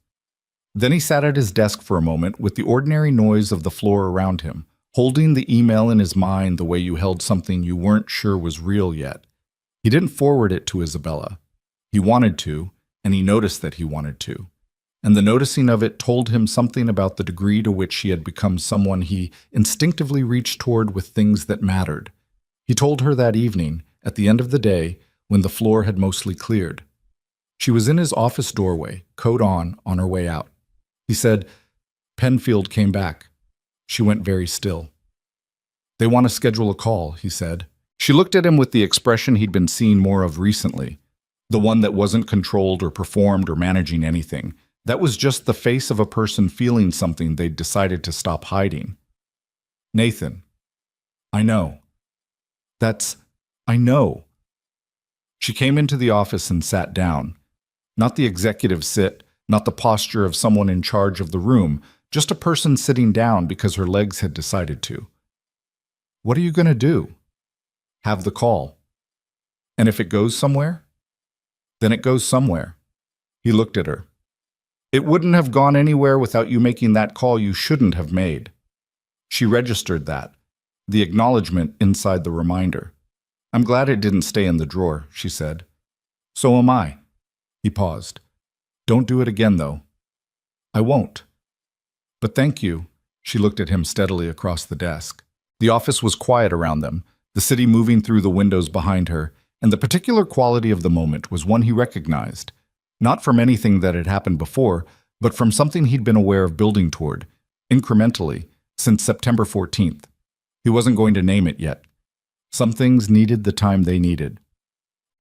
Then he sat at his desk for a moment with the ordinary noise of the floor around him, holding the email in his mind the way you held something you weren't sure was real yet. He didn't forward it to Isabella. He wanted to, and he noticed that he wanted to. And the noticing of it told him something about the degree to which he had become someone he instinctively reached toward with things that mattered. He told her that evening, at the end of the day, when the floor had mostly cleared. She was in his office doorway, coat on her way out. He said, "Penfield came back." She went very still. "They want to schedule a call," he said. She looked at him with the expression he'd been seeing more of recently, the one that wasn't controlled or performed or managing anything. That was just the face of a person feeling something they'd decided to stop hiding. "Nathan, I know. I know." She came into the office and sat down. Not the executive sit, not the posture of someone in charge of the room, just a person sitting down because her legs had decided to. "What are you going to do?" "Have the call." "And if it goes somewhere?" "Then it goes somewhere." He looked at her. "It wouldn't have gone anywhere without you making that call you shouldn't have made." She registered that, the acknowledgement inside the reminder. "I'm glad it didn't stay in the drawer," she said. "So am I." He paused. "Don't do it again, though." "I won't." "But thank you." She looked at him steadily across the desk. The office was quiet around them, the city moving through the windows behind her, and the particular quality of the moment was one he recognized. Not from anything that had happened before, but from something he'd been aware of building toward, incrementally, since September 14th. He wasn't going to name it yet. Some things needed the time they needed.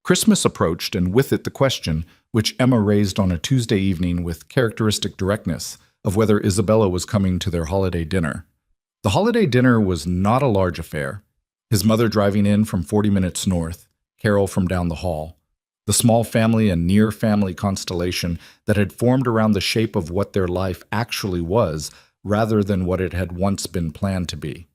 Christmas approached, and with it the question, which Emma raised on a Tuesday evening with characteristic directness, of whether Isabella was coming to their holiday dinner. The holiday dinner was not a large affair. His mother driving in from 40 minutes north, Carol from down the hall. The small family and near-family constellation that had formed around the shape of what their life actually was, rather than what it had once been planned to be.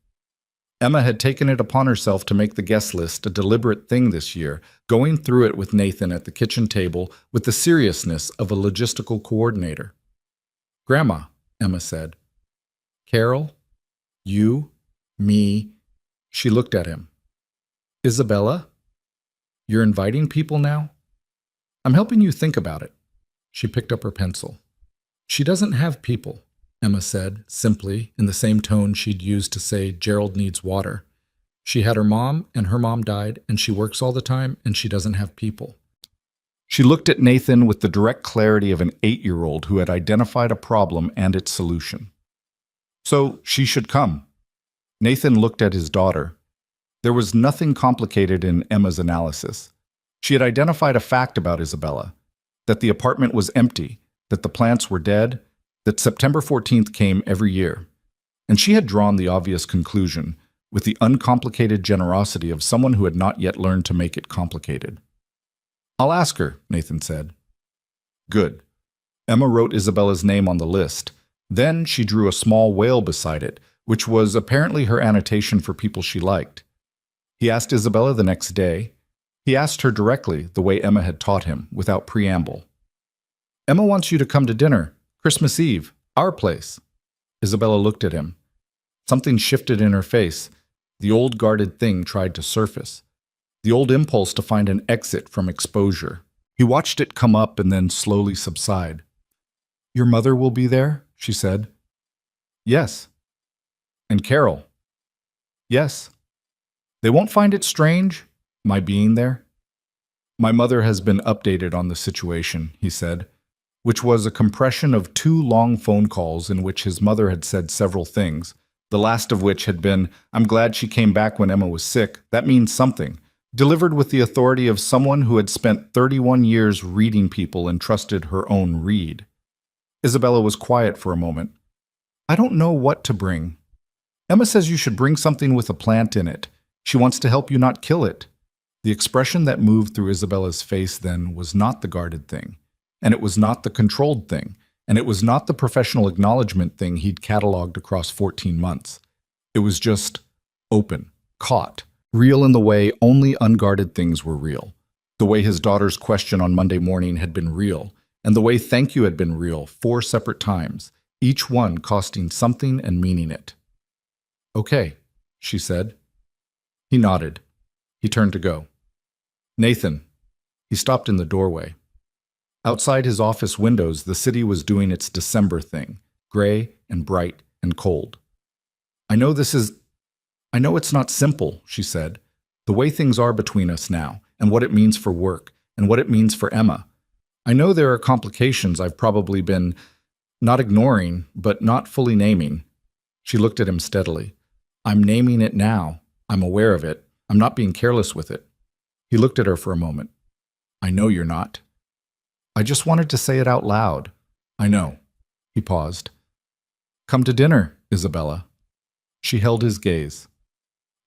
Emma had taken it upon herself to make the guest list a deliberate thing this year, going through it with Nathan at the kitchen table with the seriousness of a logistical coordinator. "Grandma," Emma said. "Carol? You? Me?" She looked at him. "Isabella? You're inviting people now? I'm helping you think about it." She picked up her pencil. "She doesn't have people," Emma said, simply, in the same tone she'd used to say Gerald needs water. "She had her mom, and her mom died, and she works all the time, and she doesn't have people." She looked at Nathan with the direct clarity of an 8-year-old who had identified a problem and its solution. "So she should come." Nathan looked at his daughter. There was nothing complicated in Emma's analysis. She had identified a fact about Isabella, that the apartment was empty, that the plants were dead, that September 14th came every year. And she had drawn the obvious conclusion, with the uncomplicated generosity of someone who had not yet learned to make it complicated. "I'll ask her," Nathan said. Good. Emma wrote Isabella's name on the list. Then she drew a small whale beside it, which was apparently her annotation for people she liked. He asked Isabella the next day. He asked her directly, the way Emma had taught him, without preamble. "Emma wants you to come to dinner, Christmas Eve, our place." Isabella looked at him. Something shifted in her face. The old guarded thing tried to surface. The old impulse to find an exit from exposure. He watched it come up and then slowly subside. "Your mother will be there?" she said. "Yes." "And Carol?" "Yes." "They won't find it strange, my being there?" "My mother has been updated on the situation," he said, which was a compression of 2 long phone calls in which his mother had said several things, the last of which had been, "I'm glad she came back when Emma was sick. That means something," delivered with the authority of someone who had spent 31 years reading people and trusted her own read. Isabella was quiet for a moment. "I don't know what to bring." "Emma says you should bring something with a plant in it. She wants to help you not kill it." The expression that moved through Isabella's face then was not the guarded thing, and it was not the controlled thing, and it was not the professional acknowledgement thing he'd cataloged across 14 months. It was just open, caught, real in the way only unguarded things were real. The way his daughter's question on Monday morning had been real, and the way thank you had been real 4 separate times, each one costing something and meaning it. "Okay," she said. He nodded. He turned to go. "Nathan." He stopped in the doorway. Outside his office windows, the city was doing its December thing, gray and bright and cold. I know it's not simple," she said, "the way things are between us now, and what it means for work, and what it means for Emma. I know there are complications I've probably been not ignoring, but not fully naming." She looked at him steadily. "I'm naming it now. I'm aware of it. I'm not being careless with it." He looked at her for a moment. "I know you're not." "I just wanted to say it out loud." "I know." He paused. "Come to dinner, Isabella." She held his gaze.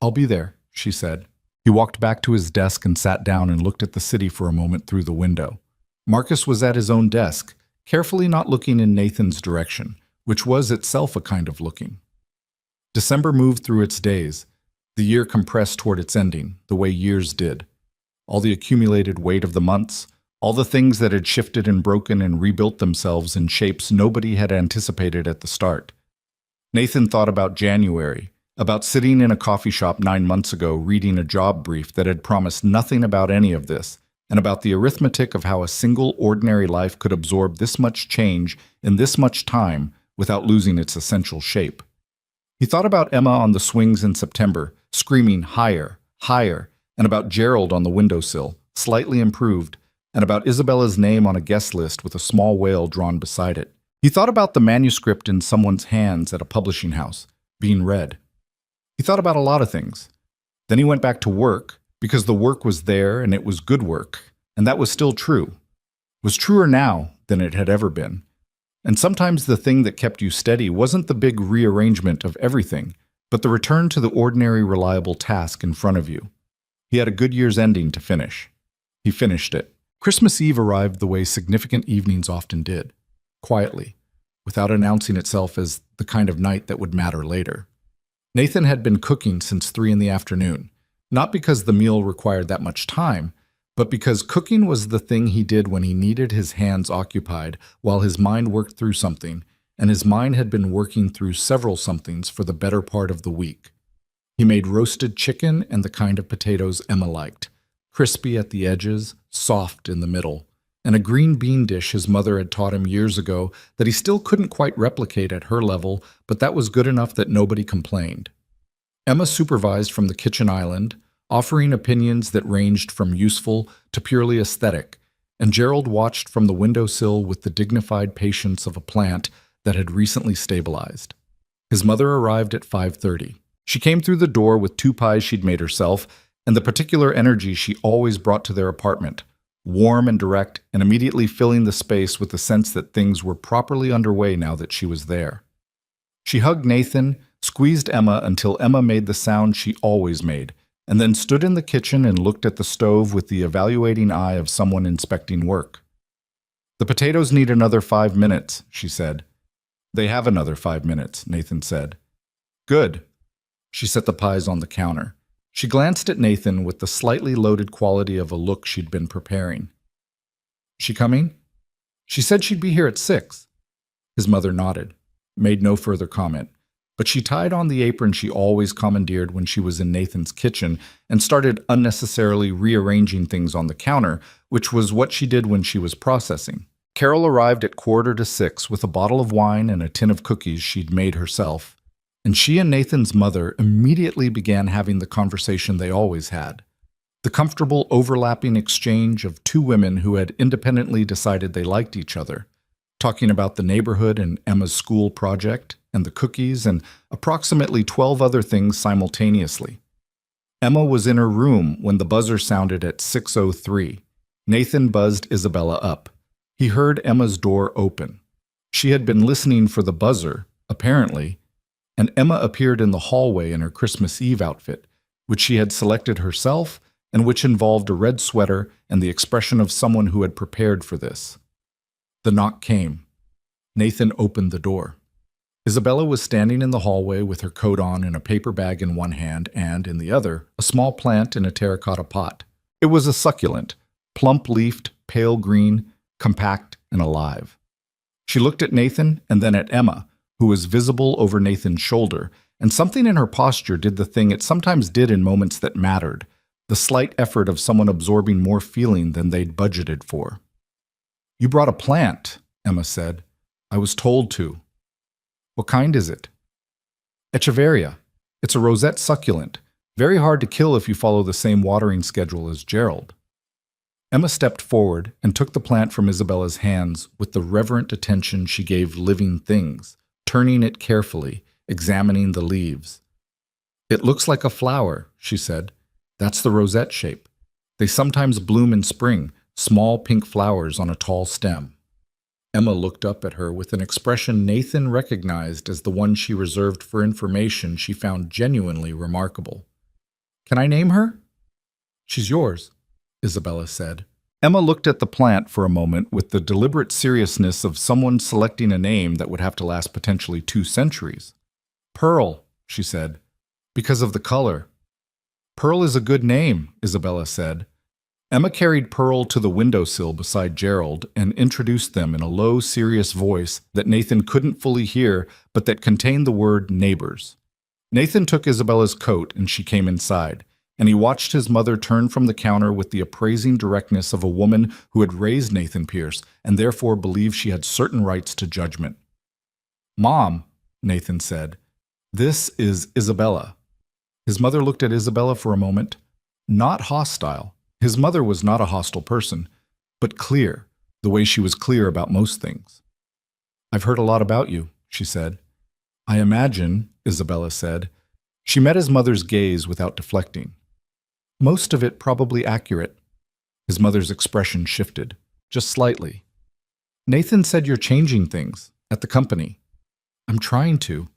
"I'll be there," she said. He walked back to his desk and sat down and looked at the city for a moment through the window. Marcus was at his own desk, carefully not looking in Nathan's direction, which was itself a kind of looking. December moved through its days. The year compressed toward its ending, the way years did. All the accumulated weight of the months, all the things that had shifted and broken and rebuilt themselves in shapes nobody had anticipated at the start. Nathan thought about January, about sitting in a coffee shop 9 months ago reading a job brief that had promised nothing about any of this, and about the arithmetic of how a single ordinary life could absorb this much change in this much time without losing its essential shape. He thought about Emma on the swings in September, screaming higher, higher, and about Gerald on the windowsill, slightly improved, and about Isabella's name on a guest list with a small whale drawn beside it. He thought about the manuscript in someone's hands at a publishing house, being read. He thought about a lot of things. Then he went back to work, because the work was there and it was good work, and that was still true. Was truer now than it had ever been. And sometimes the thing that kept you steady wasn't the big rearrangement of everything, but the return to the ordinary, reliable task in front of you. He had a good year's ending to finish. He finished it. Christmas Eve arrived the way significant evenings often did, quietly, without announcing itself as the kind of night that would matter later. Nathan had been cooking since 3 in the afternoon, not because the meal required that much time, but because cooking was the thing he did when he needed his hands occupied while his mind worked through something, and his mind had been working through several somethings for the better part of the week. He made roasted chicken and the kind of potatoes Emma liked, crispy at the edges, soft in the middle, and a green bean dish his mother had taught him years ago that he still couldn't quite replicate at her level, but that was good enough that nobody complained. Emma supervised from the kitchen island, offering opinions that ranged from useful to purely aesthetic, and Gerald watched from the windowsill with the dignified patience of a plant that had recently stabilized. His mother arrived at 5:30. She came through the door with 2 pies she'd made herself and the particular energy she always brought to their apartment, warm and direct, and immediately filling the space with the sense that things were properly underway now that she was there. She hugged Nathan, squeezed Emma until Emma made the sound she always made, and then stood in the kitchen and looked at the stove with the evaluating eye of someone inspecting work. "The potatoes need another 5 minutes," she said. "They have another 5 minutes," Nathan said. "Good." She set the pies on the counter. She glanced at Nathan with the slightly loaded quality of a look she'd been preparing. "She coming?" "She said she'd be here at 6. His mother nodded, made no further comment, but she tied on the apron she always commandeered when she was in Nathan's kitchen and started unnecessarily rearranging things on the counter, which was what she did when she was processing. Carol arrived at 5:45 with a bottle of wine and a tin of cookies she'd made herself, and she and Nathan's mother immediately began having the conversation they always had. The comfortable overlapping exchange of 2 women who had independently decided they liked each other, talking about the neighborhood and Emma's school project, and the cookies, and approximately 12 other things simultaneously. Emma was in her room when the buzzer sounded at 6:03. Nathan buzzed Isabella up. He heard Emma's door open. She had been listening for the buzzer, apparently, and Emma appeared in the hallway in her Christmas Eve outfit, which she had selected herself and which involved a red sweater and the expression of someone who had prepared for this. The knock came. Nathan opened the door. Isabella was standing in the hallway with her coat on and a paper bag in one hand and, in the other, a small plant in a terracotta pot. It was a succulent, plump-leafed, pale green, compact and alive. She looked at Nathan and then at Emma, who was visible over Nathan's shoulder, and something in her posture did the thing it sometimes did in moments that mattered, the slight effort of someone absorbing more feeling than they'd budgeted for. "You brought a plant," Emma said. "I was told to." "What kind is it?" "Echeveria. It's a rosette succulent. Very hard to kill if you follow the same watering schedule as Gerald." Emma stepped forward and took the plant from Isabella's hands with the reverent attention she gave living things, turning it carefully, examining the leaves. "It looks like a flower," she said. "That's the rosette shape. They sometimes bloom in spring, small pink flowers on a tall stem." Emma looked up at her with an expression Nathan recognized as the one she reserved for information she found genuinely remarkable. "Can I name her?" "She's yours," Isabella said. Emma looked at the plant for a moment with the deliberate seriousness of someone selecting a name that would have to last potentially 2 centuries. "Pearl," she said, "because of the color." "Pearl is a good name," Isabella said. Emma carried Pearl to the windowsill beside Gerald and introduced them in a low, serious voice that Nathan couldn't fully hear, but that contained the word neighbors. Nathan took Isabella's coat and she came inside, and he watched his mother turn from the counter with the appraising directness of a woman who had raised Nathan Pierce and therefore believed she had certain rights to judgment. "Mom," Nathan said, "this is Isabella." His mother looked at Isabella for a moment, not hostile. His mother was not a hostile person, but clear, the way she was clear about most things. "I've heard a lot about you," she said. "I imagine," Isabella said. She met his mother's gaze without deflecting. Most of it probably accurate. His mother's expression shifted, just slightly. Nathan said you're changing things at the company. I'm trying to.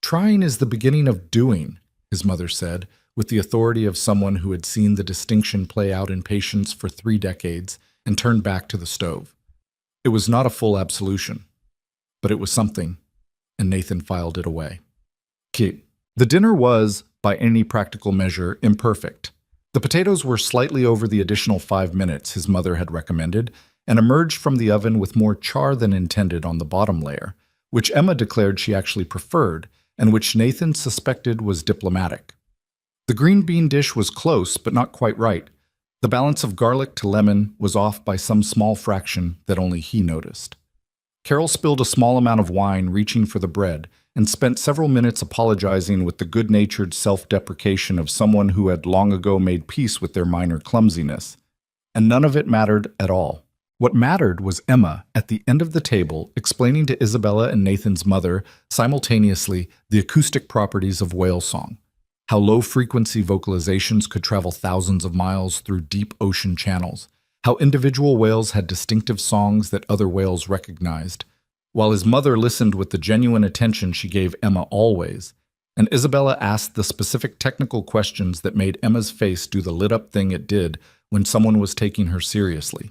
Trying is the beginning of doing, his mother said, with the authority of someone who had seen the distinction play out in patients for 3 decades and turned back to the stove. It was not a full absolution, but it was something, and Nathan filed it away. The dinner was, by any practical measure, imperfect. The potatoes were slightly over the additional 5 minutes his mother had recommended and emerged from the oven with more char than intended on the bottom layer, which Emma declared she actually preferred and which Nathan suspected was diplomatic. The green bean dish was close, but not quite right. The balance of garlic to lemon was off by some small fraction that only he noticed. Carol spilled a small amount of wine reaching for the bread and spent several minutes apologizing with the good-natured self-deprecation of someone who had long ago made peace with their minor clumsiness. And none of it mattered at all. What mattered was Emma, at the end of the table, explaining to Isabella and Nathan's mother simultaneously the acoustic properties of whale song, how low-frequency vocalizations could travel thousands of miles through deep ocean channels, how individual whales had distinctive songs that other whales recognized, while his mother listened with the genuine attention she gave Emma always, and Isabella asked the specific technical questions that made Emma's face do the lit-up thing it did when someone was taking her seriously.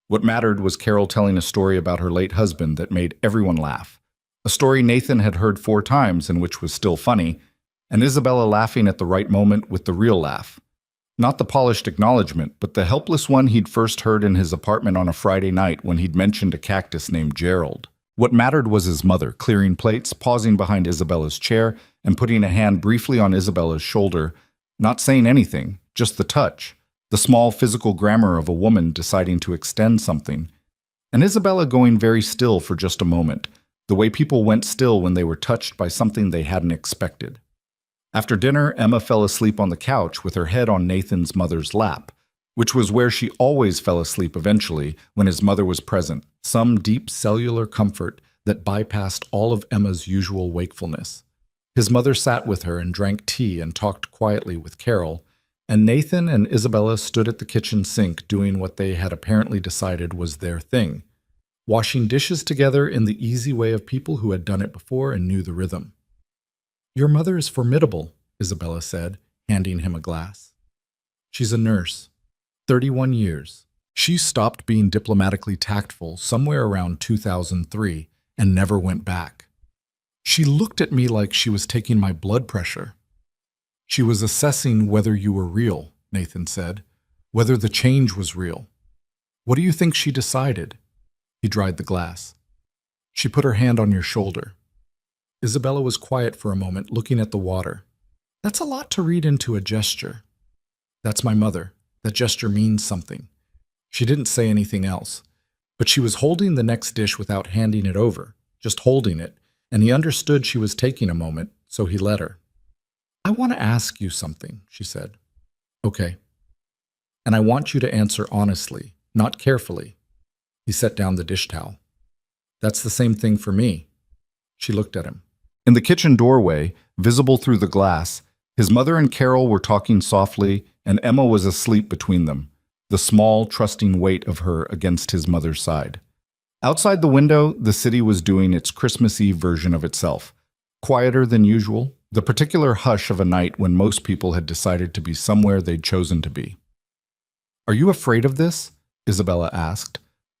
What mattered was Carol telling a story about her late husband that made everyone laugh, a story Nathan had heard 4 times and which was still funny, and Isabella laughing at the right moment with the real laugh. Not the polished acknowledgement, but the helpless one he'd first heard in his apartment on a Friday night when he'd mentioned a cactus named Gerald. What mattered was his mother, clearing plates, pausing behind Isabella's chair, and putting a hand briefly on Isabella's shoulder, not saying anything, just the touch, the small physical grammar of a woman deciding to extend something, and Isabella going very still for just a moment, the way people went still when they were touched by something they hadn't expected. After dinner, Emma fell asleep on the couch with her head on Nathan's mother's lap, which was where she always fell asleep eventually when his mother was present, some deep cellular comfort that bypassed all of Emma's usual wakefulness. His mother sat with her and drank tea and talked quietly with Carol, and Nathan and Isabella stood at the kitchen sink doing what they had apparently decided was their thing, washing dishes together in the easy way of people who had done it before and knew the rhythm. "Your mother is formidable," Isabella said, handing him a glass. "She's a nurse. 31 years. She stopped being diplomatically tactful somewhere around 2003 and never went back. She looked at me like she was taking my blood pressure. She was assessing whether you were real," Nathan said, "whether the change was real. What do you think she decided?" He dried the glass. "She put her hand on your shoulder." Isabella was quiet for a moment, looking at the water. "That's a lot to read into a gesture." "That's my mother. That gesture means something." She didn't say anything else, but she was holding the next dish without handing it over, just holding it, and he understood she was taking a moment, so he let her. "I want to ask you something," she said. "Okay. And I want you to answer honestly, not carefully." He set down the dish towel. "That's the same thing for me." She looked at him. In the kitchen doorway, visible through the glass, his mother and Carol were talking softly, and Emma was asleep between them, the small, trusting weight of her against his mother's side. Outside the window, the city was doing its Christmas Eve version of itself, quieter than usual, the particular hush of a night when most people had decided to be somewhere they'd chosen to be. "Are you afraid of this?" Isabella asked.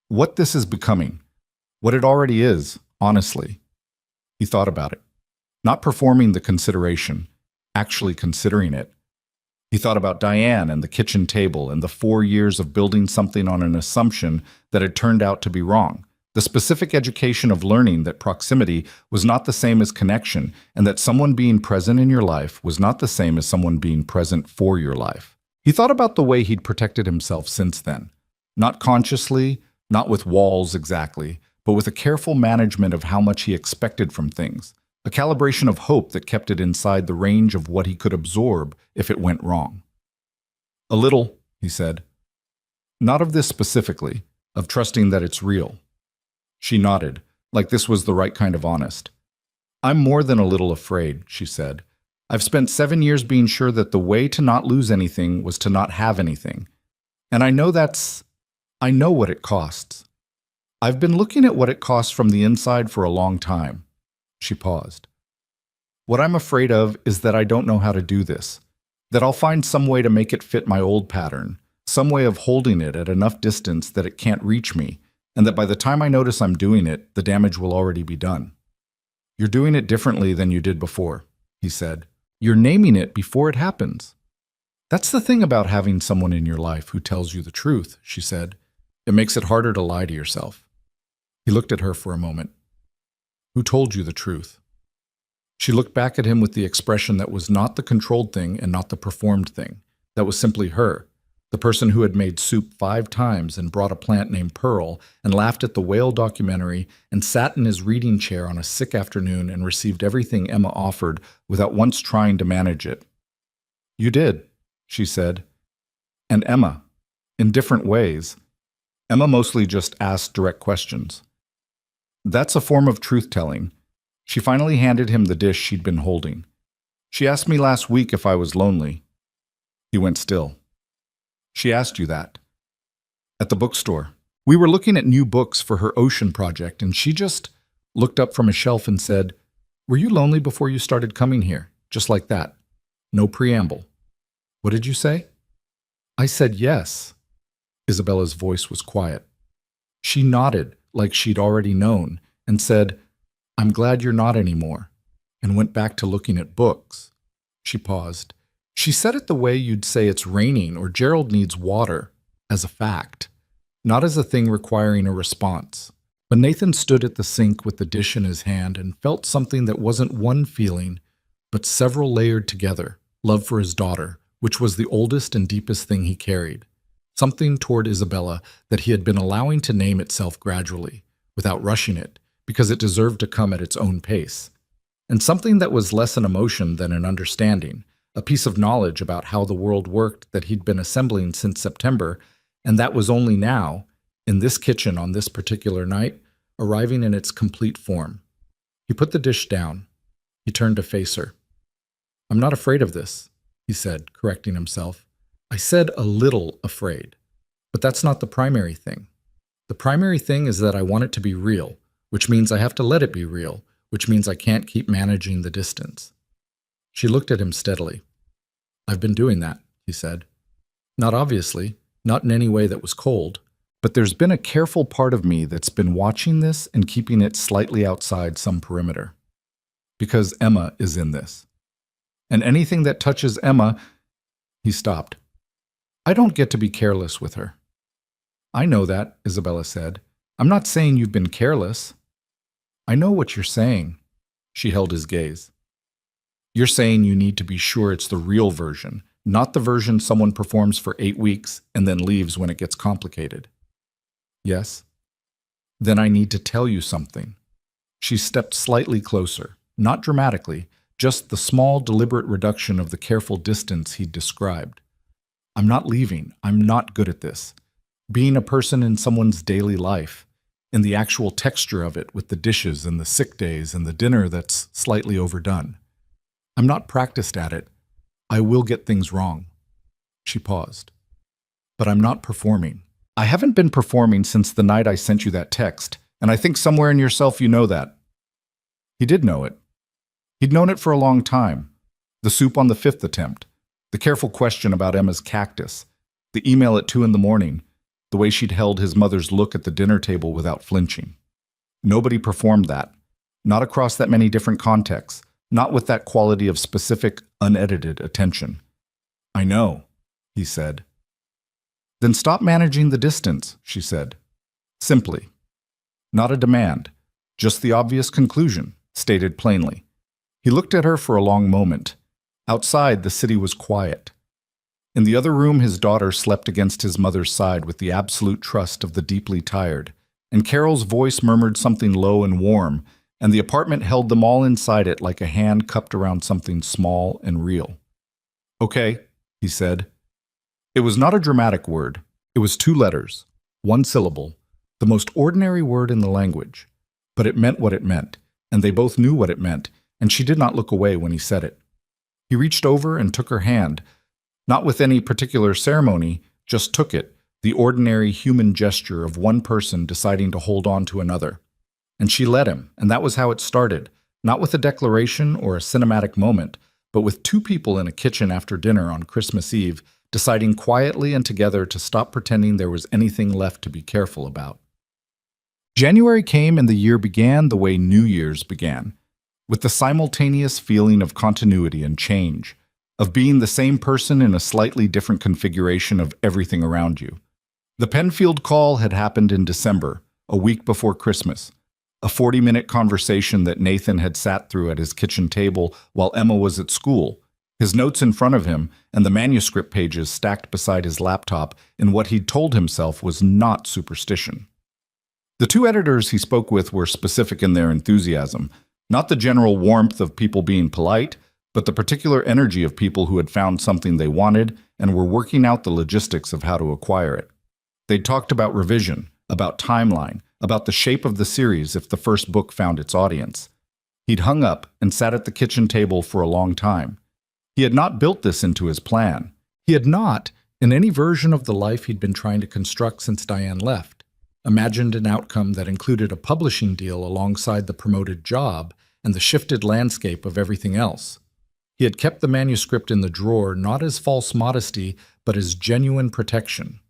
"What this is becoming? What it already is, honestly." He thought about it. Not performing the consideration, actually considering it. He thought about Diane and the kitchen table and the 4 years of building something on an assumption that had turned out to be wrong. The specific education of learning that proximity was not the same as connection and that someone being present in your life was not the same as someone being present for your life. He thought about the way he'd protected himself since then. Not consciously, not with walls exactly, but with a careful management of how much he expected from things. A calibration of hope that kept it inside the range of what he could absorb if it went wrong. "A little," he said. "Not of this specifically, of trusting that it's real." She nodded, like this was the right kind of honest. "I'm more than a little afraid," she said. I've spent 7 years being sure that the way to not lose anything was to not have anything. And I know what it costs. I've been looking at what it costs from the inside for a long time. She paused. What I'm afraid of is that I don't know how to do this, that I'll find some way to make it fit my old pattern, some way of holding it at enough distance that it can't reach me, and that by the time I notice I'm doing it, the damage will already be done. You're doing it differently than you did before, he said. You're naming it before it happens. That's the thing about having someone in your life who tells you the truth, she said. It makes it harder to lie to yourself. He looked at her for a moment. Who told you the truth? She looked back at him with the expression that was not the controlled thing and not the performed thing. That was simply her, the person who had made soup 5 times and brought a plant named Pearl and laughed at the whale documentary and sat in his reading chair on a sick afternoon and received everything Emma offered without once trying to manage it. You did, she said. And Emma, in different ways. Emma mostly just asked direct questions. That's a form of truth-telling. She finally handed him the dish she'd been holding. She asked me last week if I was lonely. He went still. She asked you that. At the bookstore. We were looking at new books for her ocean project, and she just looked up from a shelf and said, "Were you lonely before you started coming here?" Just like that. No preamble. What did you say? I said yes. Isabella's voice was quiet. She nodded like she'd already known and said, "I'm glad you're not anymore," and went back to looking at books. She paused. She said it the way you'd say it's raining or Gerald needs water, as a fact, not as a thing requiring a response. But Nathan stood at the sink with the dish in his hand and felt something that wasn't one feeling, but several layered together, love for his daughter, which was the oldest and deepest thing he carried. Something toward Isabella that he had been allowing to name itself gradually, without rushing it, because it deserved to come at its own pace. And something that was less an emotion than an understanding, a piece of knowledge about how the world worked that he'd been assembling since September, and that was only now, in this kitchen on this particular night, arriving in its complete form. He put the dish down. He turned to face her. I'm not afraid of this, he said, correcting himself. I said a little afraid, but that's not the primary thing. The primary thing is that I want it to be real, which means I have to let it be real, which means I can't keep managing the distance. She looked at him steadily. I've been doing that, he said. Not obviously, not in any way that was cold, but there's been a careful part of me that's been watching this and keeping it slightly outside some perimeter. Because Emma is in this. And anything that touches Emma, he stopped. I don't get to be careless with her. I know that, Isabella said. I'm not saying you've been careless. I know what you're saying. She held his gaze. You're saying you need to be sure it's the real version, not the version someone performs for 8 weeks and then leaves when it gets complicated. Yes? Then I need to tell you something. She stepped slightly closer, not dramatically, just the small, deliberate reduction of the careful distance he'd described. I'm not leaving. I'm not good at this. Being a person in someone's daily life, in the actual texture of it with the dishes and the sick days and the dinner that's slightly overdone. I'm not practiced at it. I will get things wrong. She paused. But I'm not performing. I haven't been performing since the night I sent you that text, and I think somewhere in yourself you know that. He did know it. He'd known it for a long time. The soup on the 5th attempt, the careful question about Emma's cactus, the email at 2 a.m, the way she'd held his mother's look at the dinner table without flinching. Nobody performed that, not across that many different contexts, not with that quality of specific, unedited attention. I know, he said. Then stop managing the distance, she said. Simply. Not a demand, just the obvious conclusion, stated plainly. He looked at her for a long moment. Outside, the city was quiet. In the other room, his daughter slept against his mother's side with the absolute trust of the deeply tired, and Carol's voice murmured something low and warm, and the apartment held them all inside it like a hand cupped around something small and real. Okay, he said. It was not a dramatic word. It was 2 letters, 1 syllable, the most ordinary word in the language. But it meant what it meant, and they both knew what it meant, and she did not look away when he said it. He reached over and took her hand, not with any particular ceremony, just took it, the ordinary human gesture of one person deciding to hold on to another. And she let him, and that was how it started, not with a declaration or a cinematic moment, but with two people in a kitchen after dinner on Christmas Eve deciding quietly and together to stop pretending there was anything left to be careful about. January came and the year began the way New Year's began, with the simultaneous feeling of continuity and change, of being the same person in a slightly different configuration of everything around you. The Penfield call had happened in December, a week before Christmas, a 40-minute conversation that Nathan had sat through at his kitchen table while Emma was at school, his notes in front of him and the manuscript pages stacked beside his laptop in what he'd told himself was not superstition. The two editors he spoke with were specific in their enthusiasm, not the general warmth of people being polite, but the particular energy of people who had found something they wanted and were working out the logistics of how to acquire it. They'd talked about revision, about timeline, about the shape of the series if the first book found its audience. He'd hung up and sat at the kitchen table for a long time. He had not built this into his plan. He had not, in any version of the life he'd been trying to construct since Diane left, imagined an outcome that included a publishing deal alongside the promoted job and the shifted landscape of everything else. He had kept the manuscript in the drawer not as false modesty, but as genuine protection.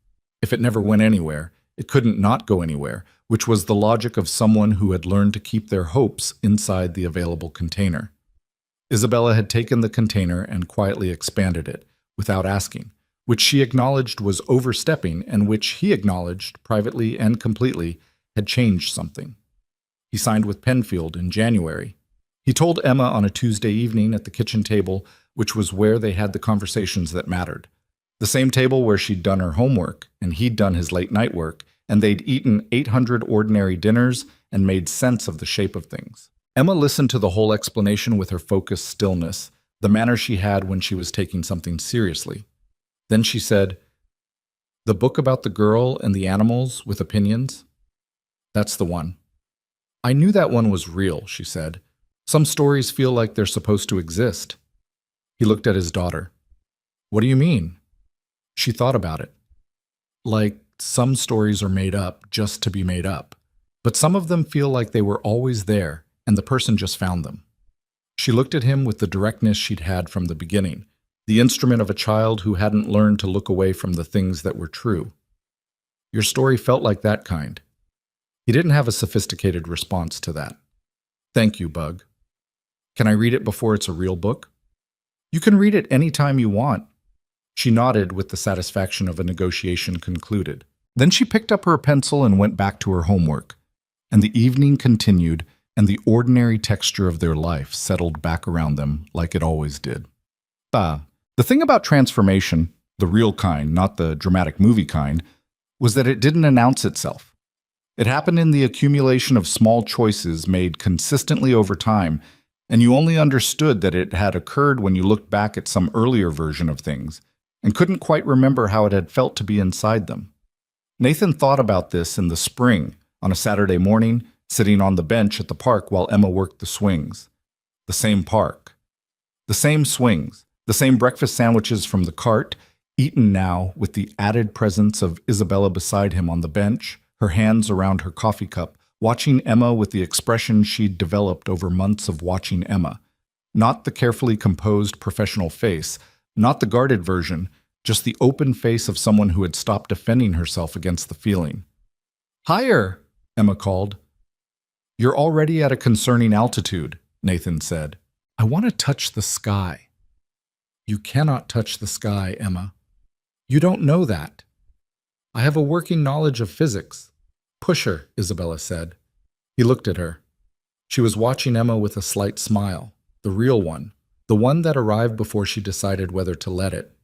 If it never went anywhere, it couldn't not go anywhere, which was the logic of someone who had learned to keep their hopes inside the available container. Isabella had taken the container and quietly expanded it, without asking, which she acknowledged was overstepping and which he acknowledged, privately and completely, had changed something. He signed with Penfield in January. He told Emma on a Tuesday evening at the kitchen table, which was where they had the conversations that mattered. The same table where she'd done her homework and he'd done his late-night work, and they'd eaten 800 ordinary dinners and made sense of the shape of things. Emma listened to the whole explanation with her focused stillness, the manner she had when she was taking something seriously. Then she said, "The book about the girl and the animals with opinions? That's the one." "I knew that one was real," she said. "Some stories feel like they're supposed to exist." He looked at his daughter. "What do you mean?" She thought about it. "Like, some stories are made up just to be made up, but some of them feel like they were always there, and the person just found them." She looked at him with the directness she'd had from the beginning, the instrument of a child who hadn't learned to look away from the things that were true. "Your story felt like that kind." He didn't have a sophisticated response to that. "Thank you, Bug. Can I read it before it's a real book?" "You can read it any time you want." She nodded with the satisfaction of a negotiation concluded. Then she picked up her pencil and went back to her homework, and the evening continued, and the ordinary texture of their life settled back around them like it always did. The thing about transformation, the real kind, not the dramatic movie kind, was that it didn't announce itself. It happened in the accumulation of small choices made consistently over time, and you only understood that it had occurred when you looked back at some earlier version of things, and couldn't quite remember how it had felt to be inside them. Nathan thought about this in the spring, on a Saturday morning, sitting on the bench at the park while Emma worked the swings. The same park. The same swings. The same breakfast sandwiches from the cart, eaten now with the added presence of Isabella beside him on the bench, her hands around her coffee cup, watching Emma with the expression she'd developed over months of watching Emma. Not the carefully composed professional face, not the guarded version, just the open face of someone who had stopped defending herself against the feeling. "Higher!" Emma called. "You're already at a concerning altitude," Nathan said. "I want to touch the sky." "You cannot touch the sky, Emma. You don't know that." "I have a working knowledge of physics." "Push her," Isabella said. He looked at her. She was watching Emma with a slight smile, the real one, the one that arrived before she decided whether to let it.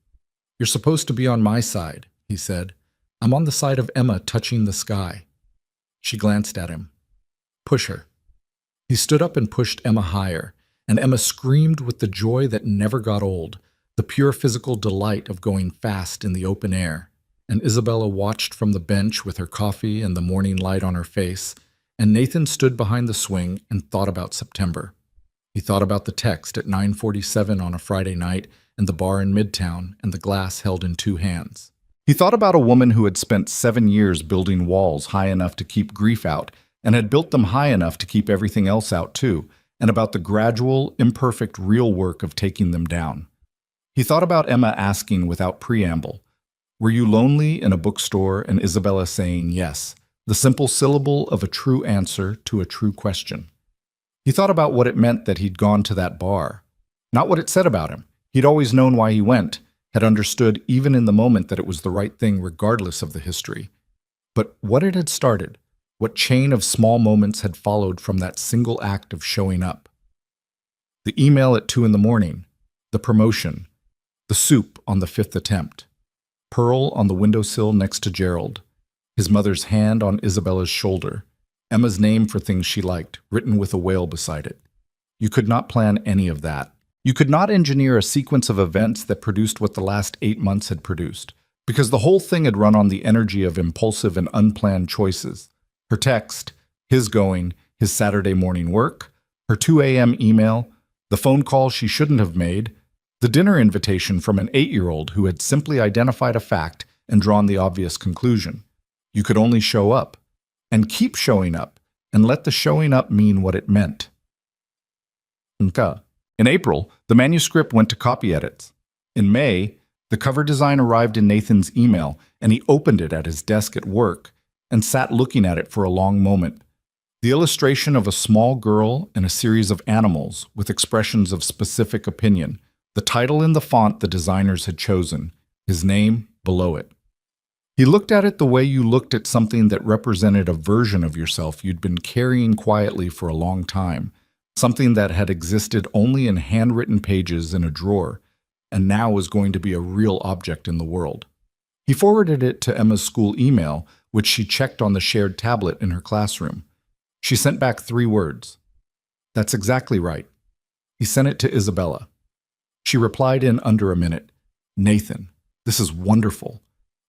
"You're supposed to be on my side," he said. "I'm on the side of Emma touching the sky." She glanced at him. "Push her." He stood up and pushed Emma higher, and Emma screamed with the joy that never got old, the pure physical delight of going fast in the open air. And Isabella watched from the bench with her coffee and the morning light on her face, and Nathan stood behind the swing and thought about September. He thought about the text at 9:47 on a Friday night and the bar in Midtown and the glass held in two hands. He thought about a woman who had spent 7 years building walls high enough to keep grief out and had built them high enough to keep everything else out too, and about the gradual, imperfect, real work of taking them down. He thought about Emma asking without preamble, "Were you lonely in a bookstore?" and Isabella saying yes, the simple syllable of a true answer to a true question. He thought about what it meant that he'd gone to that bar. Not what it said about him. He'd always known why he went, had understood even in the moment that it was the right thing regardless of the history. But what it had started, what chain of small moments had followed from that single act of showing up. The email at 2 in the morning, the promotion, the soup on the 5th attempt, Pearl on the windowsill next to Gerald, his mother's hand on Isabella's shoulder, Emma's name for things she liked, written with a whale beside it. You could not plan any of that. You could not engineer a sequence of events that produced what the last 8 months had produced, because the whole thing had run on the energy of impulsive and unplanned choices. Her text, his going, his Saturday morning work, her 2 a.m. email, the phone call she shouldn't have made, the dinner invitation from an 8-year-old who had simply identified a fact and drawn the obvious conclusion. You could only show up, and keep showing up, and let the showing up mean what it meant. In April, the manuscript went to copy edits. In May, the cover design arrived in Nathan's email, and he opened it at his desk at work and sat looking at it for a long moment. The illustration of a small girl and a series of animals with expressions of specific opinion, the title in the font the designers had chosen, his name below it. He looked at it the way you looked at something that represented a version of yourself you'd been carrying quietly for a long time, something that had existed only in handwritten pages in a drawer, and now was going to be a real object in the world. He forwarded it to Emma's school email, which she checked on the shared tablet in her classroom. She sent back 3 words. "That's exactly right." He sent it to Isabella. She replied in under a minute, "Nathan, this is wonderful."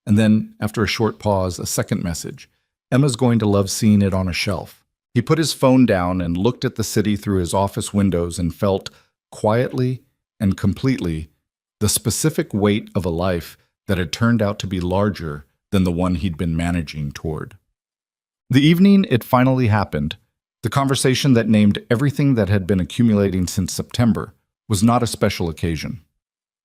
And then, after a short pause, a second message. "Emma's going to love seeing it on a shelf." He put his phone down and looked at the city through his office windows and felt, quietly and completely, the specific weight of a life that had turned out to be larger than the one he'd been managing toward. The evening it finally happened, the conversation that named everything that had been accumulating since September, was not a special occasion.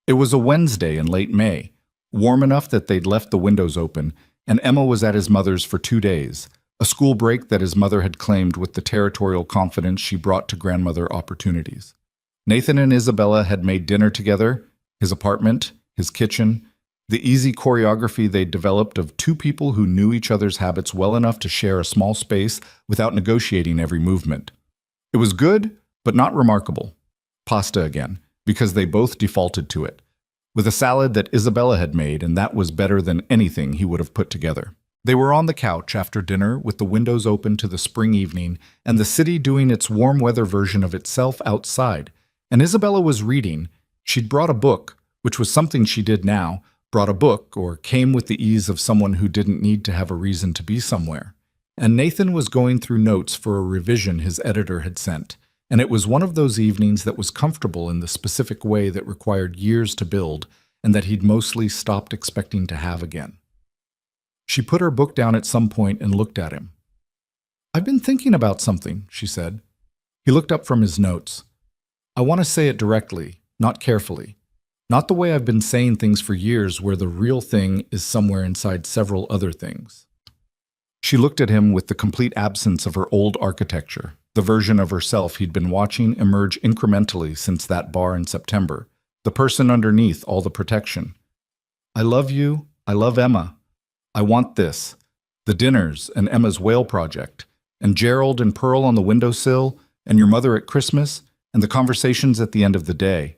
It was a Wednesday in late May, warm enough that they'd left the windows open, and Emma was at his mother's for 2 days, a school break that his mother had claimed with the territorial confidence she brought to grandmother opportunities. Nathan and Isabella had made dinner together, his apartment, his kitchen, the easy choreography they'd developed of 2 people who knew each other's habits well enough to share a small space without negotiating every movement. It was good, but not remarkable. Pasta again, because they both defaulted to it, with a salad that Isabella had made, and that was better than anything he would have put together. They were on the couch after dinner with the windows open to the spring evening and the city doing its warm weather version of itself outside, and Isabella was reading. She'd brought a book, which was something she did now, brought a book, or came with the ease of someone who didn't need to have a reason to be somewhere. And Nathan was going through notes for a revision his editor had sent, and it was one of those evenings that was comfortable in the specific way that required years to build and that he'd mostly stopped expecting to have again. She put her book down at some point and looked at him. "I've been thinking about something," she said. He looked up from his notes. "I want to say it directly, not carefully. Not the way I've been saying things for years where the real thing is somewhere inside several other things." She looked at him with the complete absence of her old architecture, the version of herself he'd been watching emerge incrementally since that bar in September, the person underneath all the protection. "I love you. I love Emma. I want this. The dinners and Emma's whale project, and Gerald and Pearl on the windowsill, and your mother at Christmas, and the conversations at the end of the day.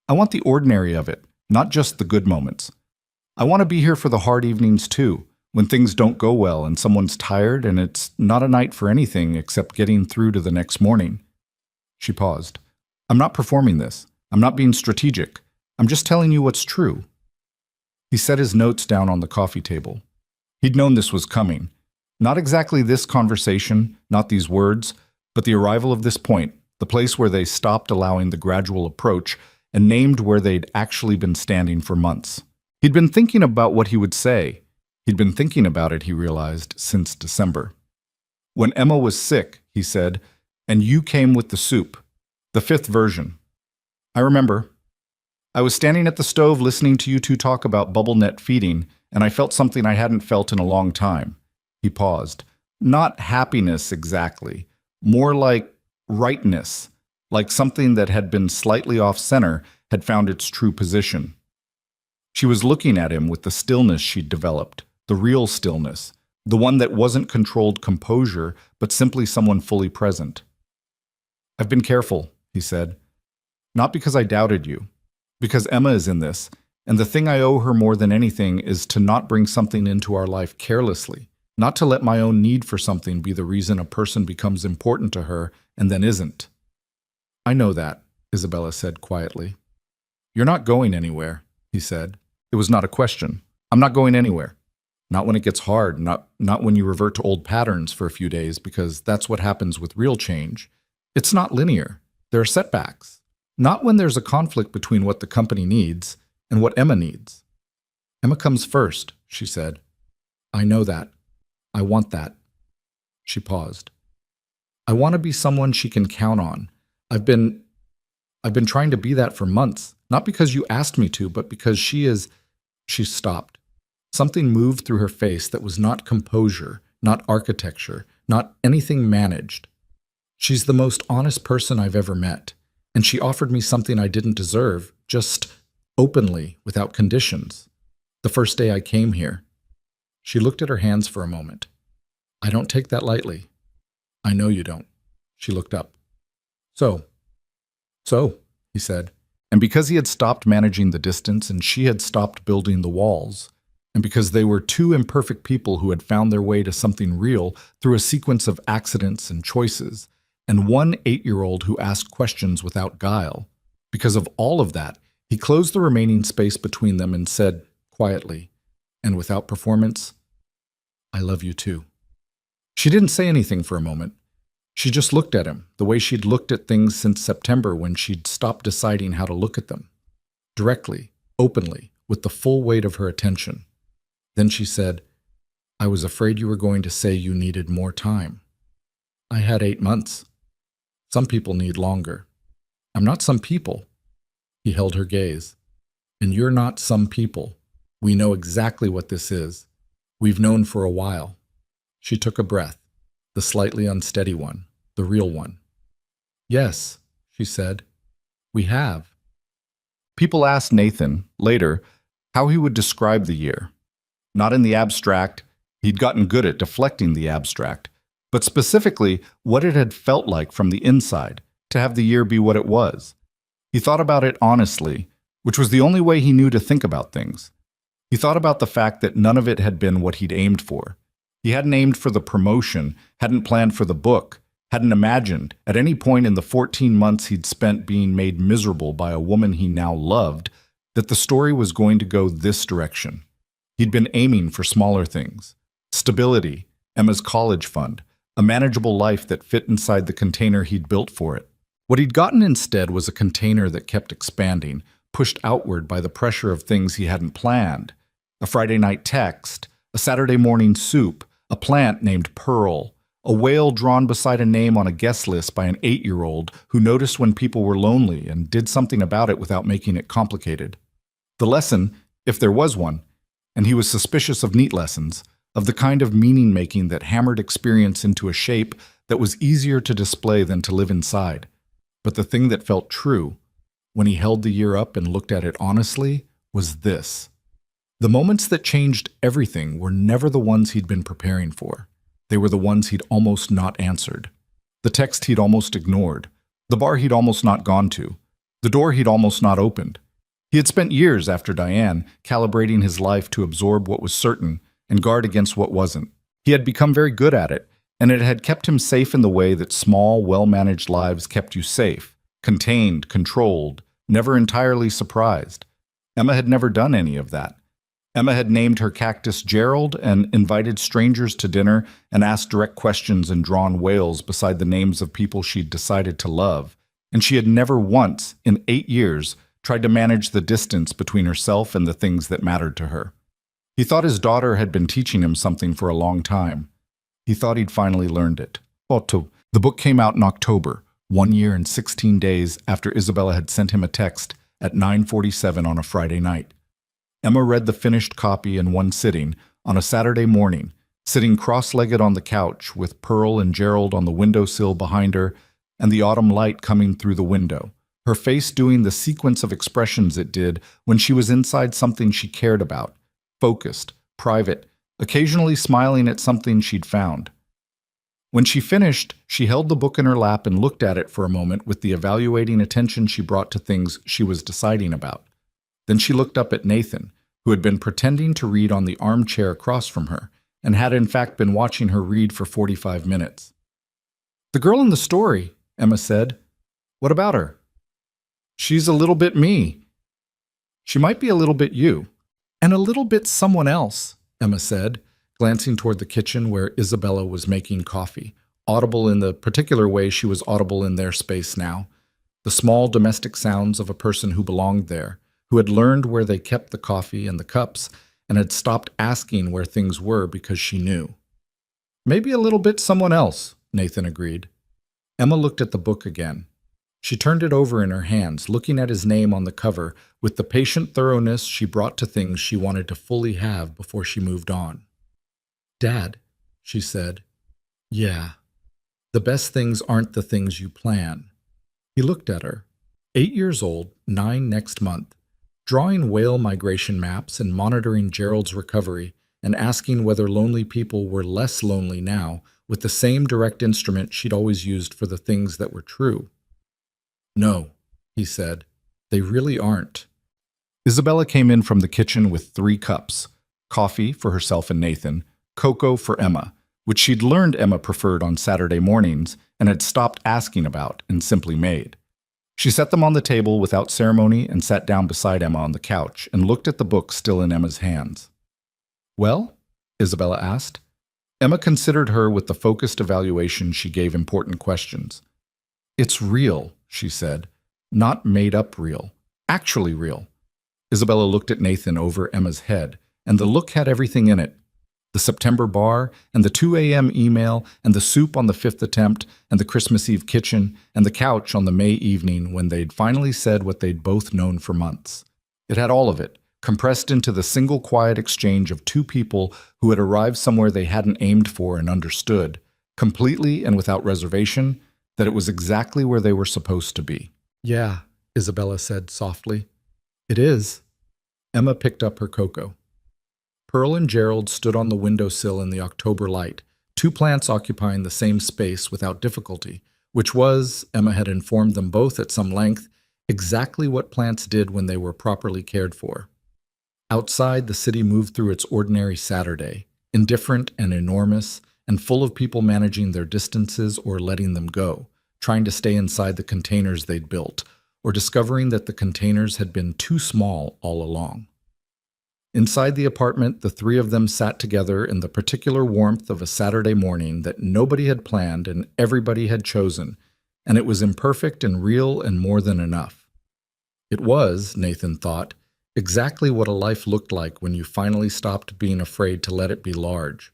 I want the ordinary of it, not just the good moments. I want to be here for the hard evenings too, when things don't go well and someone's tired and it's not a night for anything except getting through to the next morning." She paused. "I'm not performing this. I'm not being strategic. I'm just telling you what's true." He set his notes down on the coffee table. He'd known this was coming. Not exactly this conversation, not these words, but the arrival of this point, the place where they stopped allowing the gradual approach and named where they'd actually been standing for months. He'd been thinking about what he would say. He'd been thinking about it, he realized, since December. When Emma was sick, he said, and you came with the soup, the 5th version. I remember. I was standing at the stove listening to you two talk about bubble net feeding, and I felt something I hadn't felt in a long time. He paused. Not happiness exactly, more like rightness, like something that had been slightly off-center had found its true position. She was looking at him with the stillness she'd developed, the real stillness, the one that wasn't controlled composure, but simply someone fully present. I've been careful, he said. Not because I doubted you, because Emma is in this, and the thing I owe her more than anything is to not bring something into our life carelessly, not to let my own need for something be the reason a person becomes important to her and then isn't. I know that, Isabella said quietly. You're not going anywhere, he said. It was not a question. I'm not going anywhere. Not when it gets hard, not when you revert to old patterns for a few days, because that's what happens with real change. It's not linear. There are setbacks. Not when there's a conflict between what the company needs and what Emma needs. Emma comes first, she said. I know that. I want that. She paused. I want to be someone she can count on. I've been trying to be that for months, not because you asked me to, but because she is. She stopped. Something moved through her face that was not composure, not architecture, not anything managed. She's the most honest person I've ever met, and she offered me something I didn't deserve, just openly, without conditions. The first day I came here. She looked at her hands for a moment. I don't take that lightly. I know you don't. She looked up. So, he said. And because he had stopped managing the distance and she had stopped building the walls, and because they were two imperfect people who had found their way to something real through a sequence of accidents and choices, and one 8-year-old who asked questions without guile, because of all of that, he closed the remaining space between them and said, quietly, and without performance, I love you too. She didn't say anything for a moment. She just looked at him, the way she'd looked at things since September when she'd stopped deciding how to look at them. Directly, openly, with the full weight of her attention. Then she said, I was afraid you were going to say you needed more time. I had 8 months. Some people need longer. I'm not some people. He held her gaze. And you're not some people. We know exactly what this is. We've known for a while. She took a breath, the slightly unsteady one, the real one. Yes, she said. We have. People asked Nathan, later, how he would describe the year. Not in the abstract, he'd gotten good at deflecting the abstract, but specifically what it had felt like from the inside to have the year be what it was. He thought about it honestly, which was the only way he knew to think about things. He thought about the fact that none of it had been what he'd aimed for. He hadn't aimed for the promotion, hadn't planned for the book, hadn't imagined, at any point in the 14 months he'd spent being made miserable by a woman he now loved, that the story was going to go this direction. He'd been aiming for smaller things. Stability, Emma's college fund, a manageable life that fit inside the container he'd built for it. What he'd gotten instead was a container that kept expanding, pushed outward by the pressure of things he hadn't planned. A Friday night text, a Saturday morning soup, a plant named Pearl, a whale drawn beside a name on a guest list by an 8-year-old who noticed when people were lonely and did something about it without making it complicated. The lesson, if there was one, and he was suspicious of neat lessons, of the kind of meaning-making that hammered experience into a shape that was easier to display than to live inside. But the thing that felt true, when he held the year up and looked at it honestly, was this. The moments that changed everything were never the ones he'd been preparing for. They were the ones he'd almost not answered. The text he'd almost ignored. The bar he'd almost not gone to. The door he'd almost not opened. He had spent years after Diane calibrating his life to absorb what was certain and guard against what wasn't. He had become very good at it, and it had kept him safe in the way that small, well-managed lives kept you safe, contained, controlled, never entirely surprised. Emma had never done any of that. Emma had named her cactus Gerald and invited strangers to dinner and asked direct questions and drawn whales beside the names of people she'd decided to love. And she had never once, in 8 years, tried to manage the distance between herself and the things that mattered to her. He thought his daughter had been teaching him something for a long time. He thought he'd finally learned it. Otto. The book came out in October, 1 year and 16 days after Isabella had sent him a text at 9:47 on a Friday night. Emma read the finished copy in one sitting on a Saturday morning, sitting cross-legged on the couch with Pearl and Gerald on the windowsill behind her and the autumn light coming through the window, her face doing the sequence of expressions it did when she was inside something she cared about, focused, private, occasionally smiling at something she'd found. When she finished, she held the book in her lap and looked at it for a moment with the evaluating attention she brought to things she was deciding about. Then she looked up at Nathan, who had been pretending to read on the armchair across from her, and had in fact been watching her read for 45 minutes. "The girl in the story," Emma said. "What about her?" "She's a little bit me." "She might be a little bit you." "And a little bit someone else," Emma said, glancing toward the kitchen where Isabella was making coffee, audible in the particular way she was audible in their space now, the small domestic sounds of a person who belonged there, who had learned where they kept the coffee and the cups and had stopped asking where things were because she knew. "Maybe a little bit someone else," Nathan agreed. Emma looked at the book again. She turned it over in her hands, looking at his name on the cover with the patient thoroughness she brought to things she wanted to fully have before she moved on. "Dad," she said. "Yeah. The best things aren't the things you plan." He looked at her. 8 years old, 9 next month, drawing whale migration maps and monitoring Gerald's recovery and asking whether lonely people were less lonely now with the same direct instrument she'd always used for the things that were true. "No," he said, "they really aren't." Isabella came in from the kitchen with 3 cups, coffee for herself and Nathan, cocoa for Emma, which she'd learned Emma preferred on Saturday mornings and had stopped asking about and simply made. She set them on the table without ceremony and sat down beside Emma on the couch and looked at the book still in Emma's hands. "Well?" Isabella asked. Emma considered her with the focused evaluation she gave important questions. "It's real," she said. "Not made up real. Actually real." Isabella looked at Nathan over Emma's head, and the look had everything in it. The September bar, and the 2 a.m. email, and the soup on the 5th attempt, and the Christmas Eve kitchen, and the couch on the May evening when they'd finally said what they'd both known for months. It had all of it, compressed into the single quiet exchange of 2 people who had arrived somewhere they hadn't aimed for and understood, completely and without reservation, that it was exactly where they were supposed to be. "Yeah," Isabella said softly. "It is." Emma picked up her cocoa. Pearl and Gerald stood on the windowsill in the October light, 2 plants occupying the same space without difficulty, which was, Emma had informed them both at some length, exactly what plants did when they were properly cared for. Outside, the city moved through its ordinary Saturday, indifferent and enormous, and full of people managing their distances or letting them go, trying to stay inside the containers they'd built, or discovering that the containers had been too small all along. Inside the apartment, the 3 of them sat together in the particular warmth of a Saturday morning that nobody had planned and everybody had chosen, and it was imperfect and real and more than enough. It was, Nathan thought, exactly what a life looked like when you finally stopped being afraid to let it be large.